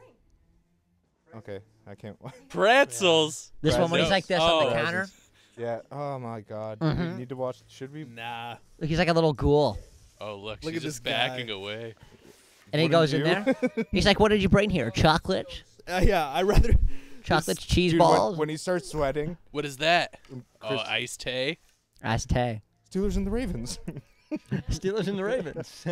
Okay, I can't. Pretzels. This one when he's like this on the Oh. counter. Yeah. Oh my God. Mhm. We need to watch. Should we? Nah. He's like a little ghoul. Oh, look, Look she's at just this guy. backing away. And he What goes did in you there. He's like, "What did you bring here? Chocolates? Yeah, I rather. Chocolates, cheese Dude, balls, when he starts sweating, What is that? Chris- Oh, iced tea. iced tea." Steelers and the Ravens. Steelers and the Ravens.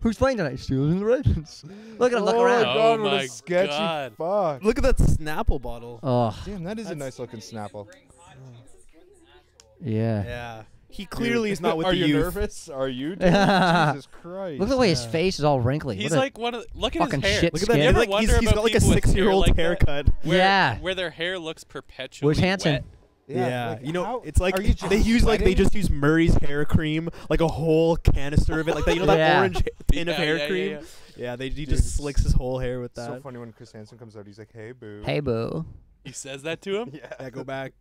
Who's playing tonight? Steelers and the Ravens. Look at him. Look Oh around. my God, Oh what my a sketchy God. fuck. Look at that Snapple bottle. Oh, Damn, that is a nice looking Snapple. yeah. Yeah. He clearly is not with Are the you youth. nervous? Are you? Dude? Jesus Christ. Look at the way his face is all wrinkly. He's What a like one of the, look at his fucking hair. shit Look at skin. that. You ever Like, wonder he's about got like a people with hair 6-year-old like that? haircut. Where, Yeah. where their hair looks perpetually Where's Hanson? wet. Yeah, like, you know, how- it's like are you just they use like they sweating? just use Murray's hair cream, like a whole canister of it, like that. You know that Yeah. orange tin of Yeah, hair yeah, cream. yeah. Yeah, he Dude, just slicks his whole hair with So that. funny when Chris Hansen comes out. He's like, "Hey, boo." Hey, boo. He says that to him? Yeah, go back.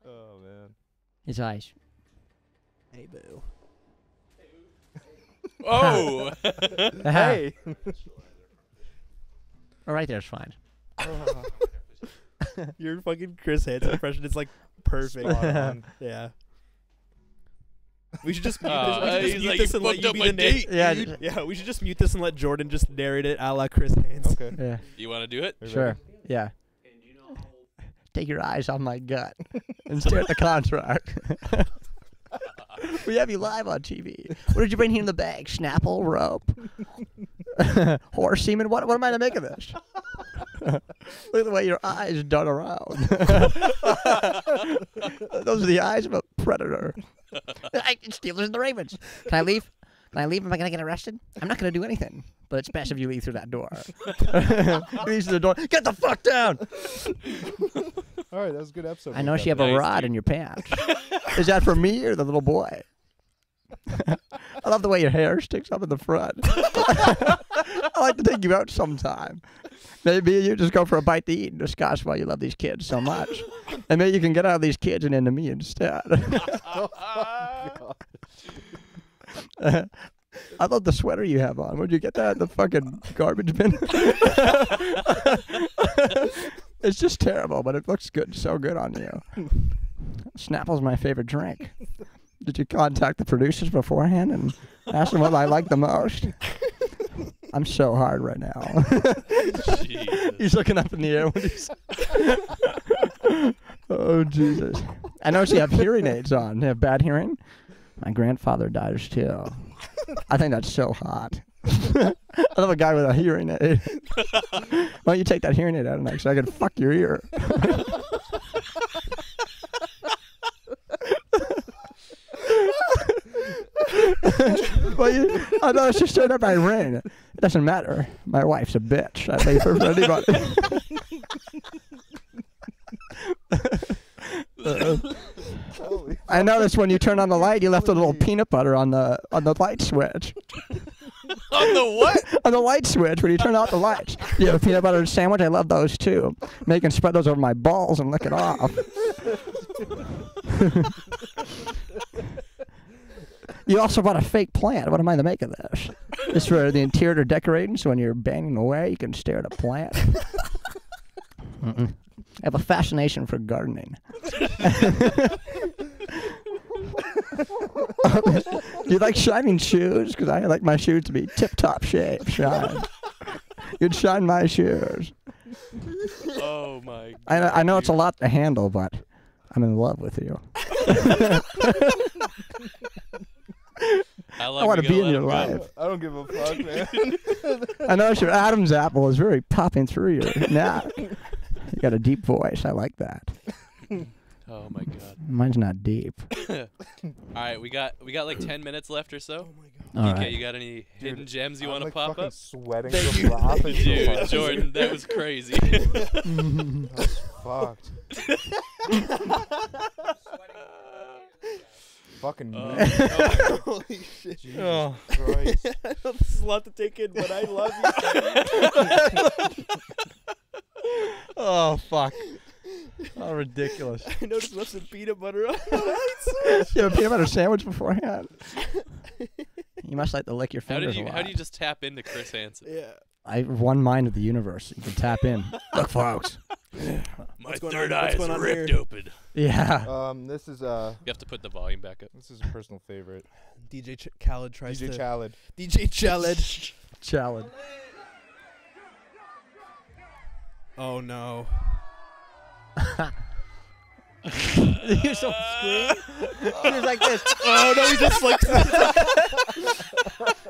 Oh man. His eyes. Hey, boo. Oh! Hey. All right, there's fine. Your fucking Chris Hansen impression is like perfect. Spot on. Yeah. We should just mute He's this, like, this "You and let fucked you up be my the date, Yeah, dude. Yeah, we should just mute this and let Jordan just narrate it a la Chris Hansen. Okay. Yeah. You want to do it? Are you Sure. ready? Yeah. Take your eyes off my gut and stare at the contract. We have you live on TV. What did you bring here in the bag? Snapple, rope, horse semen. What am I to make of this? Look at the way your eyes dart around. Those are the eyes of a predator. Steelers and the Ravens. Can I leave? Can I leave? Am I going to get arrested? I'm not going to do anything. But it's best if you leave through that door. Leave through the door. Get the fuck down. All right, that was a good episode. I know you have a Nice, rod dude. in your pants. Is that for me or the little boy? I love the way your hair sticks up in the front. I like to take you out sometime. Maybe you just go for a bite to eat and discuss why you love these kids so much. And maybe you can get out of these kids and into me instead. I love the sweater you have on. Where'd you get that? The fucking garbage bin? It's just terrible, but it looks good, so good on you. Snapple's my favorite drink. Did you contact the producers beforehand and ask them what I like the most? I'm so hard right now. He's looking up in the air when he's... Oh, Jesus. I noticed you have hearing aids on. You have bad hearing? My grandfather dies, too. I think that's so hot. I love a guy with a hearing aid. Why don't you take that hearing aid out of next so I can fuck your ear? Well, I know she showed up my ring. It doesn't matter. My wife's a bitch. I leave her for anybody. I noticed when you turn on the light, you left a little peanut butter on the light switch. On the what? On the light switch when you turn off the lights. You have a peanut butter sandwich. I love those too. Maybe you can spread those over my balls and lick it off. You also bought a fake plant. What am I to make of this? Just for the interior decorating, so when you're banging away, you can stare at a plant. I have a fascination for gardening. Do you like shining shoes? Because I like my shoes to be tip-top shape. Shine. You'd shine my shoes. Oh, my God. I know it's a lot to handle, but I'm in love with you. I want to be in your life. I don't give a fuck, man. I notice your Adam's apple is very popping through your neck. You got a deep voice. I like that. Oh, my God. Mine's not deep. All right, we got like 10 minutes left or so. Oh, my God. All DK, right. you got any hidden gems you I'm want to like pop fucking up? sweating Thank from you. laughing so Dude, hard. Jordan, that was crazy. That was fucked. Fucking Holy shit. Jesus Oh. Christ. I know this is a lot to take in, but I love you. Oh, fuck. Oh, ridiculous. I noticed left some peanut butter on the lights. You have a peanut butter sandwich beforehand? You must like to lick your How fingers did a you lot. how do you just tap into Chris Hansen? Yeah. I have one mind of the universe. You can tap in. Look, folks. My What's going third on? eye What's is going on ripped here? open. Yeah. This is You have to put the volume back up. This is a personal favorite. DJ Khaled tries DJ to. Khaled. DJ Khaled. Challenge. Oh no. You're so screwed. He was like this. Oh no, he just like.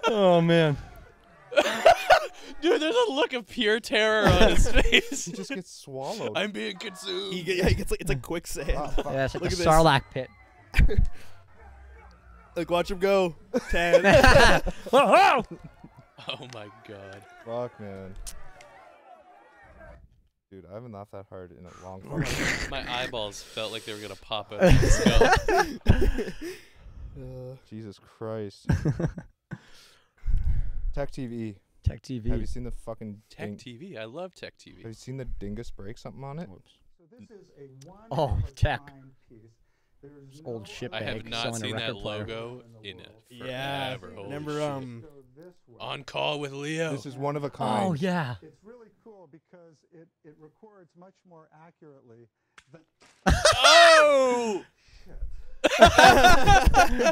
Oh, man. Dude, there's a look of pure terror on his face. He just gets swallowed. I'm being consumed. He gets like it's like quicksand. Yeah, it's like Look the at this. Sarlacc pit. Like watch him go. 10. Oh my god. Fuck, man. Dude, I haven't laughed that hard in a long time. My eyeballs felt like they were gonna pop out of the skull. Jesus Christ. Tech TV. Tech TV. Have you seen the fucking Tech TV. I love Tech TV. Have you seen the dingus break something on it? So this is a one Oh, of a tech. kind piece. There's This no old shit I bag have not selling a seen that record player. logo in it Yeah. forever. Holy Remember shit. Go this way. On Call with Leo. This is one of a kind. Oh, yeah. It's really cool because it records much more accurately than Oh!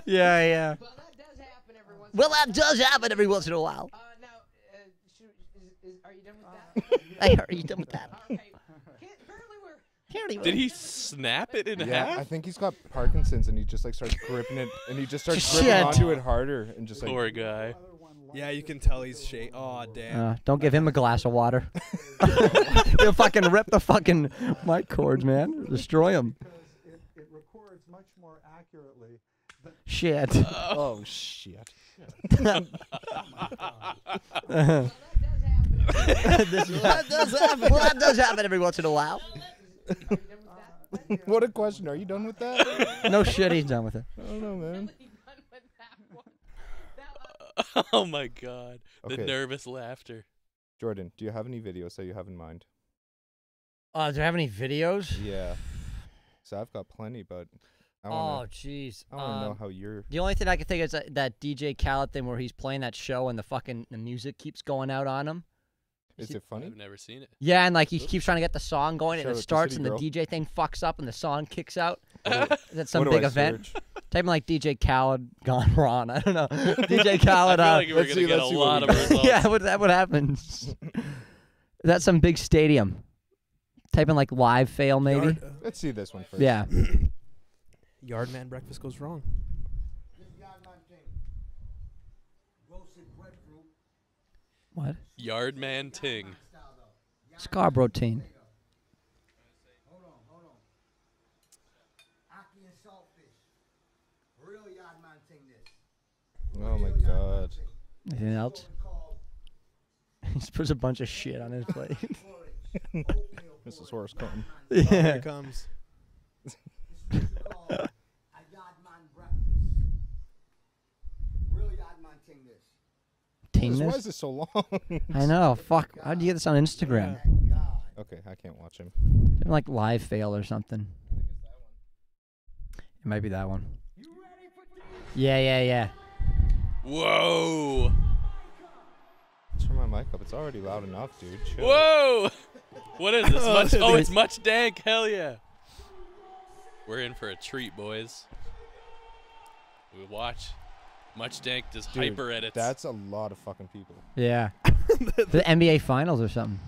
Yeah, yeah. Well, that does happen every once. Well, that does happen every once in a while. Now, are you done with that? Hey, are you done with that? Okay. Apparently we're. Did he snap it in Yeah, half? I think he's got Parkinson's and he just like starts gripping it and he just starts Shit. gripping onto it harder and just like Poor guy. Yeah, you can tell he's shake. Oh damn. Don't give him a glass of water. He'll fucking rip the fucking mic cords, man. Destroy him. because it records much more accurately than Shit. oh shit. That does happen. Well, that does happen every once in a while. What a question. Are you done with that? No shit, he's done with it. I don't know, man. Oh my god. The Okay. nervous laughter. Jordan, do you have any videos that you have in mind? Do you have any videos? Yeah. So I've got plenty, but I Oh, wanna, jeez. I wanna know how you're. The only thing I can think is that DJ Khaled thing where he's playing that show and the music keeps going out on him. Is it funny? I've never seen it. Yeah, and like he keeps trying to get the song going, Shout and out it to starts, City and the Girl. DJ thing fucks up, and the song kicks out. What Is that some what do big I event? search? Type in like DJ Khaled gone wrong. I don't know. DJ Khaled. I feel like we're let's gonna see- get a let's see what lot we of got. results. Yeah, what happens? Is that some big stadium? Type in like live fail maybe. Let's see this one first. Yeah. Yardman breakfast goes wrong. What? Yardman Ting. Scarborough team. Hold on. Aki and saltfish. Real yardman thing this. Oh my god. Anything else? He just puts a bunch of shit on his plate. This is Horace Cotton. Oh, here Yeah. it comes. This is what you call a yardman breakfast. Real yardman thing this. Team Why this? is this so long? I know. Fuck. How'd you get this on Instagram? Okay, I can't watch him. Type in like live fail or something. It might be that one. Yeah. Whoa. Turn my mic up. It's already loud enough, dude. Chill. Whoa. What is this? Much, Oh, oh, it's much dank. Hell yeah. We're in for a treat, boys. We watch. Much dank does Dude, hyper edits. That's a lot of fucking people. Yeah. The NBA Finals or something.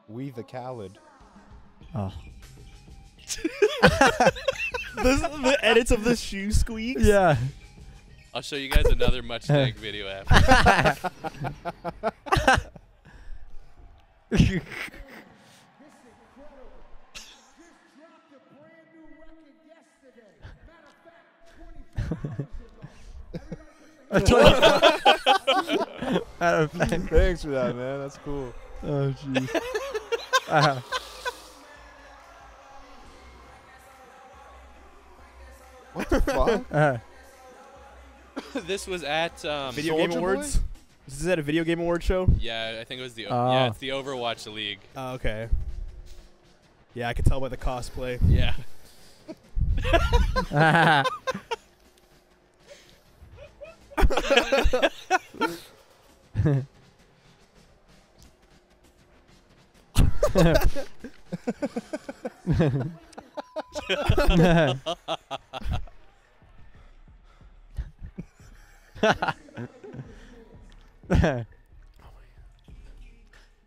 We the Khaled. Oh. The edits of the shoe squeaks. Yeah. I'll show you guys another much dank video after. Matter of fact. Thanks for that, man. That's cool. Oh, jeez. What the fuck? This was at Video Game Awards. Is that a video game award show? Yeah, I think it was the yeah, it's the Overwatch League. Oh, okay. Yeah, I could tell by the cosplay. Yeah.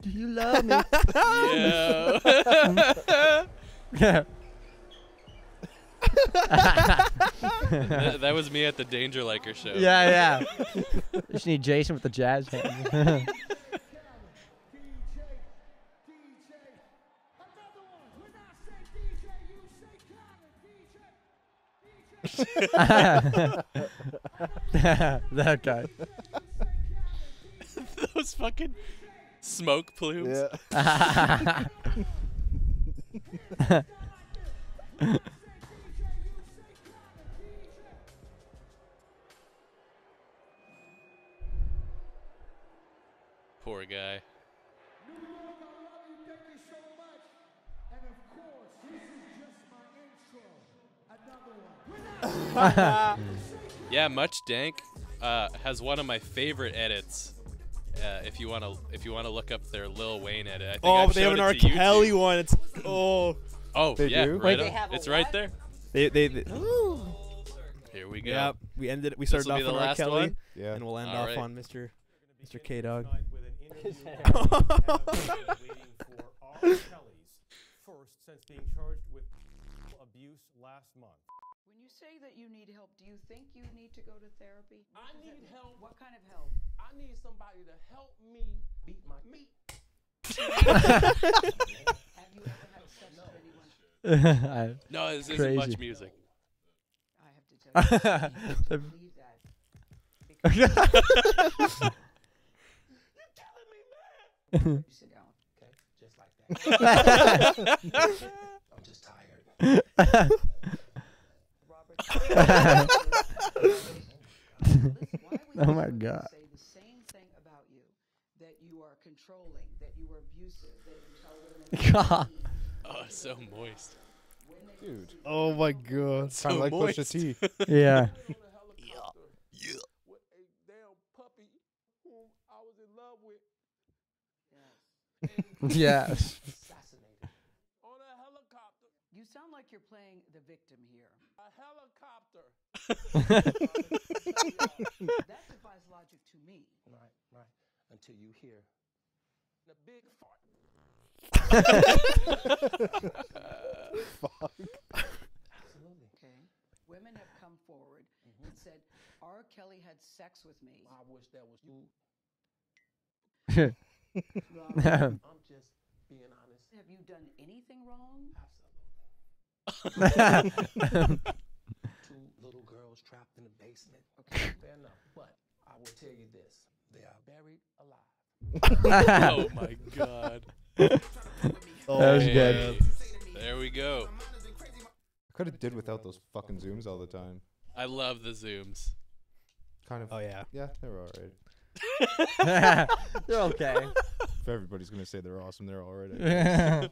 Do you love me? Yeah. That was me at the Danger Liker show. Yeah, yeah. You just need Jason with the jazz hands. That guy. Those fucking smoke plumes. Yeah. Poor guy. Yeah, Much Dank has one of my favorite edits. If you wanna look up their Lil Wayne edit, I think I've they have showed an it R. to YouTube. Kelly one. It's They yeah, do? right Wait, up. they have It's a right what? there. they Here we go. yeah. We started will off be the on R. last Kelly, one? Yeah. and we'll end All off right. on Mr. K Dog. Waiting for R. Kelly's first since being charged with abuse last month. When you say that you need help, do you think you need to go to therapy? I need help. What kind of help? I need somebody to help me beat my meat. Have you ever had sex with anyone? No, this isn't Crazy. much music. I have to tell you, you don't believe that. Because You're telling me, man. you sit down. Okay, just like that. I'm just tired. Robert. Listen, why would Oh you my somebody God. say the same thing about you? That you are controlling, that you are abusive, that you tell women God. Oh, it's so moist. Dude. Oh my god. So Kind of like moist. Pusha T. Yeah. Yeah. With a damn puppy whom I was in love with. Yes. Yes. Assassinated. On a helicopter. You sound like you're playing the victim here. A helicopter. That defies logic to me. Right. Until you hear the big fart. Fuck. Absolutely. Okay. Women have come forward and said, R. Kelly had sex with me. I wish that was you. Robert, I'm just being honest. have you done anything wrong? Absolutely. Two little girls trapped in the basement. Okay, fair enough. But I will tell you this: they are buried alive. Oh my god. That was good. There we go. I could have did without those fucking zooms all the time. I love the zooms. Kind of. Oh yeah. Yeah, they were alright. They're okay. If everybody's gonna say they're awesome, they're alright.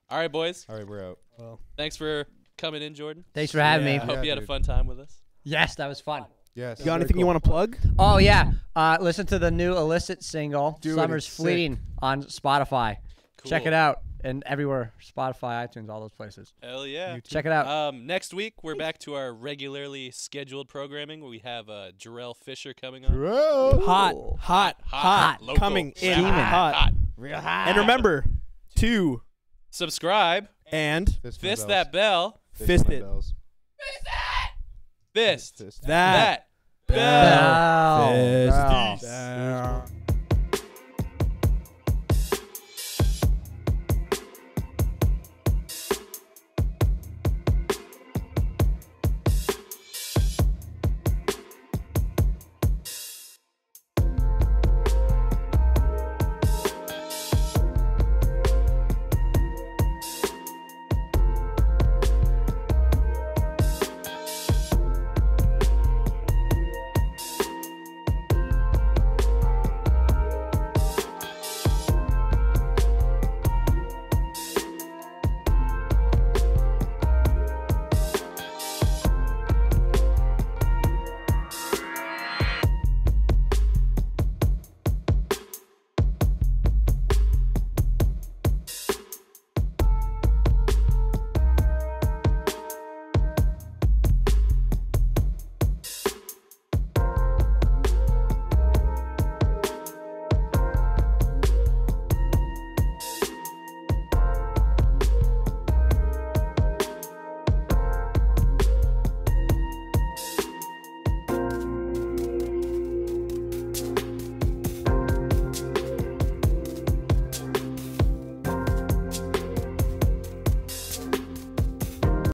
All right, boys. All right, we're out. Well. Thanks for coming in, Jordan. Thanks for having me. Yeah. Hope you had a dude. fun time with us. Yes, that was fun. Yes. You got anything you want to plug? Oh yeah, listen to the new Illicit single Dude, "Summer's it's sick. Fleeting" on Spotify. Check Cool. it out, and everywhere: Spotify, iTunes, all those places. Hell yeah. Check it out. Next week we're back to our regularly scheduled programming where we have Jarrell Fisher coming on. Bro. Hot. Local, Coming in steaming, hot. Real high. And remember to Subscribe. and Fist that bell. Fist it. Bells. Fist Fist. that that bell. Bell. Fist. Bell.